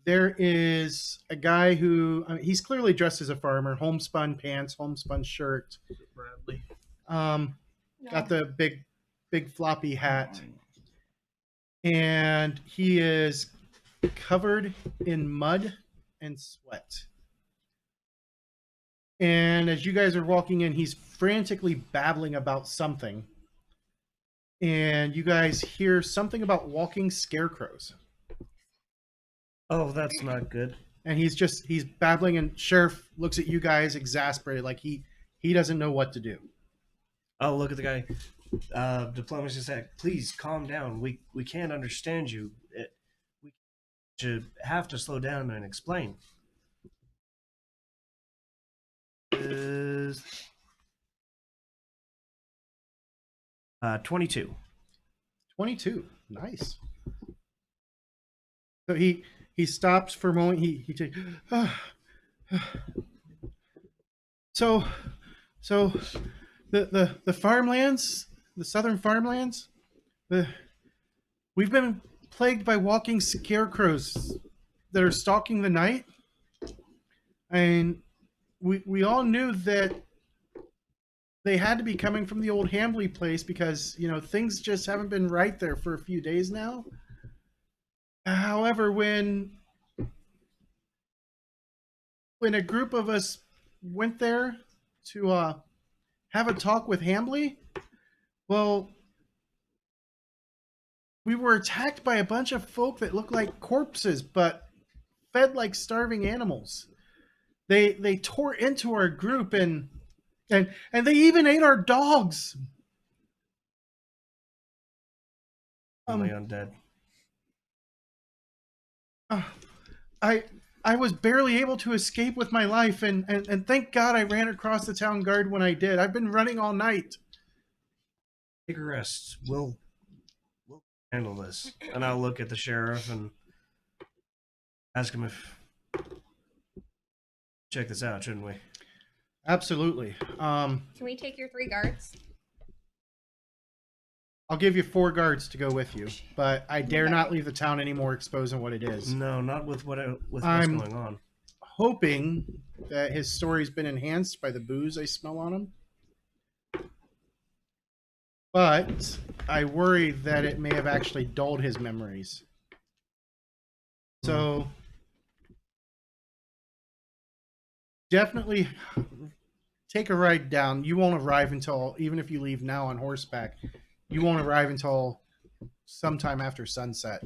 there is a guy who he's clearly dressed as a farmer, homespun pants, homespun shirt, Bradley. got the big floppy hat, and he is covered in mud and sweat. And as you guys are walking in, he's frantically babbling about something. And you guys hear something about walking scarecrows. Oh, that's not good. And he's babbling, and Sheriff looks at you guys exasperated, like he doesn't know what to do. Oh, look at the guy. Diplomacy said, "Please calm down. We can't understand you. We should have to slow down and explain." 22. 22. Nice. So he stops for a moment. He takes. So the farmlands, the southern farmlands, we've been plagued by walking scarecrows that are stalking the night, and we all knew that they had to be coming from the old Hambley place because, you know, things just haven't been right there for a few days now. However, when a group of us went there to have a talk with Hambley, well, we were attacked by a bunch of folk that looked like corpses but fed like starving animals. They tore into our group and they even ate our dogs. Only undead. I was barely able to escape with my life, and thank God I ran across the town guard when I did. I've been running all night. Take a rest. We'll handle this. And I'll look at the sheriff and ask him if check this out, shouldn't we? Absolutely. Can we take your 3 guards? I'll give you 4 guards to go with you, but I dare not leave the town any more exposed than what it is. No, not with what's I'm- going on. Hoping that his story's been enhanced by the booze I smell on him. But I worry that it may have actually dulled his memories. So definitely take a ride down. You won't arrive until, even if you leave now on horseback, you won't arrive until sometime after sunset.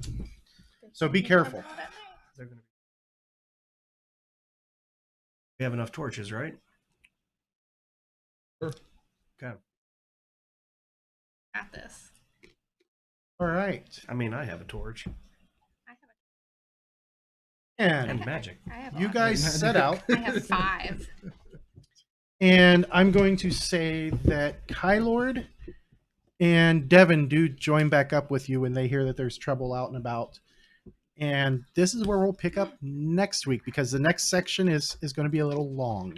So be careful. They're gonna be... We have enough torches, right? Sure. Okay. Got this. All right. I mean, I have a torch I have and And magic. I have you a- guys set out. I have 5. And I'm going to say that Kylord and Devin do join back up with you when they hear that there's trouble out and about. And this is where we'll pick up next week because the next section is going to be a little long.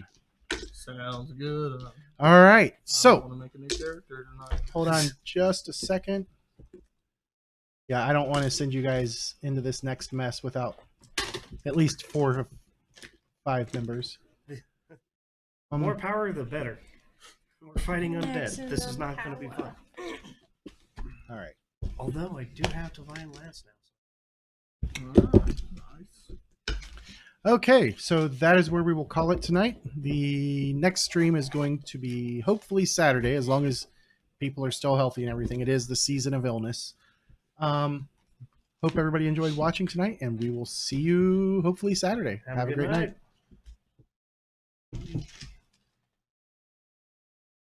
Sounds good. All right. I So want to make a new character tonight. hold on just a second. Yeah, I don't want to send you guys into this next mess without at least 4 or 5 members. More power, the better. We're fighting undead. This is not going to be fun. All right. Although I do have Divine Lance now. Nice. Okay, so that is where we will call it tonight. The next stream is going to be hopefully Saturday, as long as people are still healthy and everything. It is the season of illness. Hope everybody enjoyed watching tonight, and we will see you hopefully Saturday. Have a good great night.